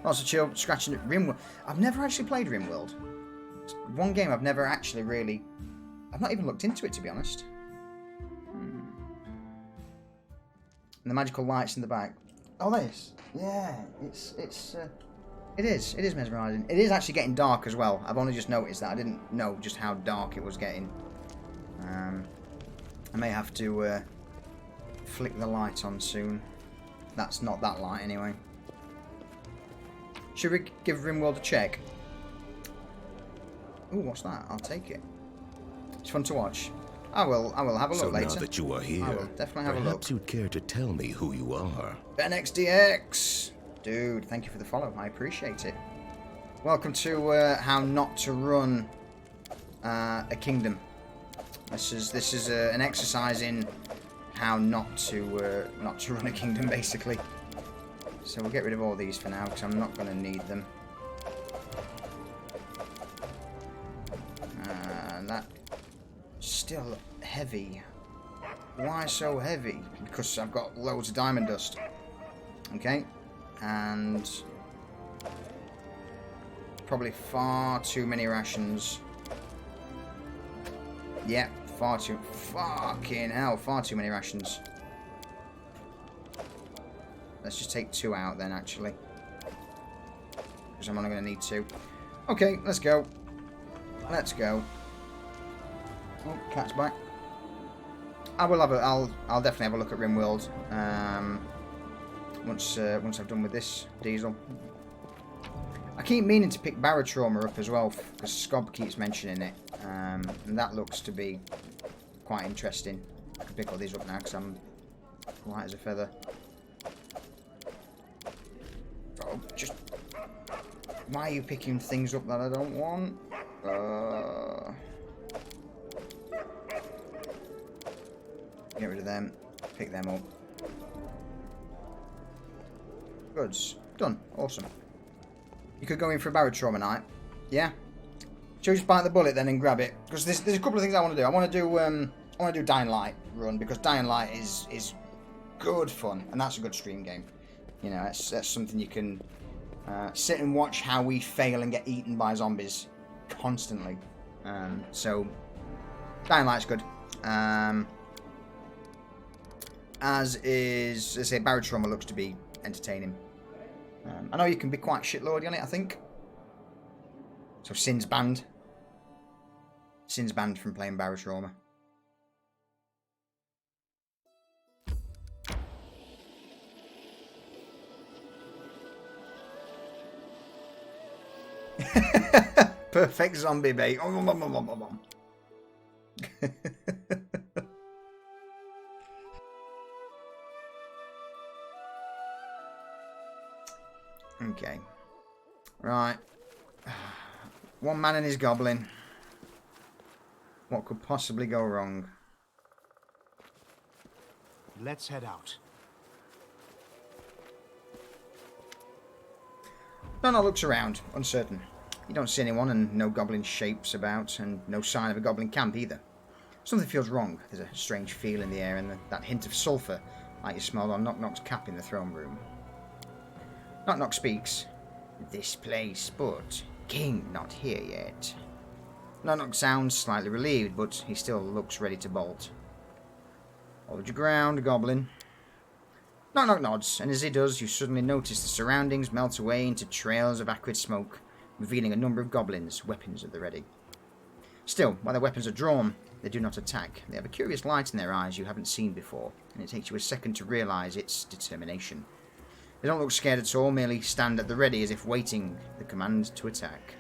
Also chill, scratching at RimWorld. I've never actually played RimWorld. It's one game I've never actually really... I've not even looked into it, to be honest. And the magical lights in the back. Oh, this? Yeah, it is mesmerising. It is actually getting dark as well. I've only just noticed that. I didn't know just how dark it was getting. I may have to flick the light on soon. That's not that light anyway. Should we give RimWorld a check? Ooh, what's that? I'll take it. It's fun to watch. I will have a look later. So now that you are here, I will definitely have a look. Perhaps you'd care to tell me who you are. BenXDX! Dude, thank you for the follow. I appreciate it. Welcome to How Not to Run a Kingdom. This is an exercise in how not to run a kingdom, basically. So we'll get rid of all these for now, because I'm not going to need them. And that still heavy. Why so heavy? Because I've got loads of diamond dust. Okay, and probably far too many rations. Yep, fucking hell, far too many rations. Let's just take 2 out then, actually, because I'm only going to need 2. Okay, let's go. Let's go. Oh, cat's back. I'll definitely have a look at RimWorld once I've done with this diesel. I keep meaning to pick Barotrauma up as well, because Scob keeps mentioning it, and that looks to be quite interesting. I can pick all these up now because I'm light as a feather. Oh, just... Why are you picking things up that I don't want? Get rid of them. Pick them up. Goods. Done. Awesome. You could go in for a Barotrauma night. Yeah? Should we just bite the bullet then and grab it? Because there's a couple of things I want to do. I want to do Dying Light run, because Dying Light is good fun, and that's a good stream game. You know, that's something you can sit and watch how we fail and get eaten by zombies constantly. So Dying Light's good. As is, let's say, Barotrauma looks to be entertaining. I know you can be quite shitlordy on it, I think. So Sin's banned. Sin's banned from playing Barotrauma. Perfect zombie bait. Okay. Right. One man and his goblin. What could possibly go wrong? Let's head out. Donna looks around, uncertain. You don't see anyone, and no goblin shapes about, and no sign of a goblin camp either. Something feels wrong. There's a strange feel in the air, and that hint of sulphur, like you smelled on Knock Knock's cap in the throne room. Knock Knock speaks. This place, but King not here yet. Knock Knock sounds slightly relieved, but he still looks ready to bolt. Hold your ground, goblin. Knock Knock nods, and as he does, you suddenly notice the surroundings melt away into trails of acrid smoke, revealing a number of goblins, weapons at the ready. Still, while their weapons are drawn, they do not attack. They have a curious light in their eyes you haven't seen before, and it takes you a second to realise its determination. They don't look scared at all, merely stand at the ready as if waiting the command to attack.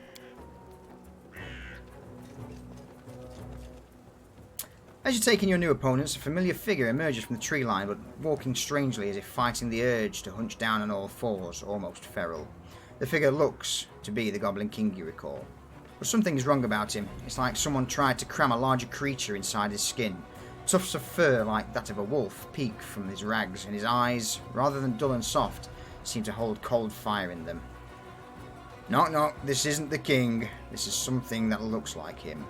As you take in your new opponents, a familiar figure emerges from the tree line, but walking strangely as if fighting the urge to hunch down on all fours, almost feral. The figure looks to be the Goblin King you recall. But something's wrong about him. It's like someone tried to cram a larger creature inside his skin. Tufts of fur like that of a wolf peek from his rags, and his eyes, rather than dull and soft, seem to hold cold fire in them. Knock knock, this isn't the king. This is something that looks like him.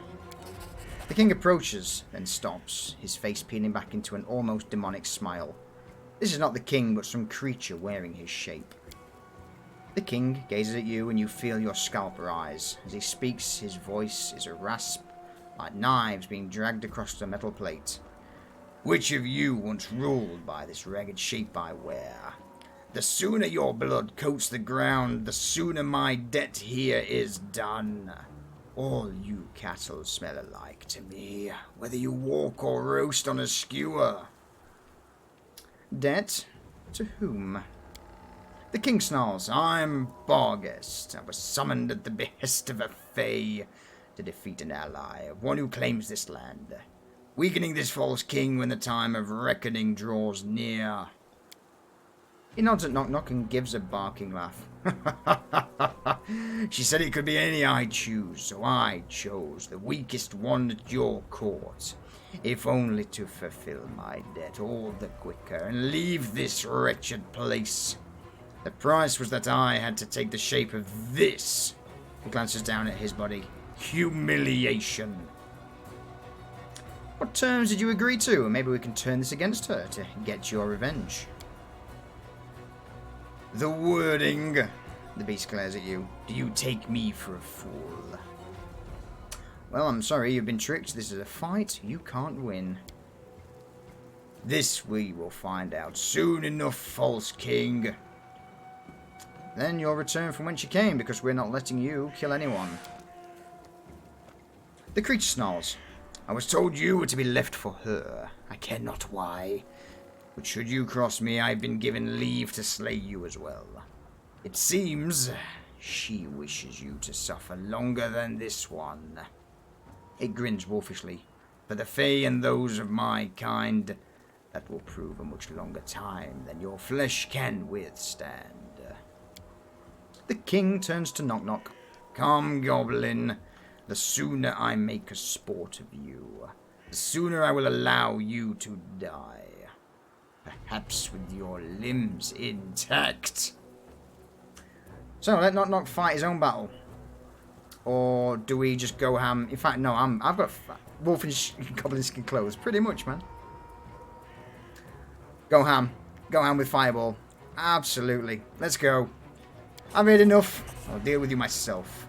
The king approaches, then stops, his face peeling back into an almost demonic smile. This is not the king, but some creature wearing his shape. The king gazes at you, and you feel your scalp rise. As he speaks, his voice is a rasp, like knives being dragged across a metal plate. Which of you once ruled by this ragged shape I wear? The sooner your blood coats the ground, the sooner my debt here is done. All you cattle smell alike to me, whether you walk or roast on a skewer. Debt? To whom? The king snarls. I'm Barghest. I was summoned at the behest of a Fae to defeat an ally, one who claims this land, weakening this false king when the time of reckoning draws near. He nods at Knock Knock and gives a barking laugh. She said it could be any I choose, so I chose the weakest one at your court, if only to fulfill my debt all the quicker and leave this wretched place. The price was that I had to take the shape of this. He glances down at his body. Humiliation. What terms did you agree to? Maybe we can turn this against her to get your revenge. The wording. The beast glares at you. Do you take me for a fool? Well, I'm sorry, you've been tricked. This is a fight you can't win. This we will find out soon enough, false king. Then you'll return from whence you came, because we're not letting you kill anyone. The creature snarls. I was told you were to be left for her. I care not why. But should you cross me, I've been given leave to slay you as well. It seems she wishes you to suffer longer than this one. It grins wolfishly. For the Fae and those of my kind, that will prove a much longer time than your flesh can withstand. The king turns to Knock Knock. Come, goblin. The sooner I make a sport of you, the sooner I will allow you to die. Perhaps with your limbs intact. So, let Knock Knock fight his own battle. Or do we just go ham? In fact, no, I've got wolf and goblin skin clothes. Pretty much, man. Go ham. Go ham with fireball. Absolutely. Let's go. I've made enough. I'll deal with you myself.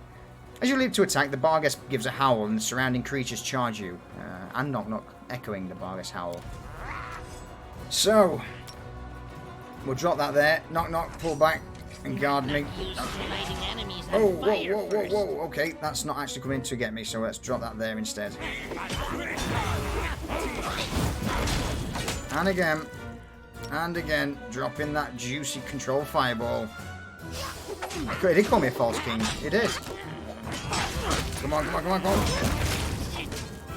As you leap to attack, the Barghest gives a howl and the surrounding creatures charge you. And Knock Knock echoing the Barghest howl. So, we'll drop that there. Knock Knock, pull back and guard me. Oh, whoa, whoa, whoa, whoa. Okay, that's not actually coming to get me, so let's drop that there instead. And again. And again, dropping that juicy control fireball. It did call me a false king. It did. Come on, come on, come on, come on.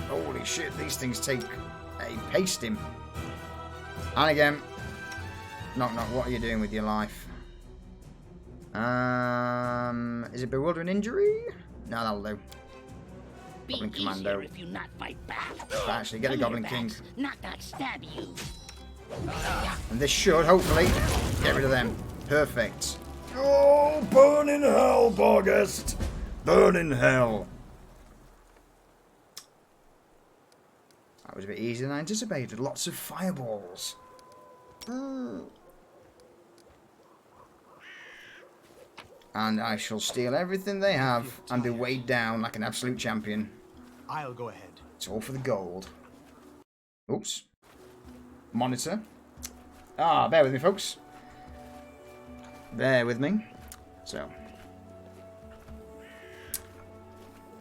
Holy shit, these things take a pasting. And again. Knock Knock, what are you doing with your life? Is it bewildering injury? No, that'll do. Goblin Commando. If you not fight back. Actually, get the Goblin King. Not stab you. And this should, hopefully, get rid of them. Perfect. Oh, burn in hell, Barghest. Burn in hell. That was a bit easier than I anticipated. Lots of fireballs. And I shall steal everything they have and be weighed down like an absolute champion. I'll go ahead. It's all for the gold. Oops. Monitor. Ah, bear with me, folks. Bear with me. So.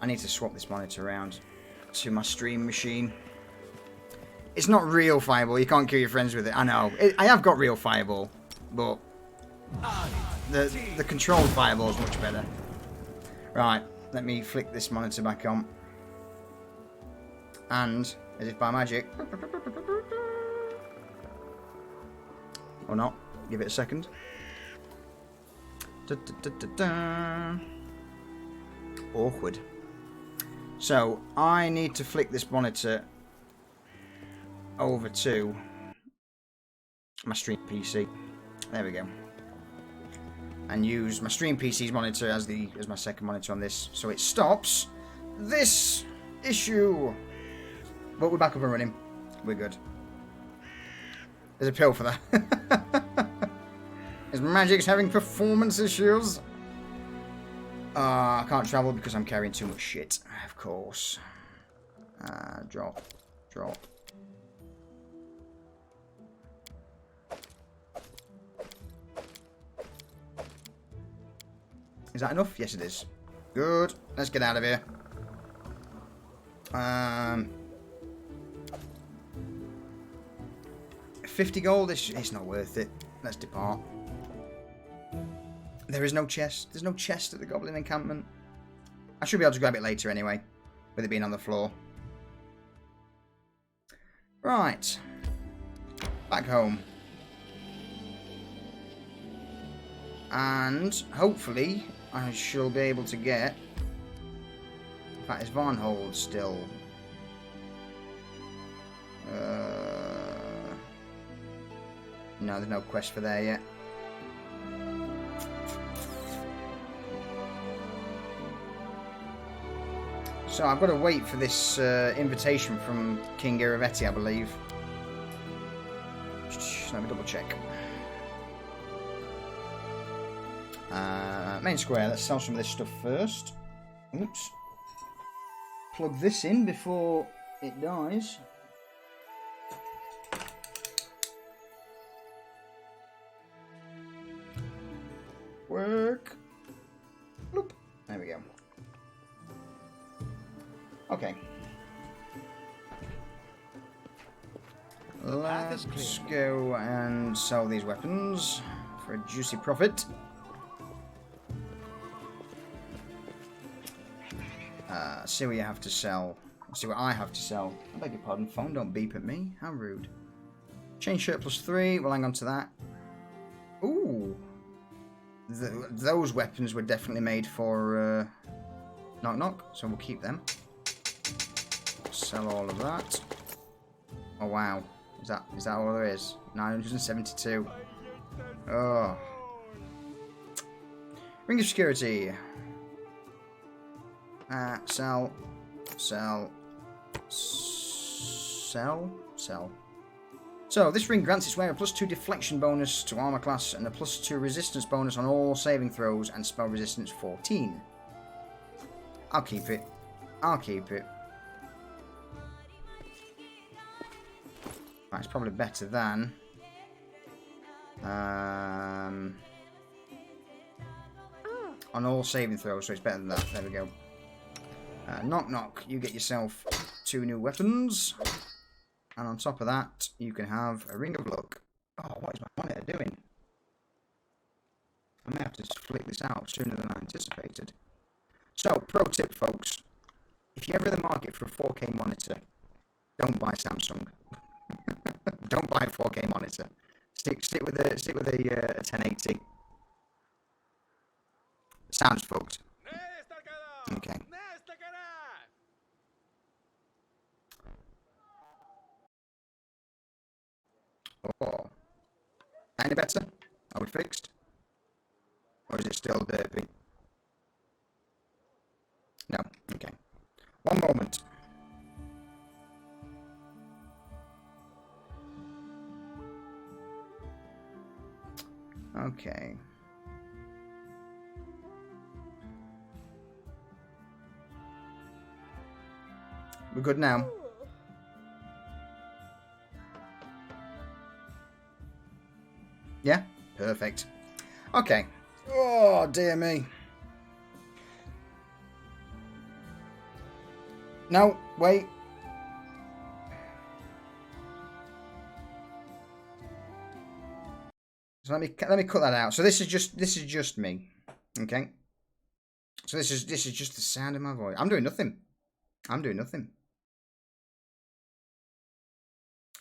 I need to swap this monitor around to my stream machine. It's not real Fireball. You can't kill your friends with it. I know. I have got real Fireball. But the controlled Fireball is much better. Right. Let me flick this monitor back on. And, as if by magic... Or not. Give it a second. Awkward. So, I need to flick this monitor over to my stream PC. There we go. And use my stream PC's monitor as my second monitor on this, so it stops this issue. But we're back up and running. We're good. There's a pill for that. Is Magic's having performance issues? I can't travel because I'm carrying too much shit. Of course. Drop. Drop. Is that enough? Yes, it is. Good. Let's get out of here. 50 gold? It's not worth it. Let's depart. There is no chest. There's no chest at the Goblin encampment. I should be able to grab it later anyway, with it being on the floor. Right. Back home. And hopefully I shall be able to get... In fact, is Varnhold still... No, there's no quest for there yet. So I've got to wait for this invitation from King Iravetti, I believe. Let me double check. Main square, let's sell some of this stuff first. Oops. Plug this in before it dies. Work. Bloop. There we go. Okay. Let's go and sell these weapons for a juicy profit. See what you have to sell. See what I have to sell. I beg your pardon, phone, don't beep at me. How rude. Chain shirt +3. We'll hang on to that. Ooh. Those weapons were definitely made for Knock Knock, so we'll keep them. Sell all of that. Oh wow. Is that all there is? 972. Oh. Ring of Security. Sell. Sell. Sell. Sell. So, this ring grants its wearer a +2 deflection bonus to armor class and a +2 resistance bonus on all saving throws and spell resistance 14. I'll keep it. I'll keep it. That's probably better than... on all saving throws, so it's better than that. There we go. Knock Knock, you get yourself 2 new weapons. And on top of that, you can have a Ring of Luck. Oh, what is my monitor doing? I may have to flick this out sooner than I anticipated. So, pro tip, folks. If you're ever in the market for a 4K monitor, don't buy Samsung. Don't buy a 4K monitor. Stick with a 1080. Sounds fucked. Okay. Oh. Any better? Are we fixed? Or is it still derpy? One moment. Okay. We're good now. Yeah? Perfect. Okay. Oh, dear me. No, wait. So let me cut that out. So this is just me. Okay? So this is just the sound of my voice. I'm doing nothing. I'm doing nothing.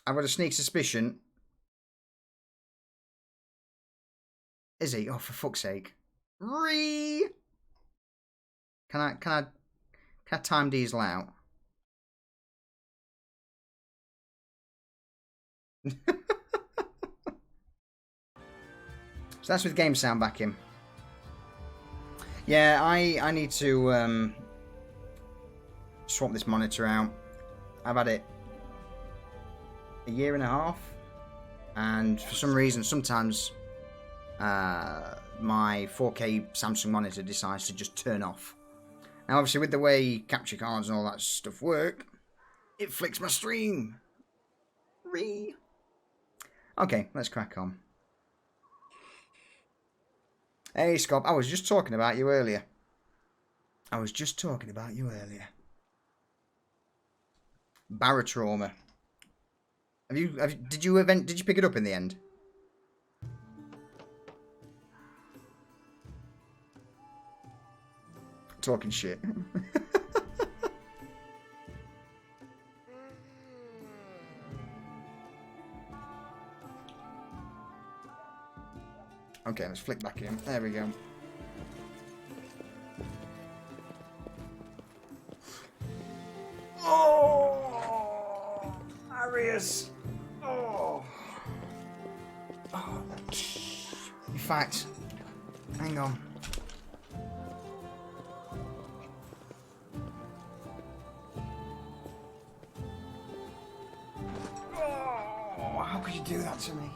I've got a sneak suspicion. Is he? Oh, for fuck's sake. Can I time diesel out? So that's with game sound back in. Yeah, I need to swap this monitor out. I've had it a year and a half, and for some reason, sometimes my 4K Samsung monitor decides to just turn off. Now, obviously, with the way capture cards and all that stuff work, it flicks my stream. Okay, let's crack on. Hey, Scott, I was just talking about you earlier. Barotrauma. Did you pick it up in the end? Talking shit. Okay, let's flick back in. There we go. Oh, Arius. Oh. In fact, hang on. Oh, how could you do that to me?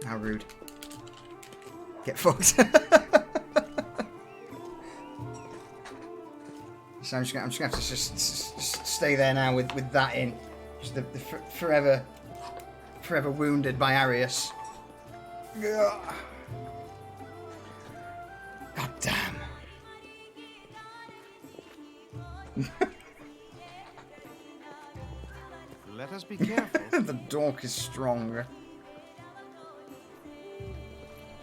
How rude. Get fucked. So I'm just gonna have to just stay there now with that in. Just the forever wounded by Arius. God damn. Let us be careful. The dork is stronger.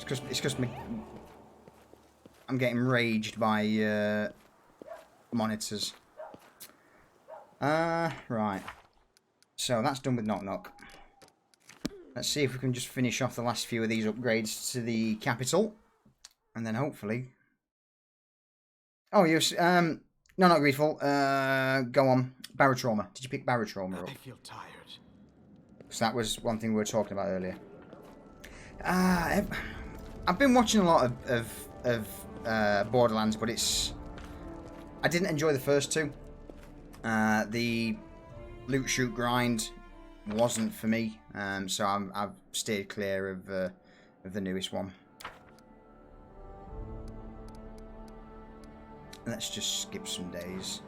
It's because I'm getting raged by monitors. Right. So that's done with Knock Knock. Let's see if we can just finish off the last few of these upgrades to the capital, and then hopefully. Oh, yes. No, not Greedful. Go on. Barotrauma. Did you pick Barotrauma up? I feel tired. So that was one thing we were talking about earlier. I've been watching a lot of Borderlands, but I didn't enjoy the first two. The loot shoot grind wasn't for me, so I've stayed clear of the newest one. Let's just skip some days.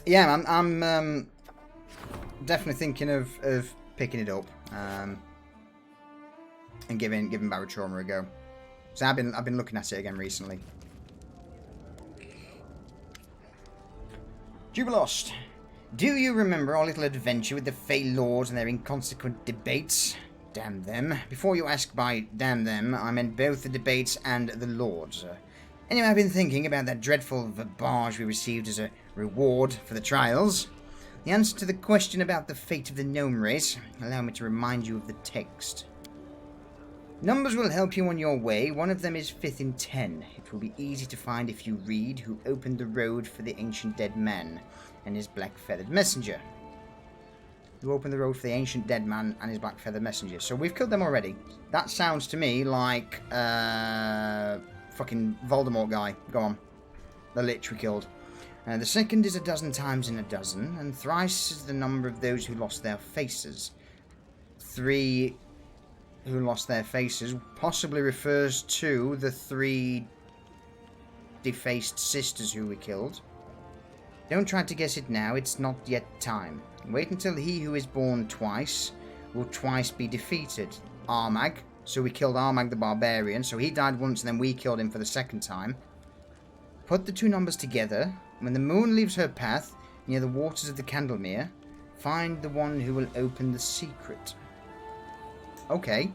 Yeah, I'm definitely thinking of picking it up and giving Barotrauma a go. So I've been looking at it again recently. Jubilost, do you remember our little adventure with the Fey Lords and their inconsequent debates? Damn them. Before you ask by damn them, I meant both the debates and the Lords. Anyway, I've been thinking about that dreadful verbage we received as a reward for the trials. The answer to the question about the fate of the gnome race, allow me to remind you of the text. Numbers will help you on your way. One of them is 5th in 10. It will be easy to find if you read who opened the road for the ancient dead man and his black-feathered messenger. who opened the road for the ancient dead man and his black feather messenger. So we've killed them already. That sounds to me like fucking Voldemort guy. Go on. The Lich we killed. The second is 12 times in 12, and thrice is the number of those who lost their faces. 3 who lost their faces possibly refers to the 3 defaced sisters who we killed. Don't try to guess it now, it's not yet time. Wait until he who is born twice will twice be defeated. Armag, so we killed Armag the Barbarian, so he died once and then we killed him for the second time. Put the 2 numbers together. When the moon leaves her path near the waters of the Candlemere, find the one who will open the secret. Okay.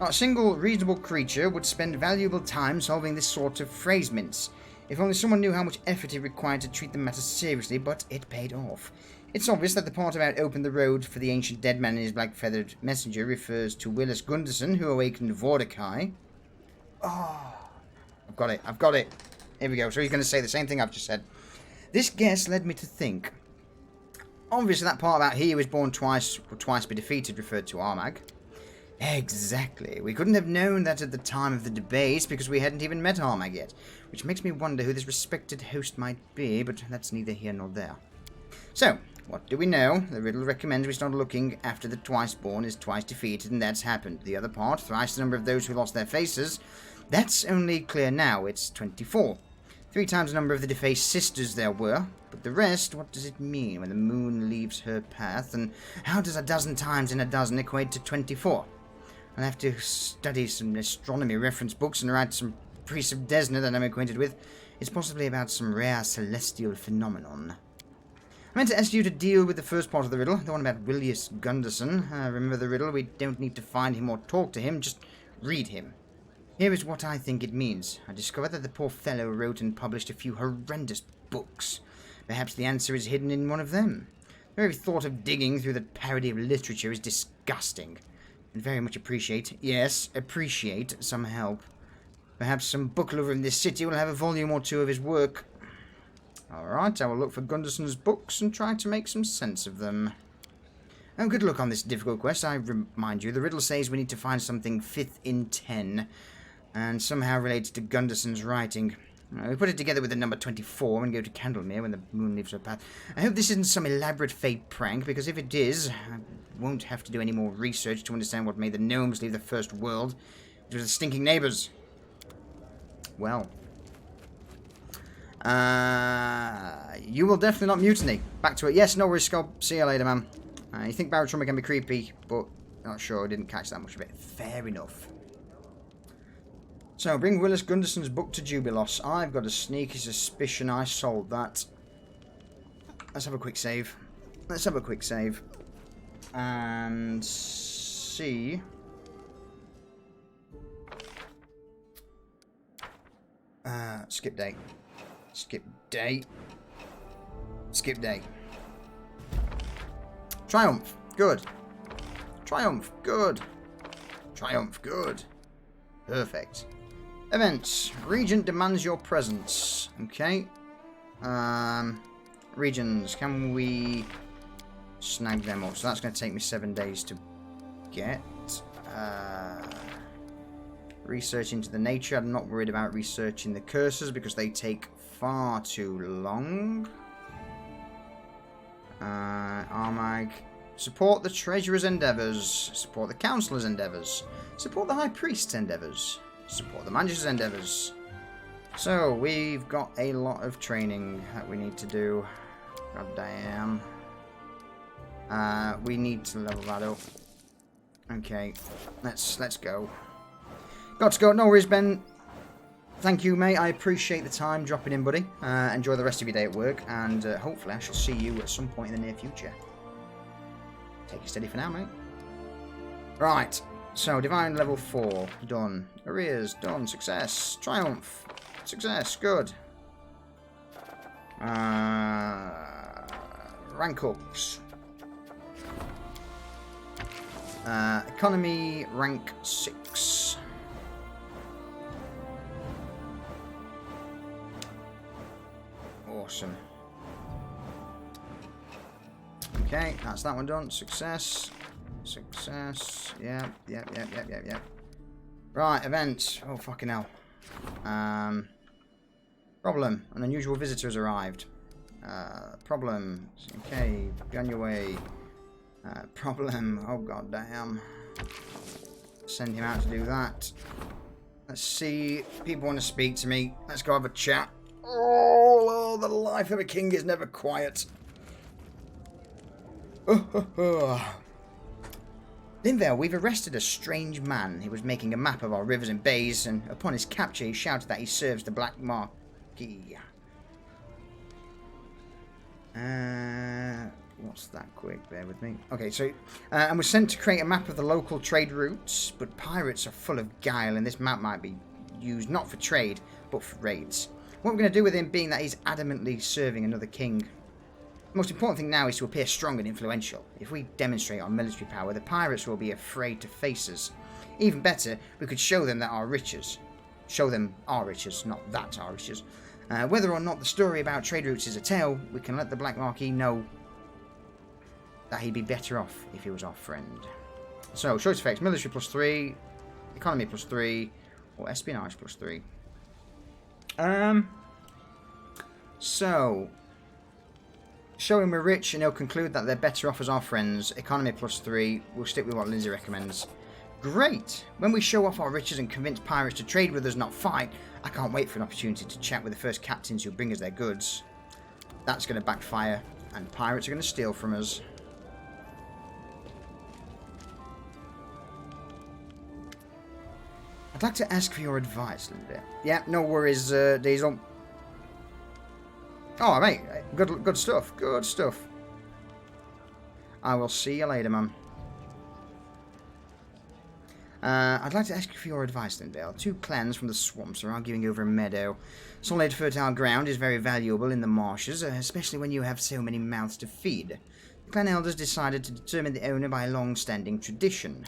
Not a single reasonable creature would spend valuable time solving this sort of phrase mince. If only someone knew how much effort it required to treat the matter seriously, but it paid off. It's obvious that the part about open the road for the ancient dead man and his black-feathered messenger refers to Willis Gunderson, who awakened Vordakai. Oh, I've got it. Here we go. So he's going to say the same thing I've just said. This guess led me to think. Obviously that part about he who was born twice will twice be defeated referred to Armag. Exactly. We couldn't have known that at the time of the debate because we hadn't even met Armag yet. Which makes me wonder who this respected host might be, but that's neither here nor there. So, what do we know? The riddle recommends we start looking after the twice born is twice defeated, and that's happened. The other part, thrice the number of those who lost their faces, that's only clear now. It's 24. 3 times the number of the defaced sisters there were. But the rest, what does it mean when the moon leaves her path? And how does 12 times in 12 equate to 24? I'll have to study some astronomy reference books and write some priests of Desna that I'm acquainted with. It's possibly about some rare celestial phenomenon. I meant to ask you to deal with the first part of the riddle, the one about Willis Gunderson. Remember the riddle? We don't need to find him or talk to him, just read him. Here is what I think it means. I discovered that the poor fellow wrote and published a few horrendous books. Perhaps the answer is hidden in one of them. The very thought of digging through the parody of literature is disgusting. And very much appreciate some help. Perhaps some book lover in this city will have a volume or 2 of his work. Alright, I will look for Gunderson's books and try to make some sense of them. Oh, good luck on this difficult quest. I remind you, the riddle says we need to find something 5th in 10. And somehow related to Gunderson's writing. We put it together with the number 24 and go to Candlemere when the moon leaves her path. I hope this isn't some elaborate fate prank, because if it is, I won't have to do any more research to understand what made the gnomes leave the first world. It was the stinking neighbours. Well. You will definitely not mutiny. Back to it. Yes, no worries, Scott. See you later, man. You think barotrauma can be creepy, but not sure. I didn't catch that much of it. Fair enough. So, bring Willis Gunderson's book to Jubilos. I've got a sneaky suspicion I sold that. Let's have a quick save. And see. Skip day. Triumph. Good. Perfect. Events. Regent demands your presence. Okay. Regions. Can we snag them up? So that's going to take me 7 days to get. Research into the nature. I'm not worried about researching the curses because they take far too long. Armag. Support the treasurer's endeavours. Support the councillor's endeavours. Support the high priest's endeavours. Support the manager's endeavours. So, we've got a lot of training that we need to do. God damn. We need to level that up. Okay, let's go. Got to go. No worries, Ben. Thank you, mate. I appreciate the time dropping in, buddy. Enjoy the rest of your day at work, and hopefully I shall see you at some point in the near future. Take it steady for now, mate. Right. So, Divine level 4. Done. Arrears. Done. Success. Triumph. Success. Good. Rank ups. Economy rank 6. Awesome. Okay, that's that one done. Success. Success. Yeah. Right, events. Oh, fucking hell. Problem. An unusual visitor has arrived. Problem. Okay, be on your way. Problem. Oh, god damn. Send him out to do that. Let's see. People want to speak to me. Let's go have a chat. Oh, the life of a king is never quiet. Linvale, we've arrested a strange man. He was making a map of our rivers and bays, and upon his capture he shouted that he serves the Black Marquis. What's that quick? Bear with me. Okay, so, and was sent to create a map of the local trade routes, but pirates are full of guile, and this map might be used not for trade, but for raids. What we're going to do with him being that he's adamantly serving another king. The most important thing now is to appear strong and influential. If we demonstrate our military power, the pirates will be afraid to face us. Even better, we could show them that our riches. Show them our riches, not that our riches. Whether or not the story about trade routes is a tale, we can let the Black Marquis know that he'd be better off if he was our friend. So, choice effects, military +3, economy +3, or espionage +3. So, show him we're rich and he'll conclude that they're better off as our friends. Economy +3, we'll stick with what Lindsay recommends. Great! When we show off our riches and convince pirates to trade with us, not fight, I can't wait for an opportunity to chat with the first captains who bring us their goods. That's going to backfire, and pirates are going to steal from us. I'd like to ask for your advice, Linda. Yeah, no worries, Diesel. Oh, mate, good stuff, good stuff. I will see you later, man. I'd like to ask you for your advice, Lindale. 2 clans from the swamps are arguing over a meadow. Solid, fertile ground is very valuable in the marshes, especially when you have so many mouths to feed. The clan elders decided to determine the owner by a long-standing tradition.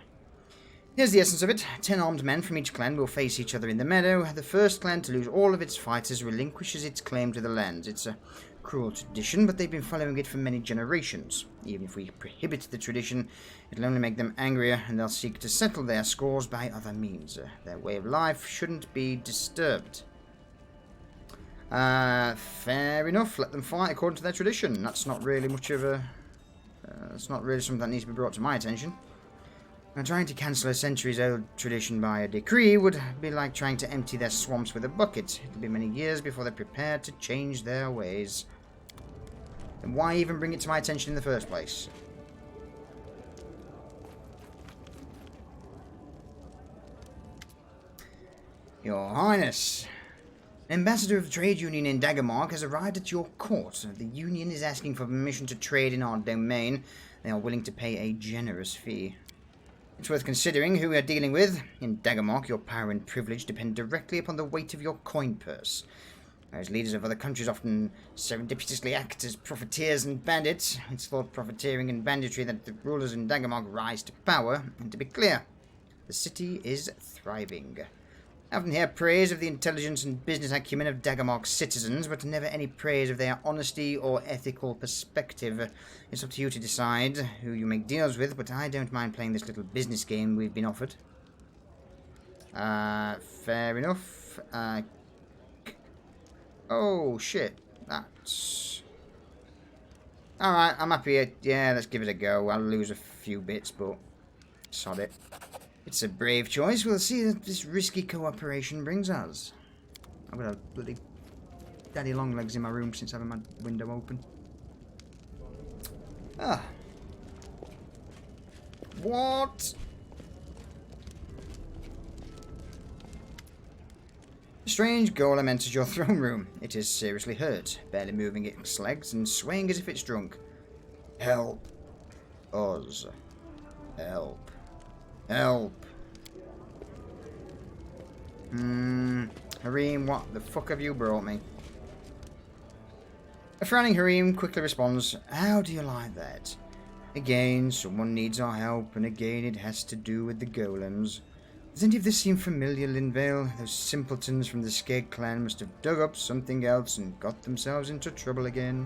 Here's the essence of it. 10 armed men from each clan will face each other in the meadow. The first clan to lose all of its fighters relinquishes its claim to the lands. It's a cruel tradition, but they've been following it for many generations. Even if we prohibit the tradition, it'll only make them angrier, and they'll seek to settle their scores by other means. Their way of life shouldn't be disturbed. Fair enough. Let them fight according to their tradition. That's not really much of a... that's not really something that needs to be brought to my attention. Trying to cancel a centuries-old tradition by a decree would be like trying to empty their swamps with a bucket. It'll be many years before they're prepared to change their ways. Then why even bring it to my attention in the first place? Your Highness, an ambassador of the trade union in Daggermark has arrived at your court. The union is asking for permission to trade in our domain. They are willing to pay a generous fee. It's worth considering who we are dealing with. In Daggermark, your power and privilege depend directly upon the weight of your coin purse. Whereas leaders of other countries often serendipitously act as profiteers and bandits, it's thought profiteering and banditry that the rulers in Daggermark rise to power. And to be clear, the city is thriving. I often hear praise of the intelligence and business acumen of Daggermark's citizens, but never any praise of their honesty or ethical perspective. It's up to you to decide who you make deals with, but I don't mind playing this little business game we've been offered. Fair enough. Oh, shit. That's... Alright, I'm happy. Yeah, let's give it a go. I'll lose a few bits, but sod it. It's a brave choice. We'll see what this risky cooperation brings us. I've got a bloody daddy long legs in my room since having my window open. Ah. What? A strange golem enters your throne room. It is seriously hurt, barely moving its legs and swaying as if it's drunk. Help us. Help. Help. Harim, what the fuck have you brought me? A frowning Harim quickly responds, how do you like that? Again, someone needs our help, and again it has to do with the golems. Does any of this seem familiar, Linvale? Those simpletons from the Skeg clan must have dug up something else and got themselves into trouble again.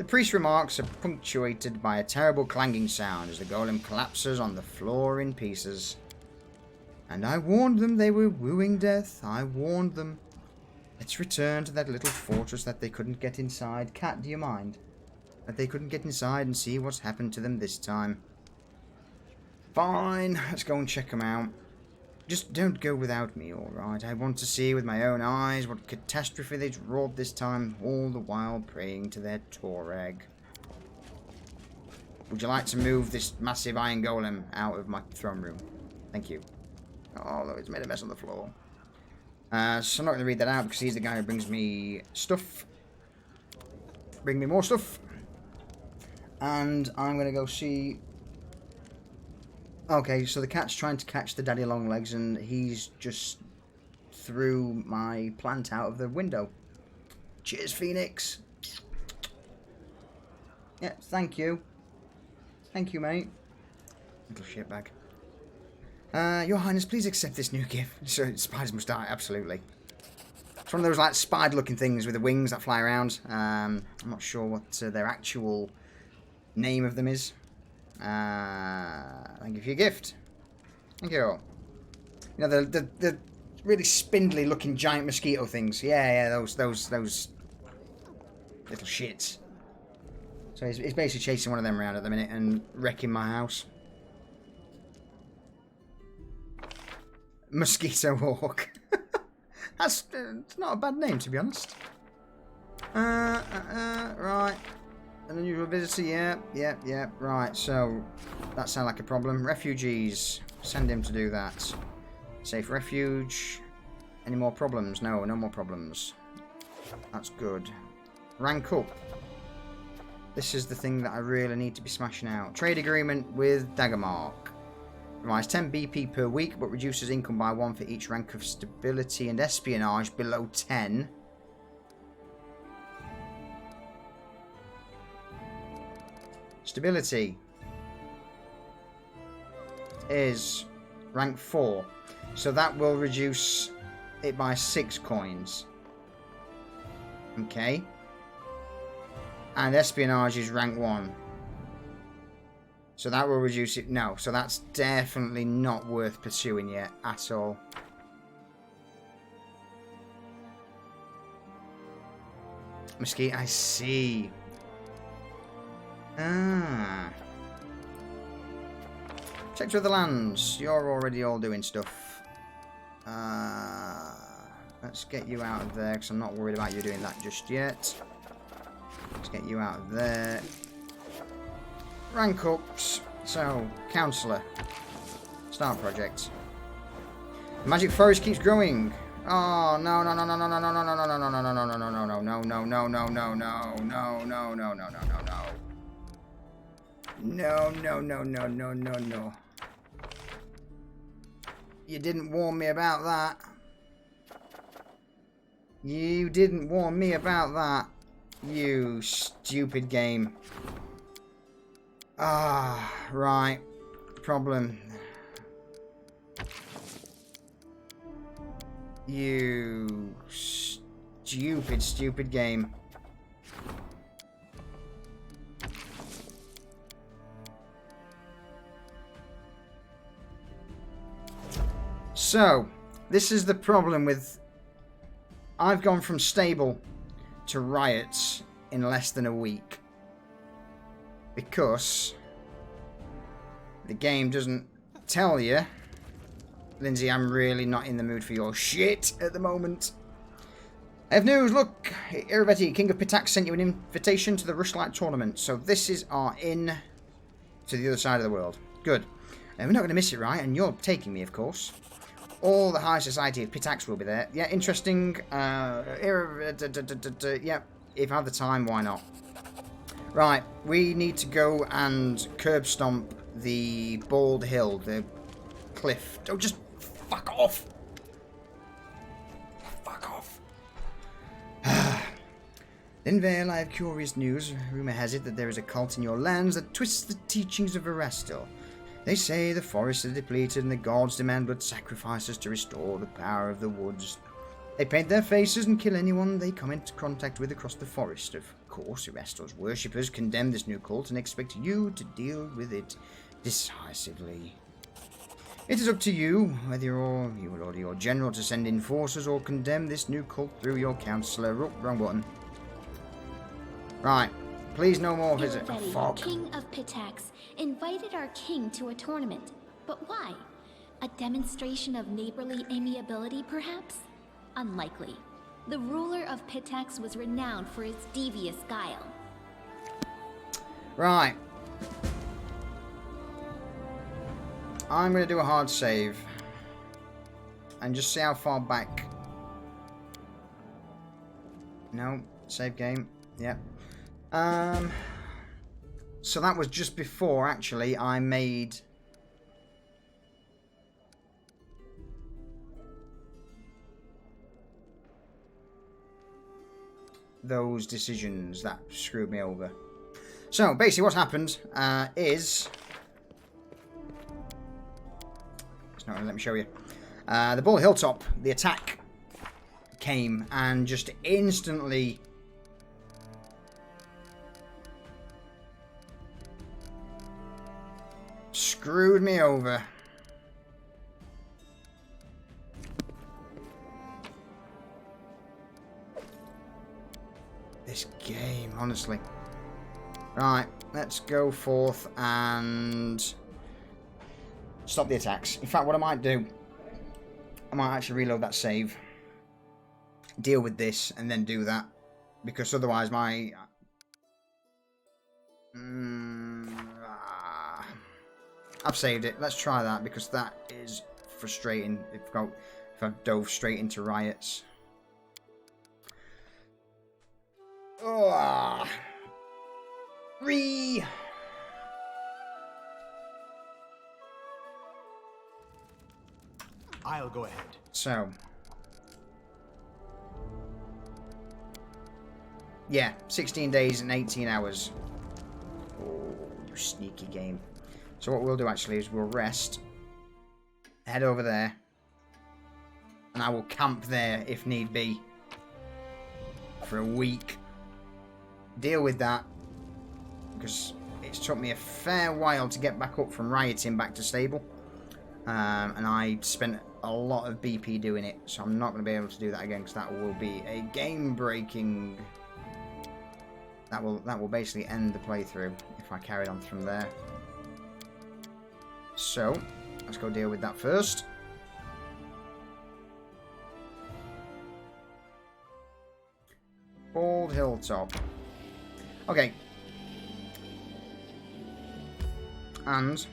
The priest's remarks are punctuated by a terrible clanging sound as the golem collapses on the floor in pieces. And I warned them they were wooing death. I warned them. Let's return to that little fortress that they couldn't get inside. Cat, do you mind? That they couldn't get inside and see what's happened to them this time. Fine, let's go and check them out. Just don't go without me, alright? I want to see with my own eyes what catastrophe they've wrought this time, all the while praying to their Toreg. Would you like to move this massive iron golem out of my throne room? Thank you. Oh, look, it's made a mess on the floor. So I'm not going to read that out because he's the guy who brings me stuff. Bring me more stuff. And I'm going to go see... Okay, so the cat's trying to catch the daddy long legs and he's just threw my plant out of the window. Cheers, Phoenix. Yeah, thank you. Thank you, mate. Little shitbag. Your Highness, please accept this new gift. So, spiders must die, absolutely. It's one of those, like, spider-looking things with the wings that fly around. I'm not sure what their actual name of them is. Thank you for your gift. Thank you. You know, the really spindly-looking giant mosquito things. Yeah, those little shits. So he's basically chasing one of them around at the minute and wrecking my house. Mosquito Hawk. That's it's not a bad name, to be honest. Right. An unusual visitor, yeah. Right, so that sounds like a problem. Refugees. Send him to do that. Safe refuge. Any more problems? No more problems. That's good. Rank up. This is the thing that I really need to be smashing out. Trade agreement with Daggermark. Provides 10 BP per week, but reduces income by 1 for each rank of stability and espionage below 10. Stability is rank 4. So that will reduce it by 6 coins. Okay. And espionage is rank 1. So that will reduce it. No, so that's definitely not worth pursuing yet at all. Mosquito, I see. Check through the lands. You're already all doing stuff. Let's get you out of there because I'm not worried about you doing that just yet. Let's get you out of there. Rank ups. So, Councillor. Start project. Magic Forest keeps growing. Oh no. No. You didn't warn me about that. You didn't warn me about that. You stupid game. Ah, right. Problem. You stupid game. So, this is the problem with... I've gone from stable to riots in less than a week. Because the game doesn't tell you. Lindsay, I'm really not in the mood for your shit at the moment. I have news, look. Iriveti, King of Pitax, sent you an invitation to the Rushlight tournament. So this is our in to the other side of the world. Good. We're not going to miss it, right? And you're taking me, of course. All the high society of Pitax will be there. Yeah, interesting. Yeah, if I have the time, why not? Right, we need to go and curb stomp the bald hill, the cliff. Don't just fuck off. Fuck off. In Vale, I have curious news. Rumor has it that there is a cult in your lands that twists the teachings of Erestil. They say the forests are depleted and the gods demand blood sacrifices to restore the power of the woods. They paint their faces and kill anyone they come into contact with across the forest. Of course, Arrestor's worshippers condemn this new cult and expect you to deal with it decisively. It is up to you whether you will order your general to send in forces or condemn this new cult through your counselor. Oh, wrong button. Right. Please no more visit. Oh, fuck. King of Pitax, invited our king to a tournament. But why? A demonstration of neighborly amiability, perhaps? Unlikely. The ruler of Pitax was renowned for his devious guile. Right. I'm going to do a hard save. And just see how far back. No. Save game. Yep. So that was just before, actually, I made... those decisions that screwed me over. So, basically what's happened is... It's not going to let me show you. The Bull Hilltop, the attack came and just instantly... screwed me over. This game, honestly. Right, let's go forth and stop the attacks. In fact, what I might do, I might actually reload that save, deal with this, and then do that. Because otherwise my... I've saved it. Let's try that, because that is frustrating if I've dove straight into riots. Oh, I'll go ahead. So, yeah, 16 days and 18 hours. Oh, you sneaky game. So what we'll do actually is we'll rest, head over there, and I will camp there if need be for a week. Deal with that, because it's took me a fair while to get back up from rioting back to stable, and I spent a lot of BP doing it, so I'm not going to be able to do that again, because that will be a game-breaking... That will basically end the playthrough if I carried on from there. So, let's go deal with that first. Bald Hilltop. Okay. And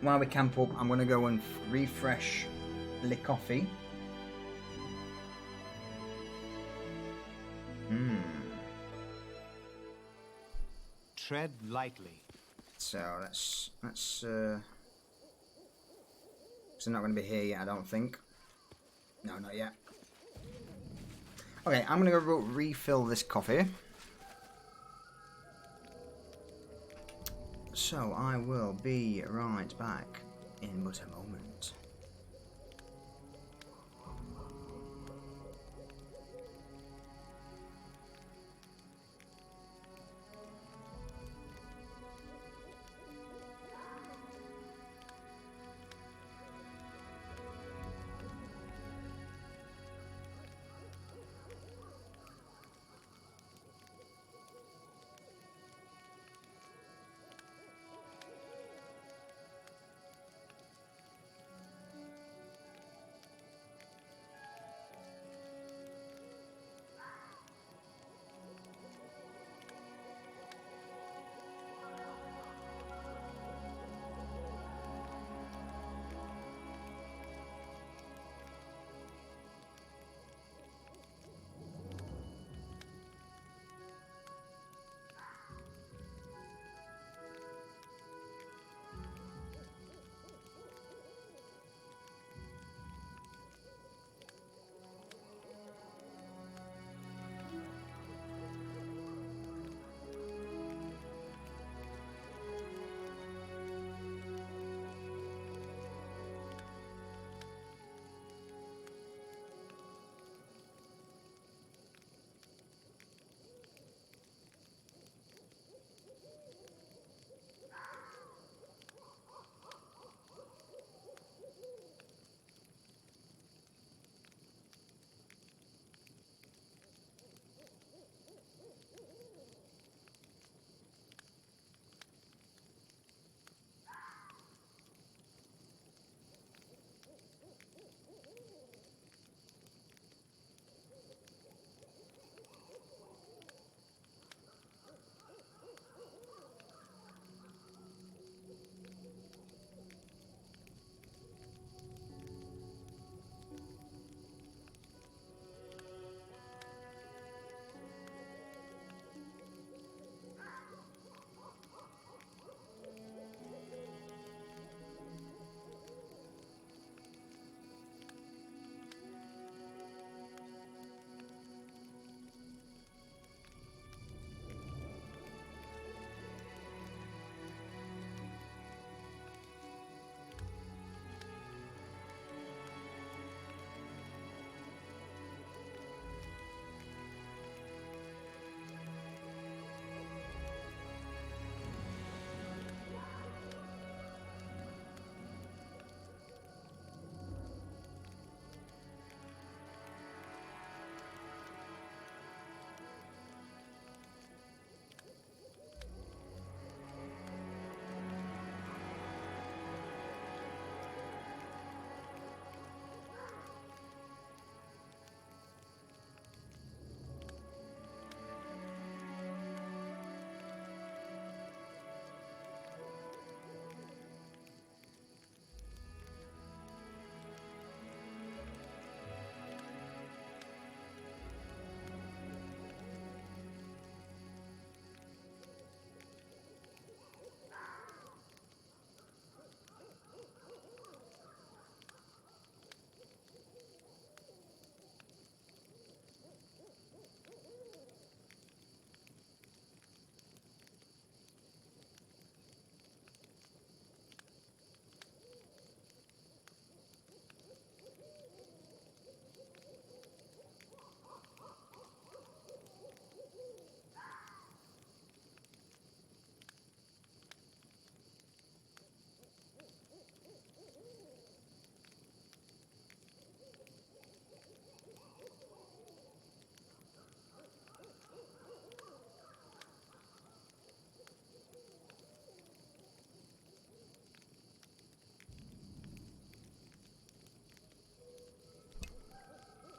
while we camp up, I'm going to go and refresh the coffee. Tread lightly. So let's so I'm not going to be here yet, I don't think. No, not yet. Okay, I'm going to go refill this coffee. So I will be right back in but a moment.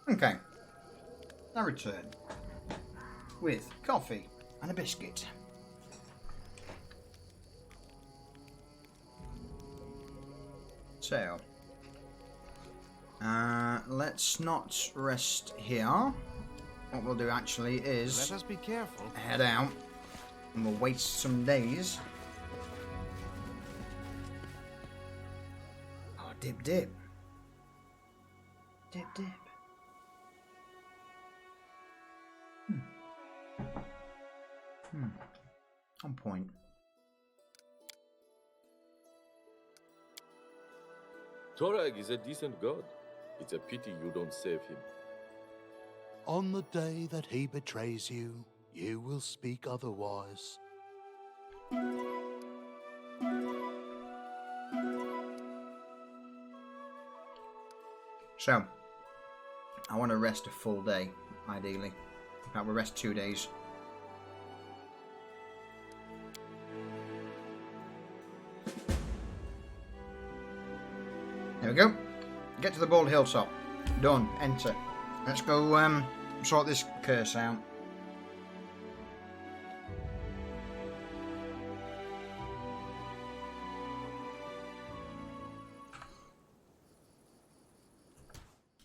Okay. I return with coffee and a biscuit. So, let's not rest here. What we'll do actually is let us be careful. Head out, and we'll waste some days. Oh, dip, dip, dip, dip. On point. Torag is a decent god. It's a pity you don't save him. On the day that he betrays you, you will speak otherwise. So, I want to rest a full day, ideally. In fact, we'll rest 2 days. There we go. Get to the bald hilltop. Done. Enter. Let's go sort this curse out.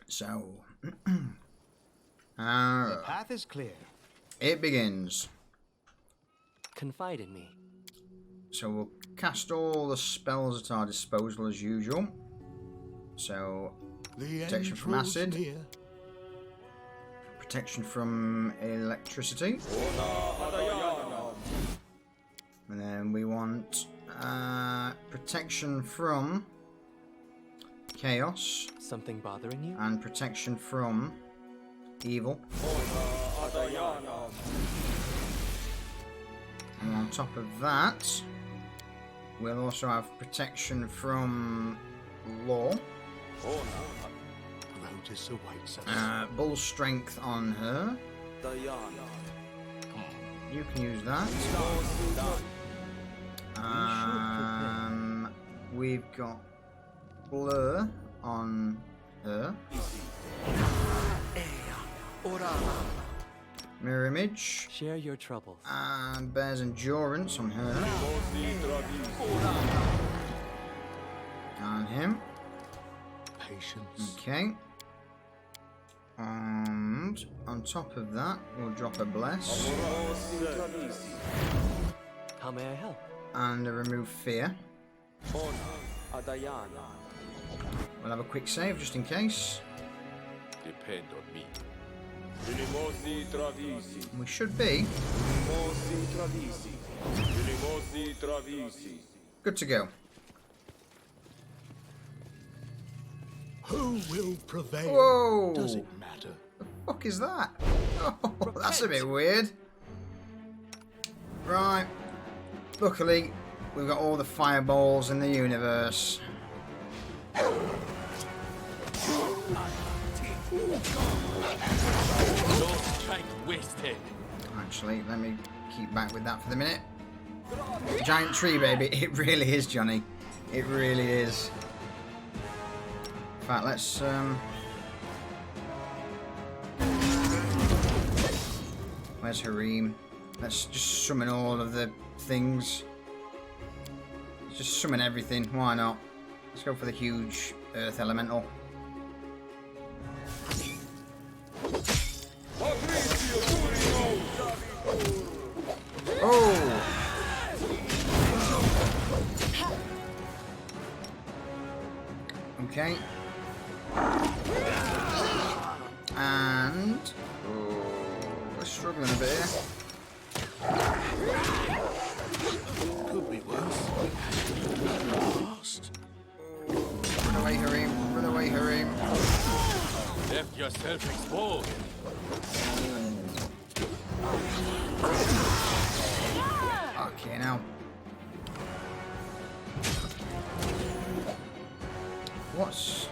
So, The path is clear. It begins. Confide in me. So we'll cast all the spells at our disposal as usual. So, protection from acid, protection from electricity, and then we want protection from chaos. Something bothering you? And protection from evil. And on top of that, we'll also have protection from law. Grotus awaits us. Bull strength on her. You can use that. We've got blur on her. Mirror image. Share your troubles. And bears endurance on her. On him. Patience. Okay. And on top of that, we'll drop a bless. How may I help? And a remove fear. We'll have a quick save just in case. Depend on me. We should be good to go. Who will prevail? Whoa! Does it matter? The fuck is that? Oh, that's a bit weird. Right. Luckily, we've got all the fireballs in the universe. Don't try to waste it. Actually, let me keep back with that for the minute. Giant tree, baby. It really is, Johnny. It really is. In fact, let's where's Harim? Let's just summon all of the things. Let's just summon everything. Why not? Let's go for the huge earth elemental. Oh! Okay. And we're struggling a bit here. Could be worse. Lost. Run away, Harim. Run away, Harim. Left yourself exposed. Okay, now. What's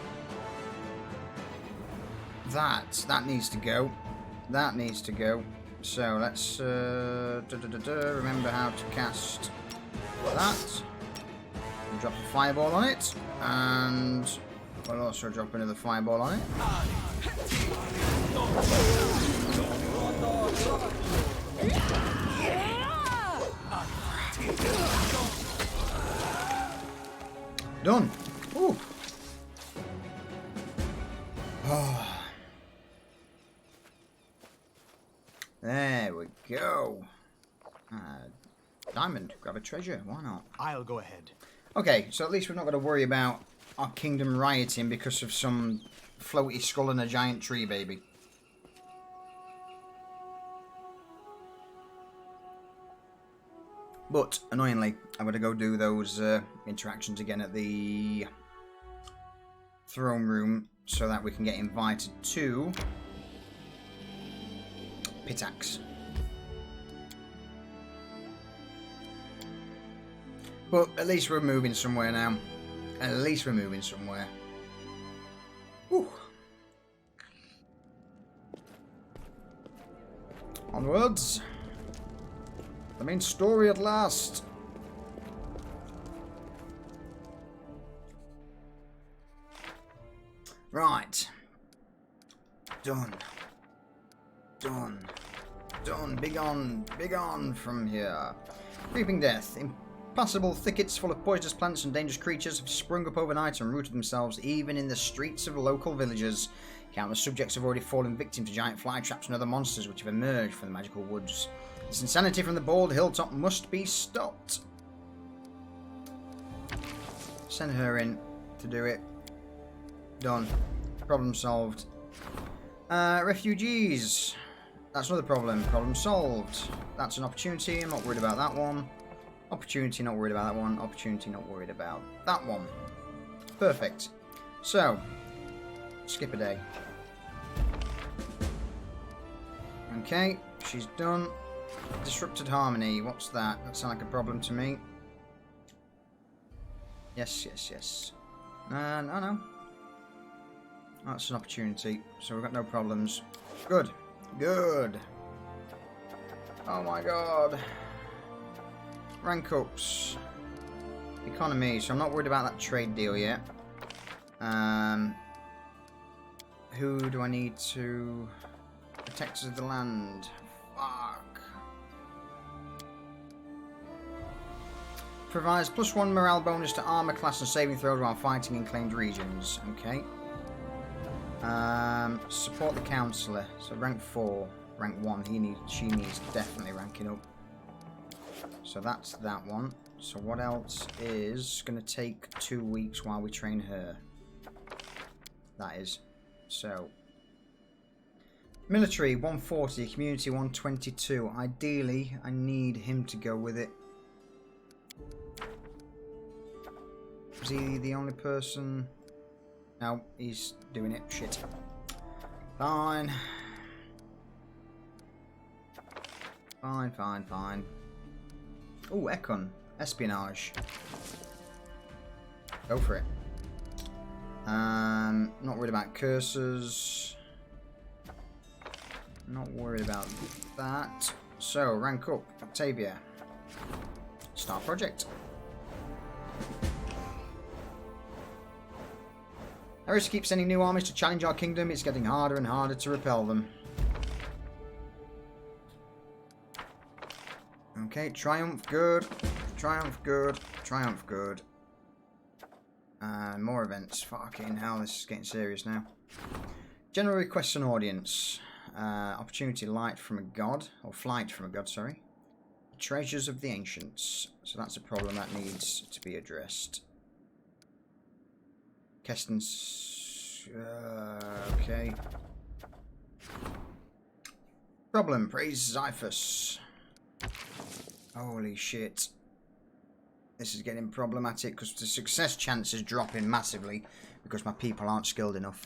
that? That needs to go. That needs to go. So let's remember how to cast that. We'll drop a fireball on it, and we'll also drop another fireball on it. Done. Ooh. Oh. There we go. Diamond, grab a treasure. Why not? I'll go ahead. Okay, so at least we're not going to worry about our kingdom rioting because of some floaty skull and a giant tree baby. But, annoyingly, I'm going to go do those interactions again at the throne room so that we can get invited to Pitax. But at least we're moving somewhere now. At least we're moving somewhere. Whew. Onwards. The main story at last. Right. Done. Done. Done. Big on from here. Creeping death. Impassable thickets full of poisonous plants and dangerous creatures have sprung up overnight and rooted themselves even in the streets of local villages. Countless subjects have already fallen victim to giant fly traps and other monsters which have emerged from the magical woods. This insanity from the bald hilltop must be stopped. Send her in to do it. Done. Problem solved. Refugees. That's another problem. Problem solved. That's an opportunity. I'm not worried about that one. Opportunity, not worried about that one. Opportunity, not worried about that one. Perfect. So, skip a day. Okay, she's done. Disrupted harmony. What's that? That sounds like a problem to me. Yes, yes, yes. No. That's an opportunity. So we've got no problems. Good. Good. Oh my god. Rank ups. Economy. So I'm not worried about that trade deal yet. Who do I need to... Protectors of the land. Fuck. Provides +1 morale bonus to armor class and saving throws while fighting in claimed regions. Okay. Support the counselor. So rank 4, rank 1. She needs definitely ranking up. So that's that one. So what else is going to take 2 weeks while we train her? That is. So military 140, community 122. Ideally, I need him to go with it. Is he the only person? No, he's doing it. Shit. Fine. Fine. Oh, Ekon. Espionage. Go for it. Not worried about cursors. Not worried about that. So, rank up. Octavia. Start project. Eris keeps sending new armies to challenge our kingdom. It's getting harder and harder to repel them. Okay, Triumph, good. Triumph, good. Triumph, good. More events. Fucking hell, this is getting serious now. General requests an audience. Opportunity light from a god. Or flight from a god, sorry. Treasures of the ancients. So that's a problem that needs to be addressed. Keston's... okay. Problem. Praise Xiphus. Holy shit. This is getting problematic because the success chance is dropping massively because my people aren't skilled enough.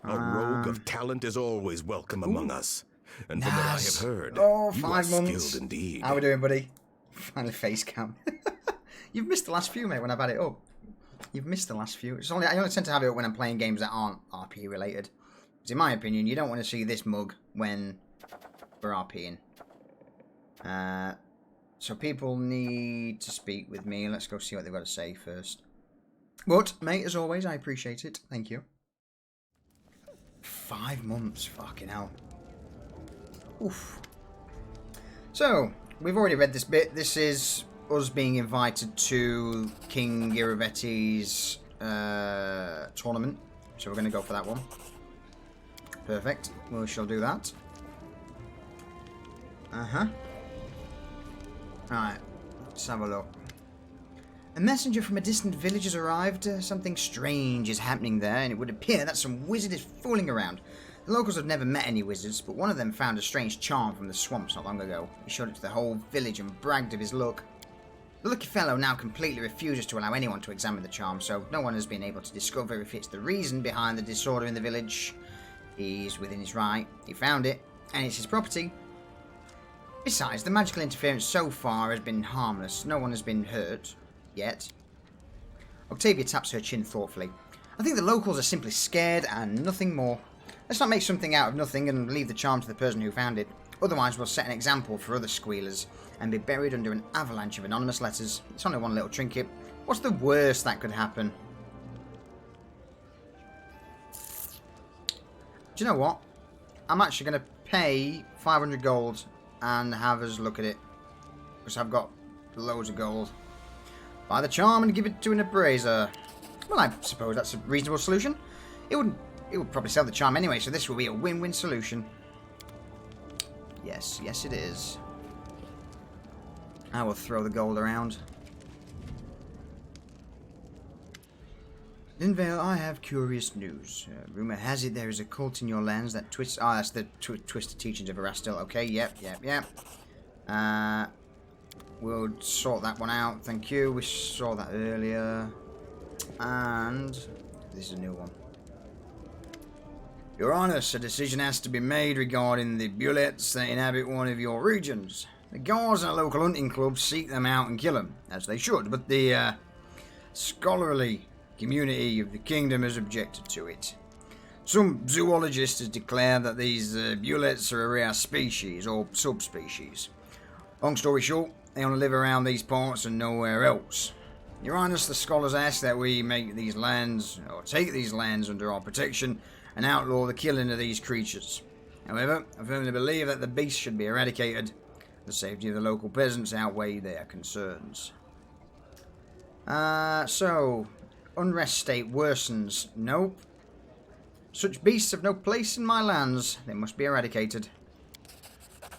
A rogue of talent is always welcome among us. And from what I have heard, oh, you 5 are months. skilled indeed. How we doing, buddy? Finally face cam. You've missed the last few, mate, when I've had it up. You've missed the last few. I only tend to have it up when I'm playing games that aren't RP related. Because in my opinion, you don't want to see this mug when we're RPing. So people need to speak with me. Let's go see what they've got to say first. But, mate, as always, I appreciate it. Thank you. 5 months, fucking hell. Oof. So, we've already read this bit. This is us being invited to King Iravetti's tournament. So we're going to go for that one. Perfect. We shall do that. Alright. Let's have a look. A messenger from a distant village has arrived. Something strange is happening there, and it would appear that some wizard is fooling around. The locals have never met any wizards, but one of them found a strange charm from the swamps not long ago. He showed it to the whole village and bragged of his luck. The lucky fellow now completely refuses to allow anyone to examine the charm, so no one has been able to discover if it's the reason behind the disorder in the village. He's within his right. He found it, and it's his property. Besides, the magical interference so far has been harmless. No one has been hurt. Yet. Octavia taps her chin thoughtfully. I think the locals are simply scared and nothing more. Let's not make something out of nothing and leave the charm to the person who found it. Otherwise we'll set an example for other squealers and be buried under an avalanche of anonymous letters. It's only one little trinket. What's the worst that could happen? Do you know what? I'm actually going to pay 500 gold and have us look at it. Because I've got loads of gold. Buy the charm and give it to an appraiser. Well, I suppose that's a reasonable solution. It would probably sell the charm anyway, so this will be a win-win solution. Yes, yes it is. I will throw the gold around. Linvale, I have curious news. Rumor has it there is a cult in your lands that twists... Ah, that's the twisted teachings of Erastil. Okay, yep. We'll sort that one out. Thank you. We saw that earlier. And this is a new one. Your Highness, a decision has to be made regarding the bullets that inhabit one of your regions. The guards and a local hunting club seek them out and kill them, as they should, but the scholarly community of the kingdom has objected to it. Some zoologists have declared that these bullets are a rare species, or subspecies. Long story short, they only live around these parts and nowhere else. Your Highness, the scholars ask that we make these lands, or take these lands under our protection, and outlaw the killing of these creatures. However, I firmly believe that the beasts should be eradicated. The safety of the local peasants outweigh their concerns. So, unrest state worsens. Nope. Such beasts have no place in my lands. They must be eradicated.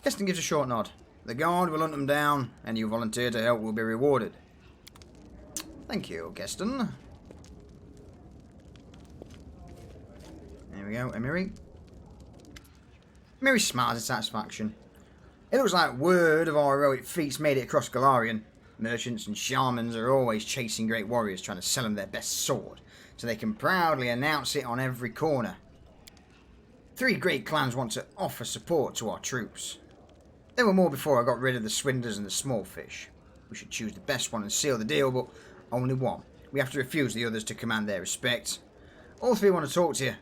Keston gives a short nod. The guard will hunt them down. Any who volunteer to help will be rewarded. Thank you, Keston. There we go, Emiri. Emiri smiles in satisfaction. It looks like word of our heroic feats made it across Galarian. Merchants and shamans are always chasing great warriors, trying to sell them their best sword, so they can proudly announce it on every corner. 3 great clans want to offer support to our troops. There were more before I got rid of the swindlers and the small fish. We should choose the best one and seal the deal, but only one. We have to refuse the others to command their respect. All 3 want to talk to you.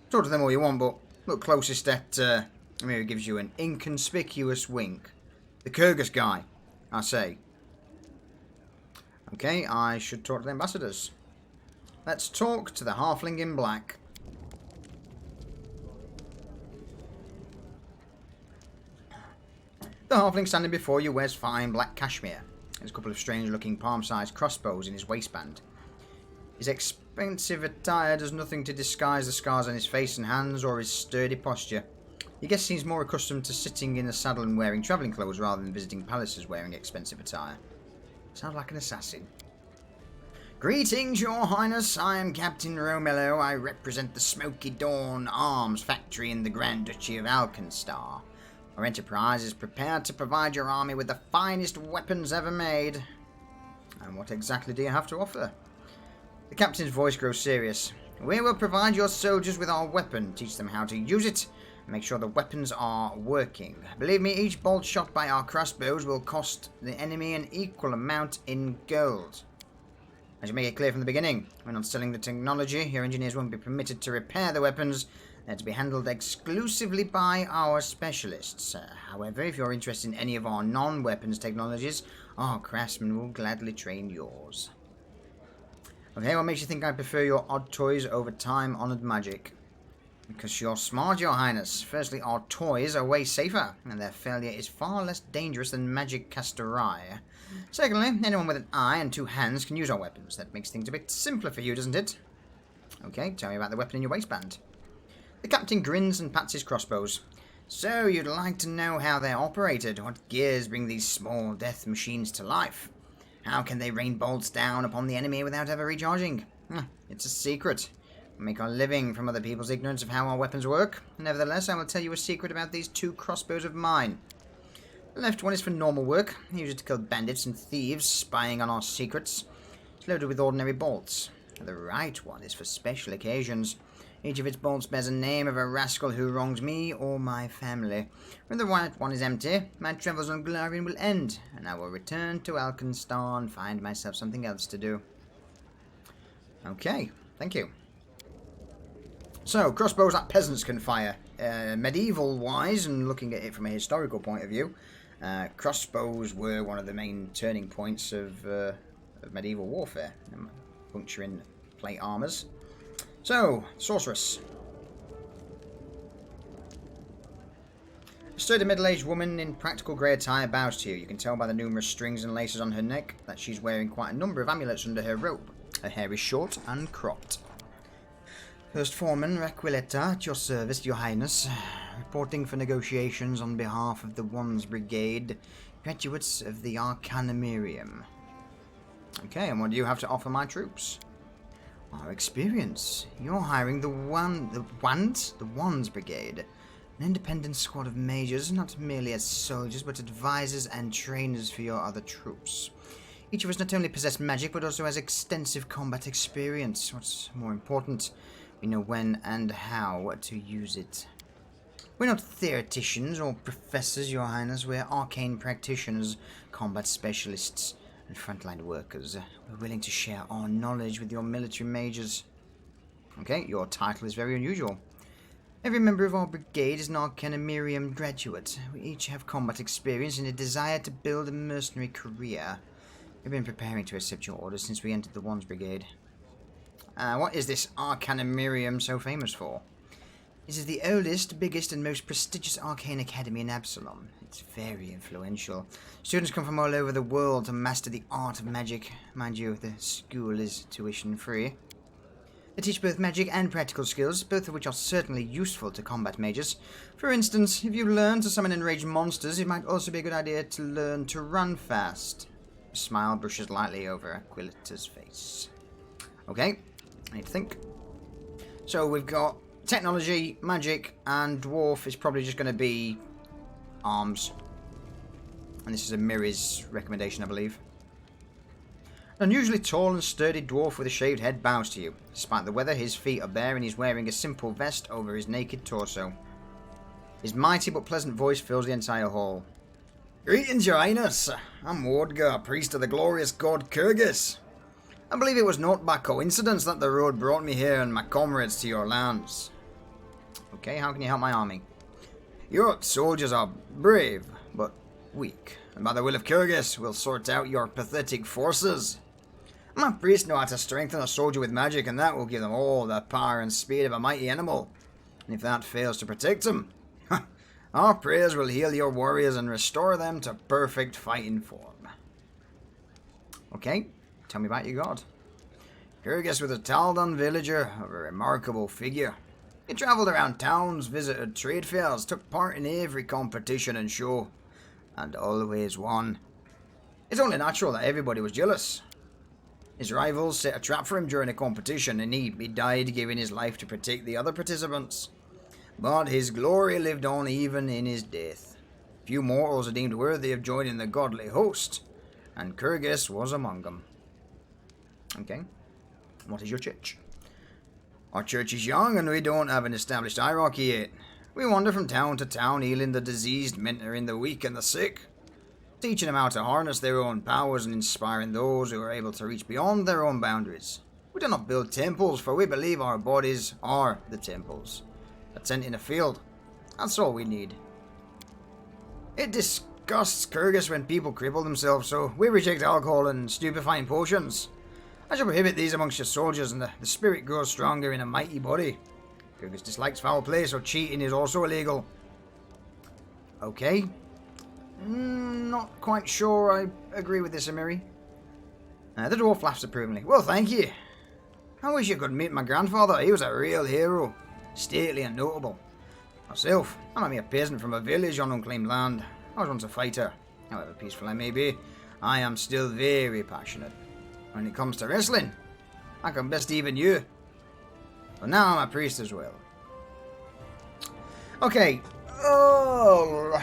Talk to them all you want, but look closest at... Amira gives you an inconspicuous wink. The Kyrgyz guy, I say. Okay, I should talk to the ambassadors. Let's talk to the halfling in black. The halfling standing before you wears fine black cashmere. There's a couple of strange-looking palm-sized crossbows in his waistband. His expensive attire does nothing to disguise the scars on his face and hands or his sturdy posture. Your guest seems more accustomed to sitting in a saddle and wearing travelling clothes rather than visiting palaces wearing expensive attire. Sounds like an assassin. Greetings, Your Highness. I am Captain Romello. I represent the Smoky Dawn Arms Factory in the Grand Duchy of Alkenstar. Our enterprise is prepared to provide your army with the finest weapons ever made. And what exactly do you have to offer? The captain's voice grows serious. We will provide your soldiers with our weapon, teach them how to use it, and make sure the weapons are working. Believe me, each bolt shot by our crossbows will cost the enemy an equal amount in gold. I should make it clear from the beginning, we're not selling the technology, your engineers won't be permitted to repair the weapons, they're to be handled exclusively by our specialists. However, if you're interested in any of our non-weapons technologies, our craftsmen will gladly train yours. Okay, what makes you think I prefer your odd toys over time-honoured magic? Because you're smart, your highness. Firstly, our toys are way safer, and their failure is far less dangerous than magic casterai. Secondly, anyone with an eye and 2 hands can use our weapons. That makes things a bit simpler for you, doesn't it? Okay, tell me about the weapon in your waistband. The captain grins and pats his crossbows. So, you'd like to know how they're operated? What gears bring these small death machines to life? How can they rain bolts down upon the enemy without ever recharging? It's a secret. We make our living from other people's ignorance of how our weapons work. Nevertheless, I will tell you a secret about these 2 crossbows of mine. The left one is for normal work. I use it to kill bandits and thieves spying on our secrets. It's loaded with ordinary bolts. The right one is for special occasions. Each of its bolts bears a name of a rascal who wrongs me or my family. When the right one is empty, my travels on Glarian will end, and I will return to Alkenstar and find myself something else to do. Okay, thank you. So, crossbows that peasants can fire. Medieval-wise, and looking at it from a historical point of view, crossbows were one of the main turning points of medieval warfare, puncturing plate armors. So, sorceress. A sturdy middle-aged woman in practical grey attire bows to you. You can tell by the numerous strings and laces on her neck that she's wearing quite a number of amulets under her robe. Her hair is short and cropped. First Foreman Raquiletta, at your service, your highness. Reporting for negotiations on behalf of the Wands Brigade, graduates of the Arcanumerium. Okay, and what do you have to offer my troops? Our experience. You're hiring the Wands Brigade. An independent squad of mages, not merely as soldiers, but advisors and trainers for your other troops. Each of us not only possess magic, but also has extensive combat experience. What's more important, we know when and how to use it. We're not theoreticians or professors, your highness. We're arcane practitioners, combat specialists, and frontline workers. We're willing to share our knowledge with your military mages. Okay, your title is very unusual. Every member of our brigade is an Arcanumerium graduate. We each have combat experience and a desire to build a mercenary career. We've been preparing to accept your orders since we entered the Wands Brigade. What is this Arcanumerium so famous for? This is the oldest, biggest, and most prestigious arcane academy in Absalom. It's very influential. Students come from all over the world to master the art of magic. Mind you, the school is tuition-free. They teach both magic and practical skills, both of which are certainly useful to combat mages. For instance, if you learn to summon enraged monsters, it might also be a good idea to learn to run fast. A smile brushes lightly over Aquiletta's face. Okay, I need to think. So we've got technology, magic, and dwarf is probably just going to be arms. And this is a Miri's recommendation, I believe. An unusually tall and sturdy dwarf with a shaved head bows to you. Despite the weather, his feet are bare and he's wearing a simple vest over his naked torso. His mighty but pleasant voice fills the entire hall. Greetings, your highness. I'm Wardgar, priest of the glorious god Kyrgyz. I believe it was not by coincidence that the road brought me here and my comrades to your lands. Okay, how can you help my army? Your soldiers are brave, but weak, and by the will of Kyrgyz, we'll sort out your pathetic forces. My priests know how to strengthen a soldier with magic, and that will give them all the power and speed of a mighty animal. And if that fails to protect them, our prayers will heal your warriors and restore them to perfect fighting form. Okay, tell me about your god. Kyrgyz was a Taldan villager of a remarkable figure. He travelled around towns, visited trade fairs, took part in every competition and show, and always won. It's only natural that everybody was jealous. His rivals set a trap for him during a competition, and he died giving his life to protect the other participants. But his glory lived on even in his death. Few mortals are deemed worthy of joining the godly host, and Kyrgyz was among them. Okay, what is your church? Our church is young, and we don't have an established hierarchy yet. We wander from town to town, healing the diseased, mentoring the weak and the sick, teaching them how to harness their own powers and inspiring those who are able to reach beyond their own boundaries. We do not build temples, for we believe our bodies are the temples. A tent in a field, that's all we need. It disgusts Kyrgyz when people cripple themselves, so we reject alcohol and stupefying potions. I shall prohibit these amongst your soldiers, and the spirit grows stronger in a mighty body. Gurgus dislikes foul play, so cheating is also illegal. Okay. Not quite sure I agree with this, Amiri. The dwarf laughs approvingly. Well, thank you. I wish you could meet my grandfather. He was a real hero. Stately and notable. Myself, I'm a mere peasant from a village on unclaimed land. I was once a fighter. However peaceful I may be, I am still very passionate. When it comes to wrestling, I can best even you. But now I'm a priest as well. Okay. Oh.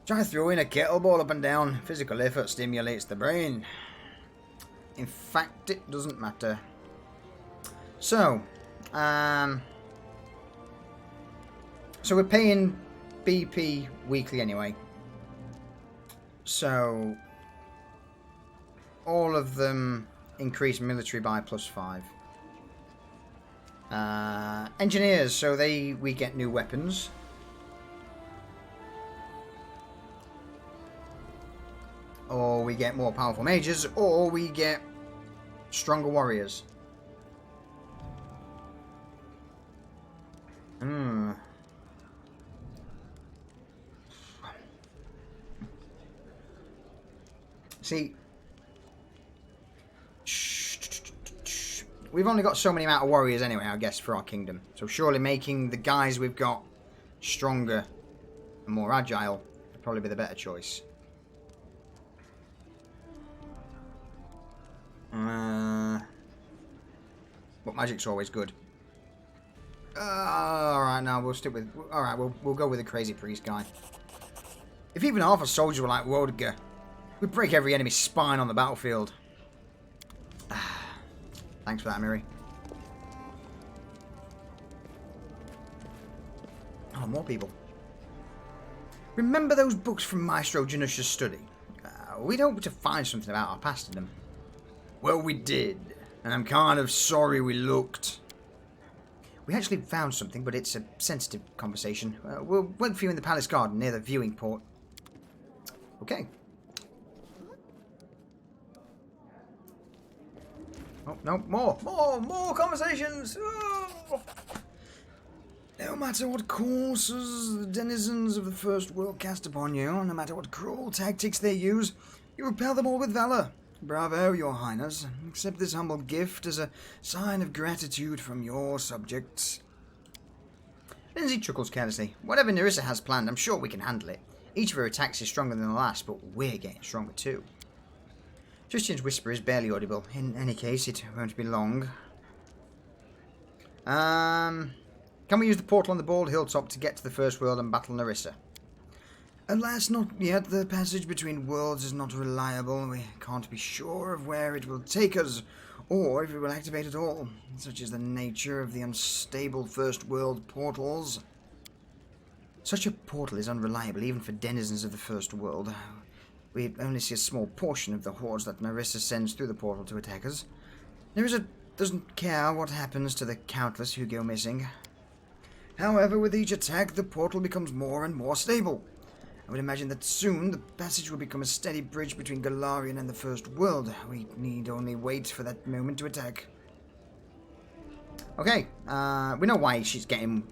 Try throwing a kettlebell up and down. Physical effort stimulates the brain. In fact, it doesn't matter. So, so we're paying BP weekly anyway. So, all of them increase military by +5. Engineers, so we get new weapons. Or we get more powerful mages, or we get stronger warriors. See, we've only got so many amount of warriors anyway, I guess, for our kingdom. So surely making the guys we've got stronger and more agile would probably be the better choice. But magic's always good. Alright, now we'll stick with... Alright, we'll go with the crazy priest guy. If even half a soldier were like Rodger, we'd break every enemy's spine on the battlefield. Thanks for that, Miri. Oh, more people. Remember those books from Maestro Janusha's study? We'd hoped to find something about our past in them. Well, we did. And I'm kind of sorry we looked. We actually found something, but it's a sensitive conversation. We'll wait for you in the palace garden near the viewing port. Okay. Oh, no, more conversations! Oh. No matter what courses the denizens of the First World cast upon you, no matter what cruel tactics they use, you repel them all with valor. Bravo, your highness. Accept this humble gift as a sign of gratitude from your subjects. Lindsay chuckles carelessly. Whatever Nerissa has planned, I'm sure we can handle it. Each of her attacks is stronger than the last, but we're getting stronger too. Tristian's whisper is barely audible. In any case, it won't be long. Can we use the portal on the bald hilltop to get to the First World and battle Nerissa? Alas, not yet. The passage between worlds is not reliable. We can't be sure of where it will take us, or if it will activate at all. Such is the nature of the unstable First World portals. Such a portal is unreliable even for denizens of the First World. We only see a small portion of the hordes that Nerissa sends through the portal to attack us. Nerissa doesn't care what happens to the countless who go missing. However, with each attack, the portal becomes more and more stable. I would imagine that soon the passage will become a steady bridge between Galarian and the First World. We need only wait for that moment to attack. Okay, we know why she's getting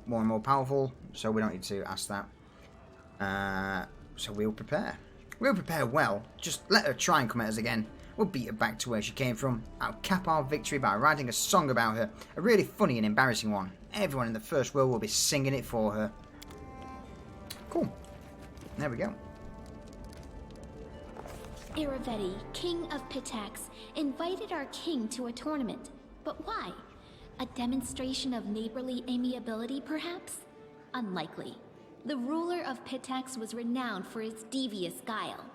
more and more powerful, so we don't need to ask that. So we'll prepare. We'll prepare well. Just let her try and come at us again. We'll beat her back to where she came from. I'll cap our victory by writing a song about her. A really funny and embarrassing one. Everyone in the First World will be singing it for her. Cool. There we go. Iravetti, king of Pitax, invited our king to a tournament. But why? A demonstration of neighborly amiability, perhaps? Unlikely. The ruler of Pitax was renowned for his devious guile.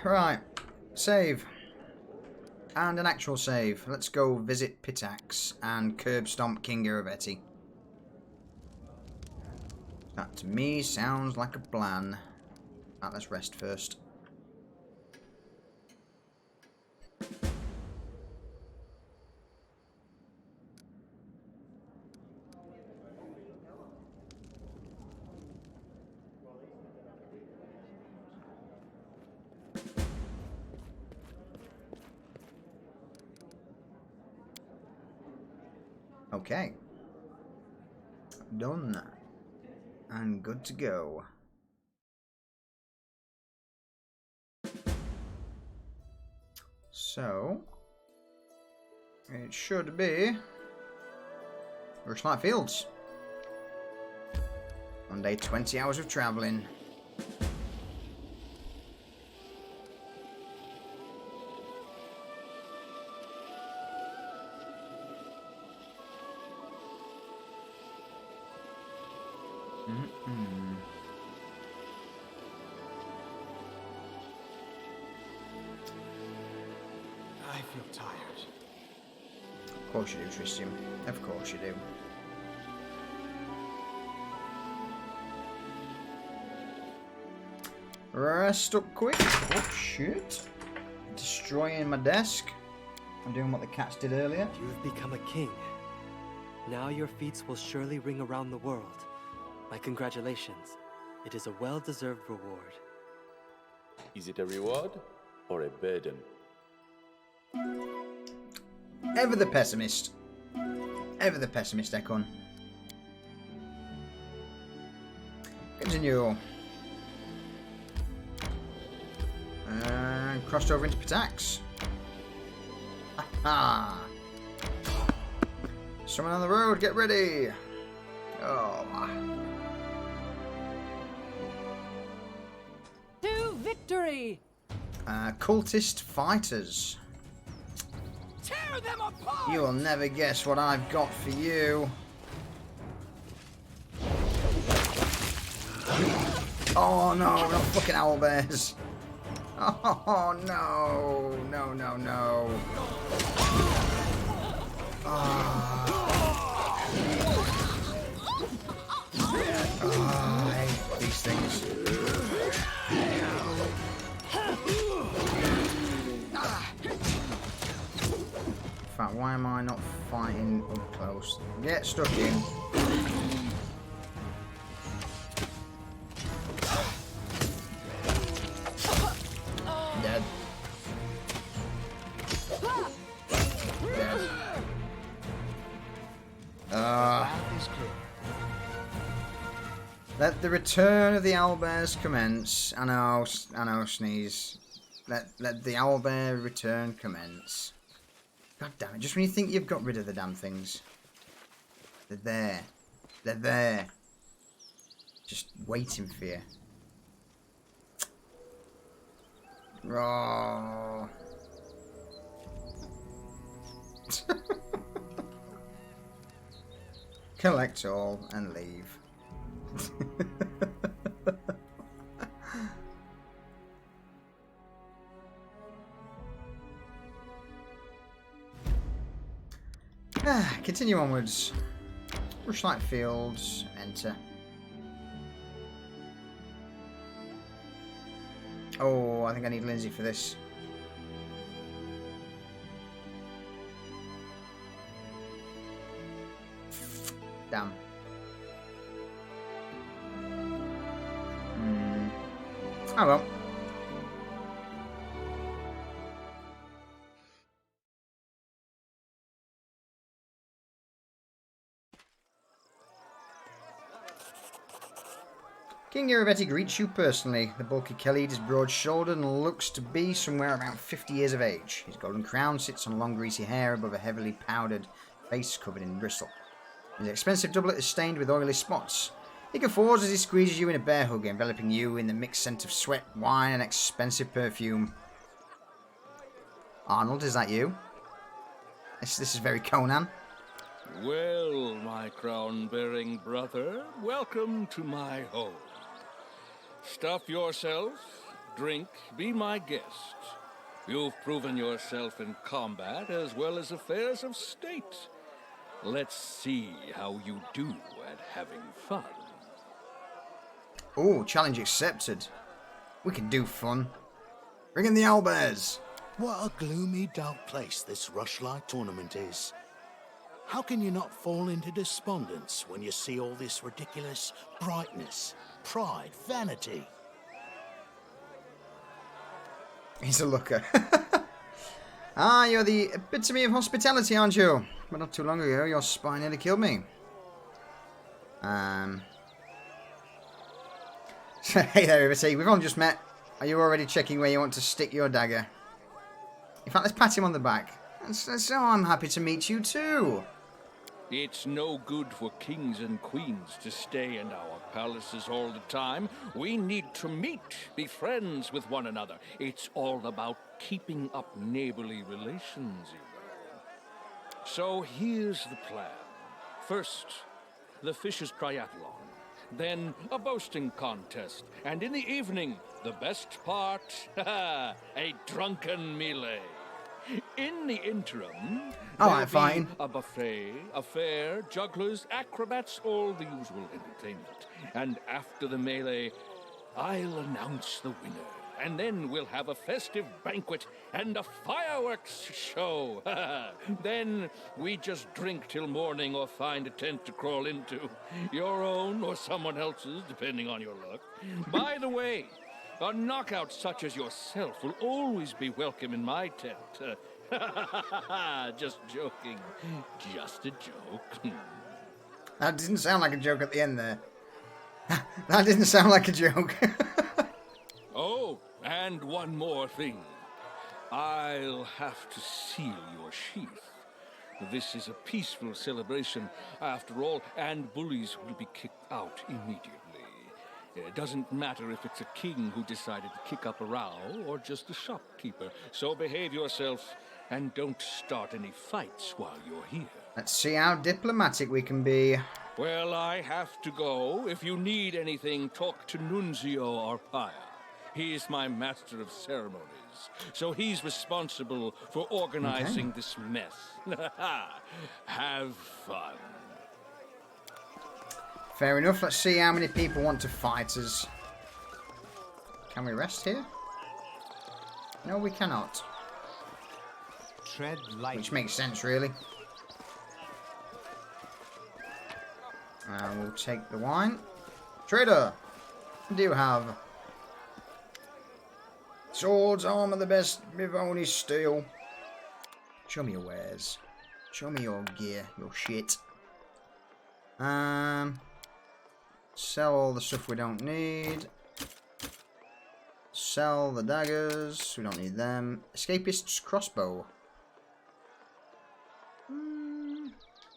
Right. Save. And an actual save. Let's go visit Pitax and curb stomp King Iravetti. That to me sounds like a plan. Right, let's rest first. Okay. Done. And good to go. So, it should be Rushlight Fields. One day, 20 hours of travelling. I feel tired. Of course you do, Tristan. Of course you do. Rest up quick. Oh, shit. Destroying my desk. I'm doing what the cats did earlier. You have become a king. Now your feats will surely ring around the world. My congratulations. It is a well-deserved reward. Is it a reward or a burden? Ever the pessimist. Ever the pessimist, Ekon. Continue. And crossed over into Pitax. Aha! Someone on the road, get ready! Oh. To victory! Cultist fighters. Tear them apart! You'll never guess what I've got for you. Oh no, not fucking owlbears. Oh no, no, no, no. I hate these things. In fact, why am I not fighting up close? Get stuck in. Dead. Dead. Let the return of the owlbears commence. I know, sneeze. Let the owlbear return commence. God damn it, just when you think you've got rid of the damn things. They're there. They're there. Just waiting for you. Oh. Collect all and leave. Continue onwards. Rushlight Fields, enter. Oh, I think I need Lindsay for this. Damn. Oh well. King Irabetti greets you personally. The bulky Khalid is broad-shouldered and looks to be somewhere around 50 years of age. His golden crown sits on long greasy hair above a heavily powdered face covered in bristle. His expensive doublet is stained with oily spots. He guffaws as he squeezes you in a bear hug, enveloping you in the mixed scent of sweat, wine, and expensive perfume. Arnold, is that you? This is very Conan. Well, my crown-bearing brother, welcome to my home. Stuff yourself, drink, be my guest. You've proven yourself in combat as well as affairs of state. Let's see how you do at having fun. Oh, challenge accepted. We can do fun. Bring in the owlbears. What a gloomy, dark place this Rushlight tournament is. How can you not fall into despondence when you see all this ridiculous brightness, pride, vanity? He's a looker. Ah, you're the epitome of hospitality, aren't you? but not too long ago, your spine nearly killed me. Hey there, Rivity. We've only just met. Are you already checking where you want to stick your dagger? In fact, let's pat him on the back. So I'm happy to meet you too. It's no good for kings and queens to stay in our palaces all the time. We need to meet, be friends with one another. It's all about keeping up neighborly relations, you know. So here's the plan. First, the Fishers' Triathlon. Then a boasting contest. And in the evening, the best part, a drunken melee. In the interim, there'll be a buffet, a fair, jugglers, acrobats, all the usual entertainment. And after the melee, I'll announce the winner. And then we'll have a festive banquet and a fireworks show. Then we just drink till morning or find a tent to crawl into. Your own or someone else's, depending on your luck. By the way, a knockout such as yourself will always be welcome in my tent. Just joking. Just a joke. That didn't sound like a joke at the end there. That didn't sound like a joke. Oh, and one more thing. I'll have to seal your sheath. This is a peaceful celebration, after all, and bullies will be kicked out immediately. It doesn't matter if it's a king who decided to kick up a row or just a shopkeeper. So behave yourself and don't start any fights while you're here. Let's see how diplomatic we can be. Well, I have to go. If you need anything, talk to Nunzio Arpaia. He's my master of ceremonies, so he's responsible for organizing this mess. Have fun. Fair enough. Let's see how many people want to fight us. Can we rest here? No, we cannot. Tread lightly. Which makes sense, really. We'll take the wine. Trader, what do you have? Swords, armor, the best, Mivoni steel. Show me your wares. Show me your gear, your shit. Sell all the stuff we don't need. Sell the daggers. We don't need them. Escapist's crossbow.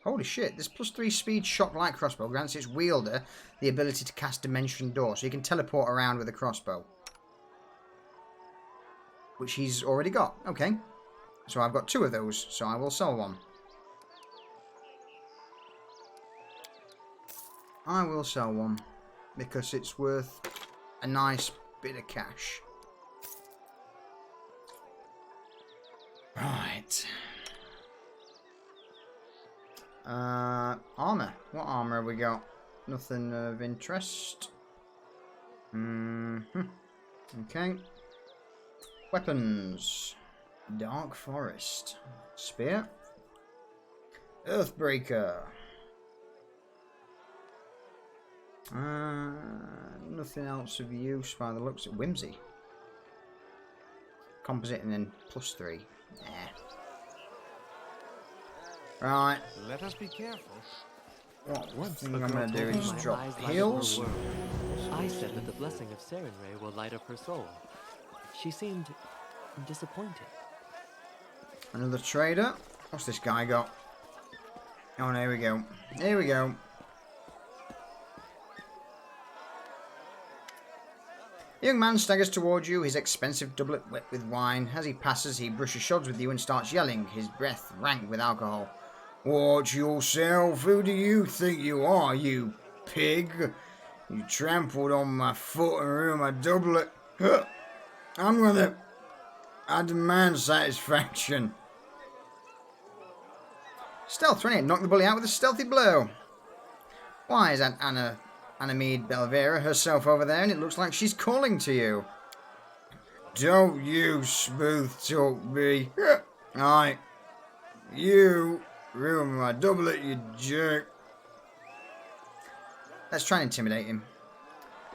Holy shit. This +3 speed shock light crossbow grants its wielder the ability to cast Dimension Door. So you can teleport around with a crossbow. Which he's already got. Okay. So I've got 2 of those. So I will sell one. I will sell one. Because it's worth a nice bit of cash. Right. Armor. What armor have we got? Nothing of interest. Okay. Weapons. Dark Forest. Spear. Earthbreaker. Nothing else of use by the looks of Whimsy. Composite and then +3. Right. Let us be careful. One thing I'm going to do is drop heals. I said that the blessing of Sarenrae will light up her soul. She seemed disappointed. Another trader. What's this guy got? Oh, here we go. Here we go. The young man staggers towards you, his expensive doublet wet with wine. As he passes, he brushes shoulders with you and starts yelling, his breath rank with alcohol. Watch yourself. Who do you think you are, you pig? You trampled on my foot and ruined my doublet. I demand satisfaction. Stealth 28. Knock the bully out with a stealthy blow. Why is that Anamede Belvera herself over there, and it looks like she's calling to you. Don't you smooth talk me. Aye. You ruined my doublet, you jerk. Let's try and intimidate him.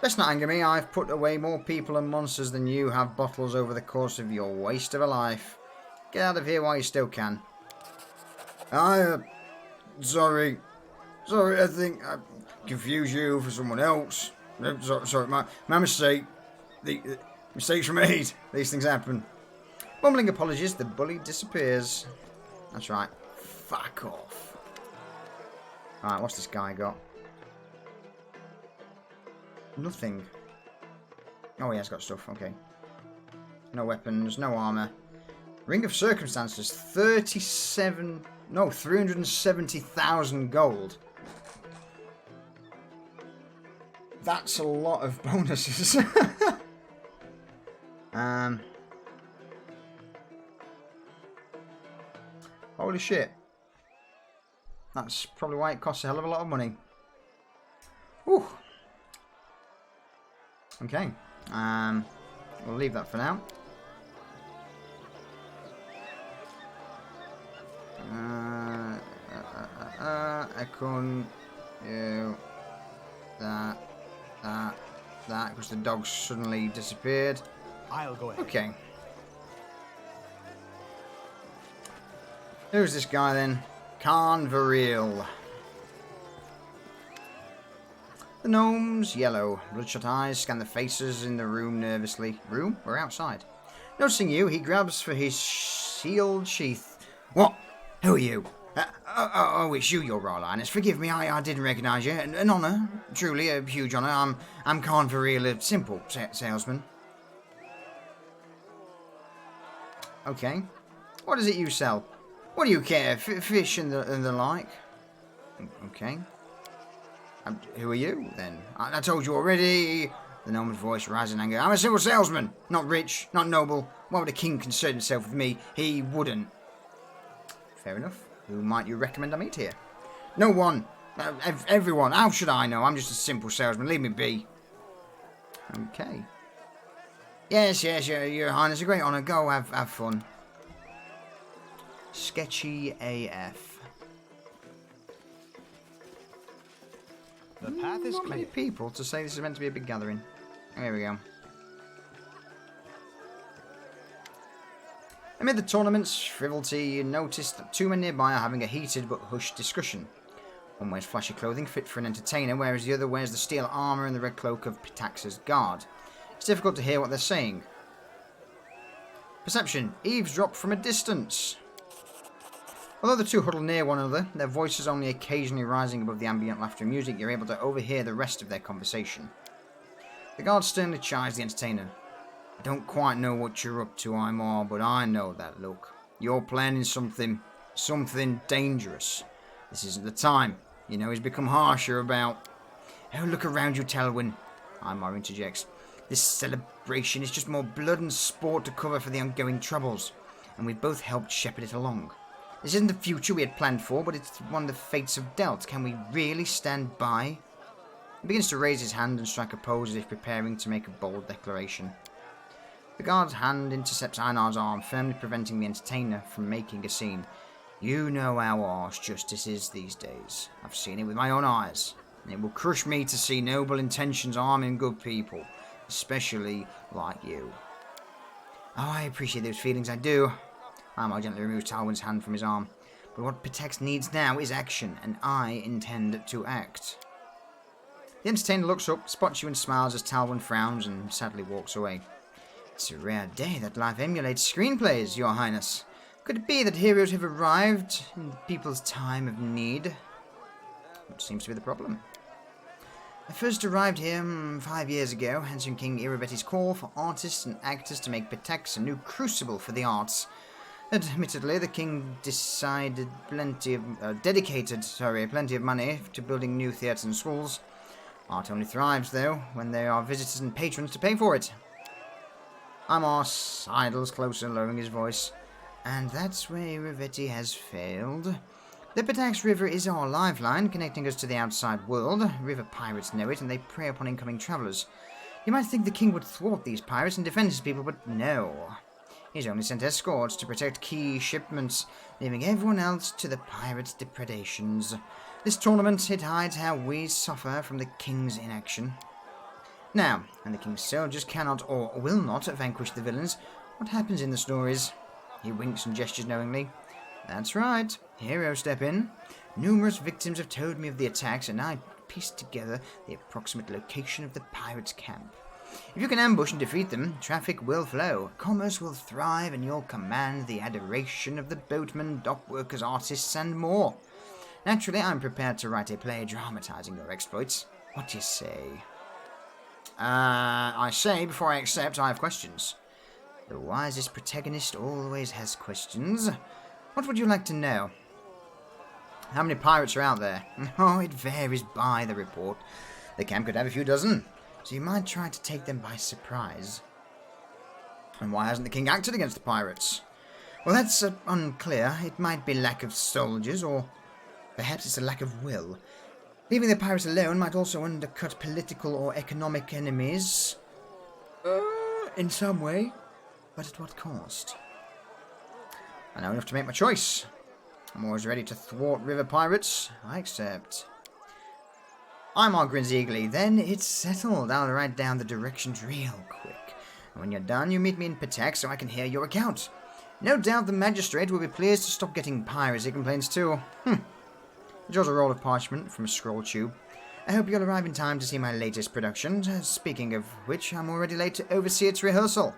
Let's not anger me. I've put away more people and monsters than you have bottles over the course of your waste of a life. Get out of here while you still can. Sorry, I think I confused you for someone else. Sorry, my mistake. The mistakes were made. These things happen. Mumbling apologies, the bully disappears. That's right. Fuck off. Alright, what's this guy got? Nothing. Oh, he has got stuff. Okay. No weapons, no armor. Ring of Circumstances, 370,000 gold. That's a lot of bonuses. Holy shit. That's probably why it costs a hell of a lot of money. Whew. Okay. We'll leave that for now. I couldn't do that, because the dog suddenly disappeared. I'll go ahead. Okay. Who's this guy then? Khan Varil. The gnome's yellow. Bloodshot eyes scan the faces in the room nervously. Room? We're outside. Noticing you, he grabs for his shield sheath. What? Who are you? It's you, Your Royal Highness. Forgive me, I didn't recognise you. An honour. Truly, a huge honour. I'm Khan Varil, a simple salesman. Okay. What is it you sell? What do you care? Fish and the like? Okay. Who are you, then? I told you already. The gnome's voice rises in anger. I'm a simple salesman. Not rich, not noble. Why would a king concern himself with me? He wouldn't. Fair enough. Who might you recommend I meet here? No one. Everyone. How should I know? I'm just a simple salesman. Leave me be. Okay. Yes, Your Highness. A great honour. Go, have fun. Sketchy AF. The path is Not clear. many people to say this is meant to be a big gathering. Here we go. Amid the tournament's frivolity, you notice that two men nearby are having a heated but hushed discussion. One wears flashy clothing fit for an entertainer, whereas the other wears the steel armour and the red cloak of Pitax's guard. It's difficult to hear what they're saying. Perception. Eavesdrop from a distance. Although the two huddle near one another, their voices only occasionally rising above the ambient laughter and music, you're able to overhear the rest of their conversation. The guard sternly chides the entertainer. I don't quite know what you're up to, Imar, but I know that look. You're planning something dangerous. This isn't the time. You know he's become harsher about... Oh, look around you, Talwyn. Imar interjects. This celebration is just more blood and sport to cover for the ongoing troubles, and we've both helped shepherd it along. This isn't the future we had planned for, but it's one the fates have dealt. Can we really stand by? He begins to raise his hand and strike a pose as if preparing to make a bold declaration. The guard's hand intercepts Einar's arm, firmly preventing the entertainer from making a scene. You know how harsh justice is these days. I've seen it with my own eyes. And it will crush me to see noble intentions harming good people, especially like you. Oh, I appreciate those feelings, I do. Imar gently removes Talwyn's hand from his arm. But what Pitex needs now is action, and I intend to act. The entertainer looks up, spots you and smiles as Talwyn frowns and sadly walks away. It's a rare day that life emulates screenplays, Your Highness. Could it be that heroes have arrived in people's time of need? Which seems to be the problem. I first arrived here 5 years ago, answering King Irabetti's call for artists and actors to make Pitex a new crucible for the arts. Admittedly, the king dedicated plenty of money to building new theatres and schools. Art only thrives, though, when there are visitors and patrons to pay for it. Imar sidles closer, lowering his voice. And that's where Iravetti has failed. The Pitax River is our lifeline, connecting us to the outside world. River pirates know it, and they prey upon incoming travellers. You might think the king would thwart these pirates and defend his people, but no. He's only sent escorts to protect key shipments, leaving everyone else to the pirates' depredations. This tournament, it hides how we suffer from the king's inaction. Now, when the king's soldiers cannot or will not vanquish the villains, what happens in the stories? He winks and gestures knowingly. That's right. Heroes step in. Numerous victims have told me of the attacks, and I pieced together the approximate location of the pirates' camp. If you can ambush and defeat them, traffic will flow, commerce will thrive, and you'll command the adoration of the boatmen, dock workers, artists, and more. Naturally, I'm prepared to write a play dramatizing your exploits. What do you say? I say, before I accept, I have questions. The wisest protagonist always has questions. What would you like to know? How many pirates are out there? Oh, it varies by the report. The camp could have a few dozen, so you might try to take them by surprise. And why hasn't the king acted against the pirates? Well, that's unclear. It might be lack of soldiers, or perhaps it's a lack of will. Leaving the pirates alone might also undercut political or economic enemies. In some way. But at what cost? I know enough to make my choice. I'm always ready to thwart river pirates. I accept. I'm all grins eagerly. Then it's settled. I'll write down the directions real quick. And when you're done, you meet me in Patek so I can hear your account. No doubt the magistrate will be pleased to stop getting piracy complaints too. Draws a roll of parchment from a scroll tube. I hope you'll arrive in time to see my latest production. Speaking of which, I'm already late to oversee its rehearsal.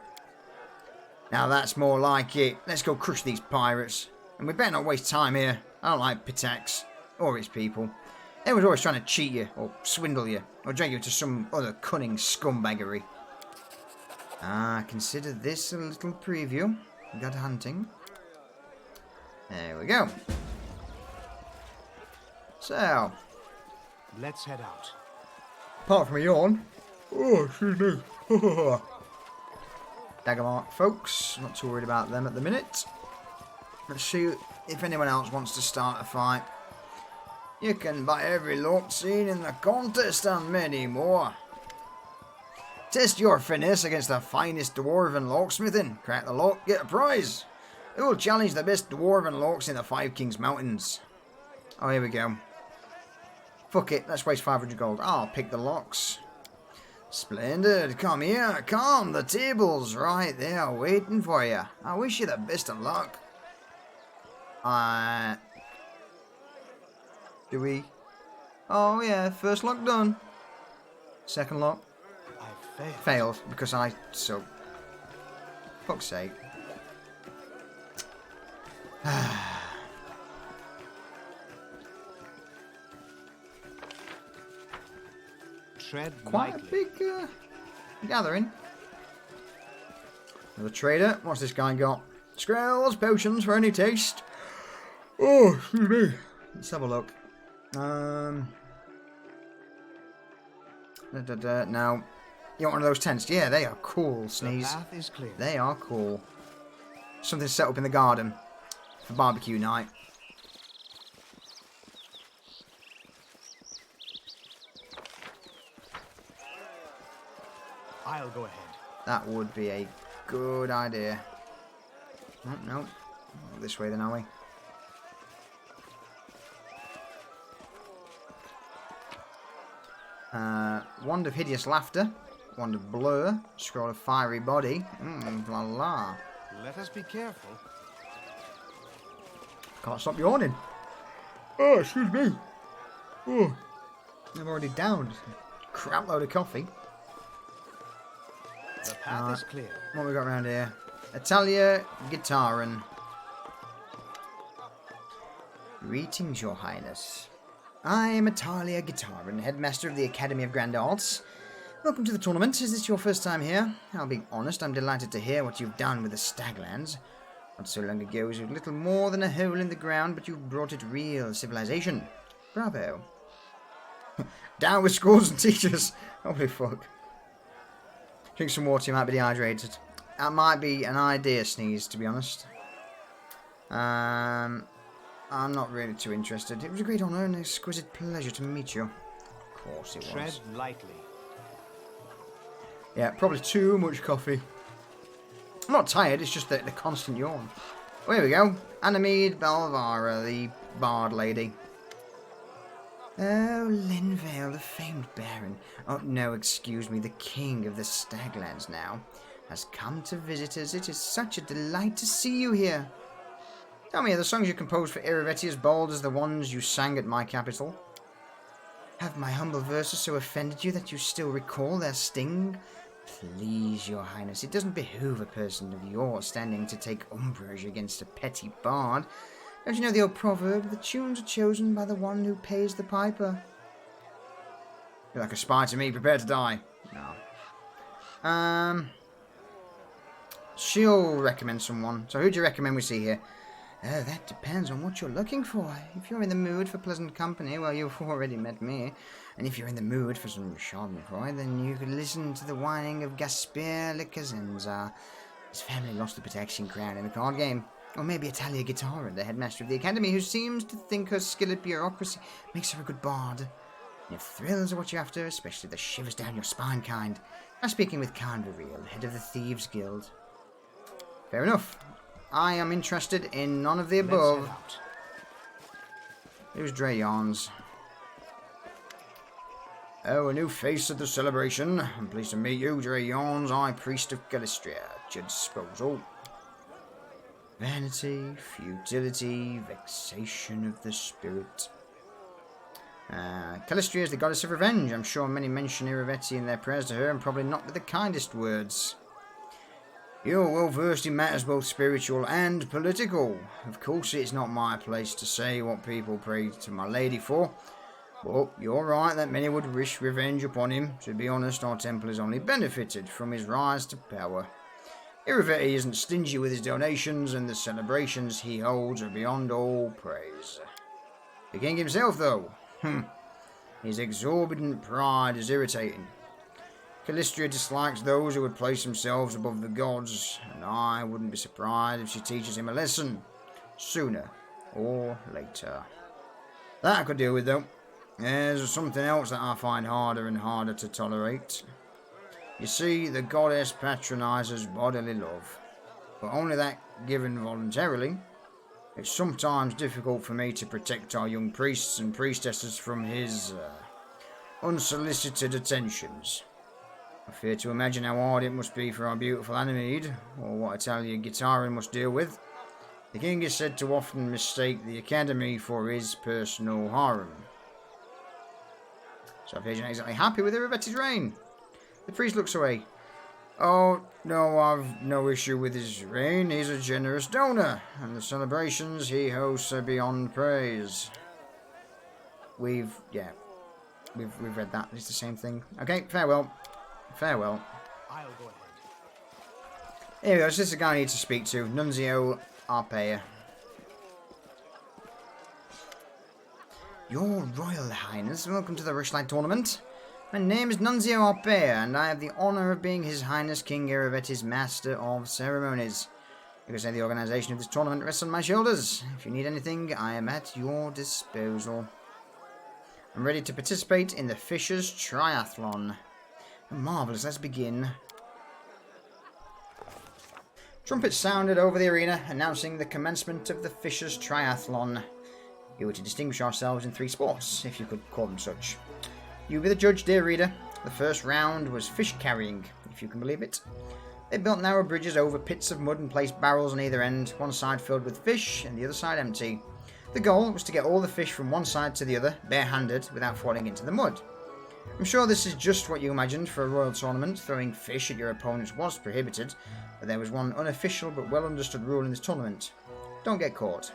Now that's more like it. Let's go crush these pirates. And we better not waste time here. I don't like Pitax. Or its people. Everyone's always trying to cheat you, or swindle you, or drag you into some other cunning scumbaggery. Consider this a little preview. We got hunting. There we go. So. Let's head out. Apart from a yawn. Oh, excuse me. Daggermark folks. Not too worried about them at the minute. Let's see if anyone else wants to start a fight. You can buy every lock seen in the contest and many more. Test your finesse against the finest dwarven locksmithing. Crack the lock, get a prize. Who will challenge the best dwarven locks in the Five Kings Mountains? Oh, here we go. Fuck it, let's waste 500 gold. I'll pick the locks. Splendid, come here, come. The table's right there waiting for you. I wish you the best of luck. Do we? Oh yeah, first lock done. Second lock. I failed because I so. Fuck's sake. Tread Quite lightly. a big gathering. Another trader. What's this guy got? Scrolls, potions for any taste. Oh, excuse me. Let's have a look. No. You want one of those tents? Yeah, they are cool, Sneeze. The path is clear. They are cool. Something set up in the garden for barbecue night. I'll go ahead. That would be a good idea. Oh, no. This way then, are we? Wand of Hideous Laughter. Wand of Blur. Scroll of Fiery Body. La la. Let us be careful. Can't stop yawning. Oh, excuse me. Oh, I'm already downed. Crap load of coffee. The path is clear. What we got around here? Italia Guitarin. Greetings, Your Highness. I am Italia Guitarin, headmaster of the Academy of Grand Arts. Welcome to the tournament. Is this your first time here? I'll be honest, I'm delighted to hear what you've done with the Staglands. Not so long ago, it was little more than a hole in the ground, but you've brought it real civilization. Bravo. Down with schools and teachers. Holy fuck. Drink some water, you might be dehydrated. That might be an idea, Sneeze, to be honest. I'm not really too interested. It was a great honour and exquisite pleasure to meet you. Of course it was. Tread lightly. Yeah, probably too much coffee. I'm not tired, it's just the constant yawn. Oh, here we go. Anamede Balvara, the bard lady. Oh, Linvale, the famed baron. Oh, no, excuse me, the king of the Staglands now has come to visit us. It is such a delight to see you here. Tell me, are the songs you composed for Iravetti as bold as the ones you sang at my capital? Have my humble verses so offended you that you still recall their sting? Please, your highness, it doesn't behoove a person of your standing to take umbrage against a petty bard. Don't you know the old proverb, the tunes are chosen by the one who pays the piper? You're like a spy to me, prepare to die. No. She'll recommend someone. So who do you recommend we see here? Oh, that depends on what you're looking for. If you're in the mood for pleasant company, well, you've already met me. And if you're in the mood for some schadenfreude, then you could listen to the whining of Gaspar Le Cazenza. His family lost the protection crown in the card game. Or maybe Italia Guitarra, the headmaster of the academy, who seems to think her skill at bureaucracy makes her a good bard. And if thrills are what you're after, especially the shivers down your spine kind, I'm speaking with Carnveril, head of the Thieves Guild. Fair enough. I am interested in none of the above. Here's Dre Yarns. Oh, a new face at the celebration. I'm pleased to meet you, Dre Yarns, High Priest of Calistria, at your disposal. Vanity, futility, vexation of the spirit. Calistria is the goddess of revenge. I'm sure many mention Iravetti in their prayers to her, and probably not with the kindest words. You're well versed in matters both spiritual and political. Of course, it's not my place to say what people pray to my lady for. But you're right that many would wish revenge upon him. To be honest, our temple has only benefited from his rise to power. Iravetti isn't stingy with his donations, and the celebrations he holds are beyond all praise. The king himself, though, his exorbitant pride is irritating. Calistria dislikes those who would place themselves above the gods, and I wouldn't be surprised if she teaches him a lesson, sooner or later. That I could deal with, though. There's something else that I find harder and harder to tolerate. You see, the goddess patronizes bodily love, but only that given voluntarily. It's sometimes difficult for me to protect our young priests and priestesses from his unsolicited attentions. I fear to imagine how hard it must be for our beautiful Anemede, or what Italia Guitarra must deal with. The king is said to often mistake the academy for his personal harem. So I appear you're not exactly happy with Iravetti's reign. The priest looks away. Oh, no, I've no issue with his reign. He's a generous donor, and the celebrations he hosts are beyond praise. We've read that. It's the same thing. Okay, farewell. Farewell. I'll go ahead. Here we go. This is the guy I need to speak to. Nunzio Arpea. Your Royal Highness, welcome to the Rushlight Tournament. My name is Nunzio Arpea, and I have the honour of being His Highness King Iravetti's Master of Ceremonies. You can say the organisation of this tournament rests on my shoulders. If you need anything, I am at your disposal. I'm ready to participate in the Fisher's Triathlon. Marvellous, let's begin. Trumpets sounded over the arena, announcing the commencement of the Fisher's Triathlon. You were to distinguish ourselves in 3 sports, if you could call them such. You be the judge, dear reader. The first round was fish carrying, if you can believe it. They built narrow bridges over pits of mud and placed barrels on either end, one side filled with fish and the other side empty. The goal was to get all the fish from one side to the other, barehanded, without falling into the mud. I'm sure this is just what you imagined for a royal tournament. Throwing fish at your opponents was prohibited, but there was one unofficial but well understood rule in this tournament. Don't get caught.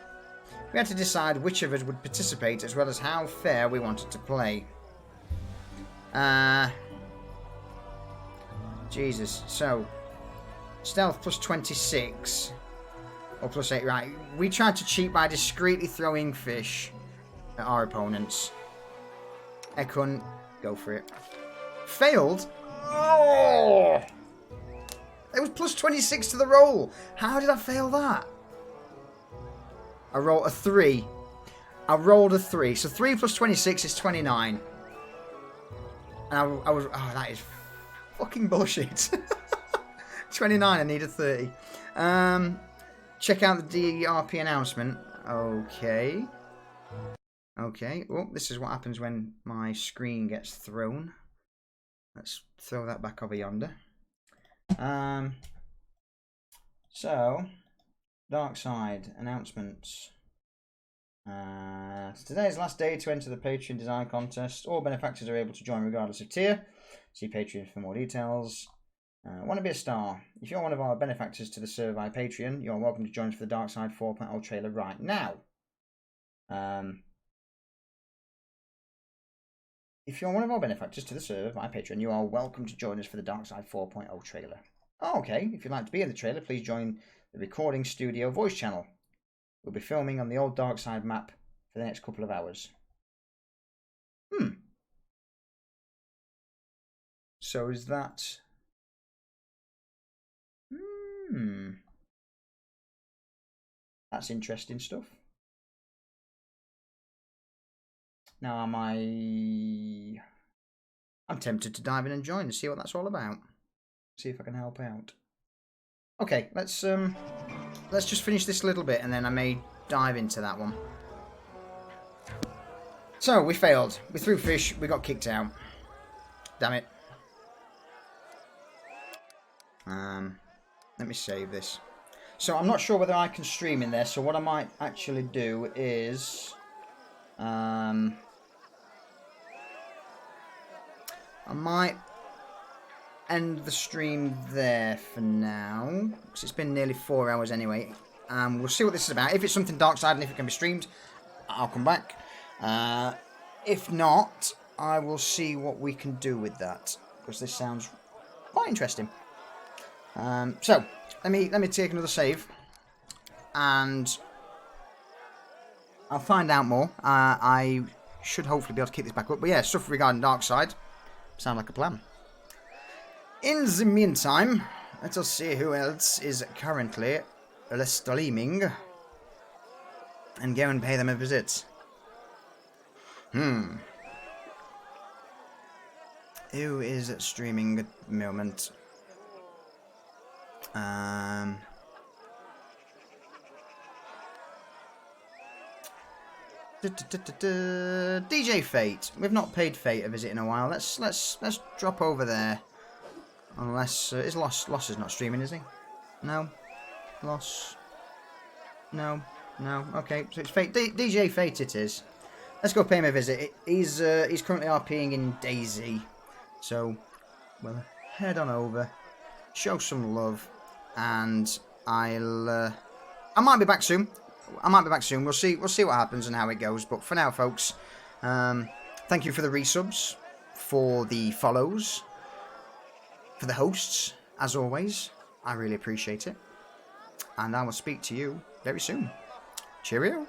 We had to decide which of us would participate, as well as how fair we wanted to play. Jesus. So, stealth plus 26. Or plus 8, right. We tried to cheat by discreetly throwing fish at our opponents. Ekun, go for it. Failed? Oh! It was plus 26 to the roll. How did I fail that? I rolled a 3. I rolled a 3. So 3 plus 26 is 29. And I was... Oh, that is fucking bullshit. 29, I need a 30. Check out the DRP announcement. Okay. Okay. Well, this is what happens when my screen gets thrown. Let's throw that back over yonder. So... Dark Side announcements. Today is the last day to enter the Patreon design contest. All benefactors are able to join regardless of tier. See Patreon for more details. Want to be a star? If you're one of our benefactors to the server by Patreon, you're welcome to join us for the Dark Side 4.0 trailer right now. If you're one of our benefactors to the server by Patreon, you are welcome to join us for the Dark Side 4.0 trailer. Oh, okay, if you'd like to be in the trailer, please join the recording studio voice channel. We'll be filming on the old Dark Side map for the next couple of hours. So is that... That's interesting stuff. Now I'm tempted to dive in and join and see what that's all about. See if I can help out. Okay, let's just finish this little bit and then I may dive into that one. So, we failed. We threw fish, we got kicked out. Damn it. Let me save this. So, I'm not sure whether I can stream in there, so what I might actually do is... I might end the stream there for now, because it's been nearly 4 hours anyway. We'll see what this is about. If it's something dark side and if it can be streamed, I'll come back. If not, I will see what we can do with that, because this sounds quite interesting. So let me take another save, and I'll find out more. I should hopefully be able to keep this back up. But yeah, stuff regarding dark side sound like a plan. In the meantime, let us see who else is currently streaming and go and pay them a visit. Who is streaming at the moment? DJ Fate. We've not paid Fate a visit in a while. Let's drop over there. Unless is Loss is not streaming, is he? No. Loss. No. Okay, so it's Fate. DJ Fate it is. Let's go pay him a visit. He's currently RPing in Daisy, so we'll head on over, show some love, and I might be back soon. We'll see what happens and how it goes. But for now, folks, thank you for the resubs, for the follows, for the hosts, as always. I really appreciate it, and I will speak to you very soon. Cheerio.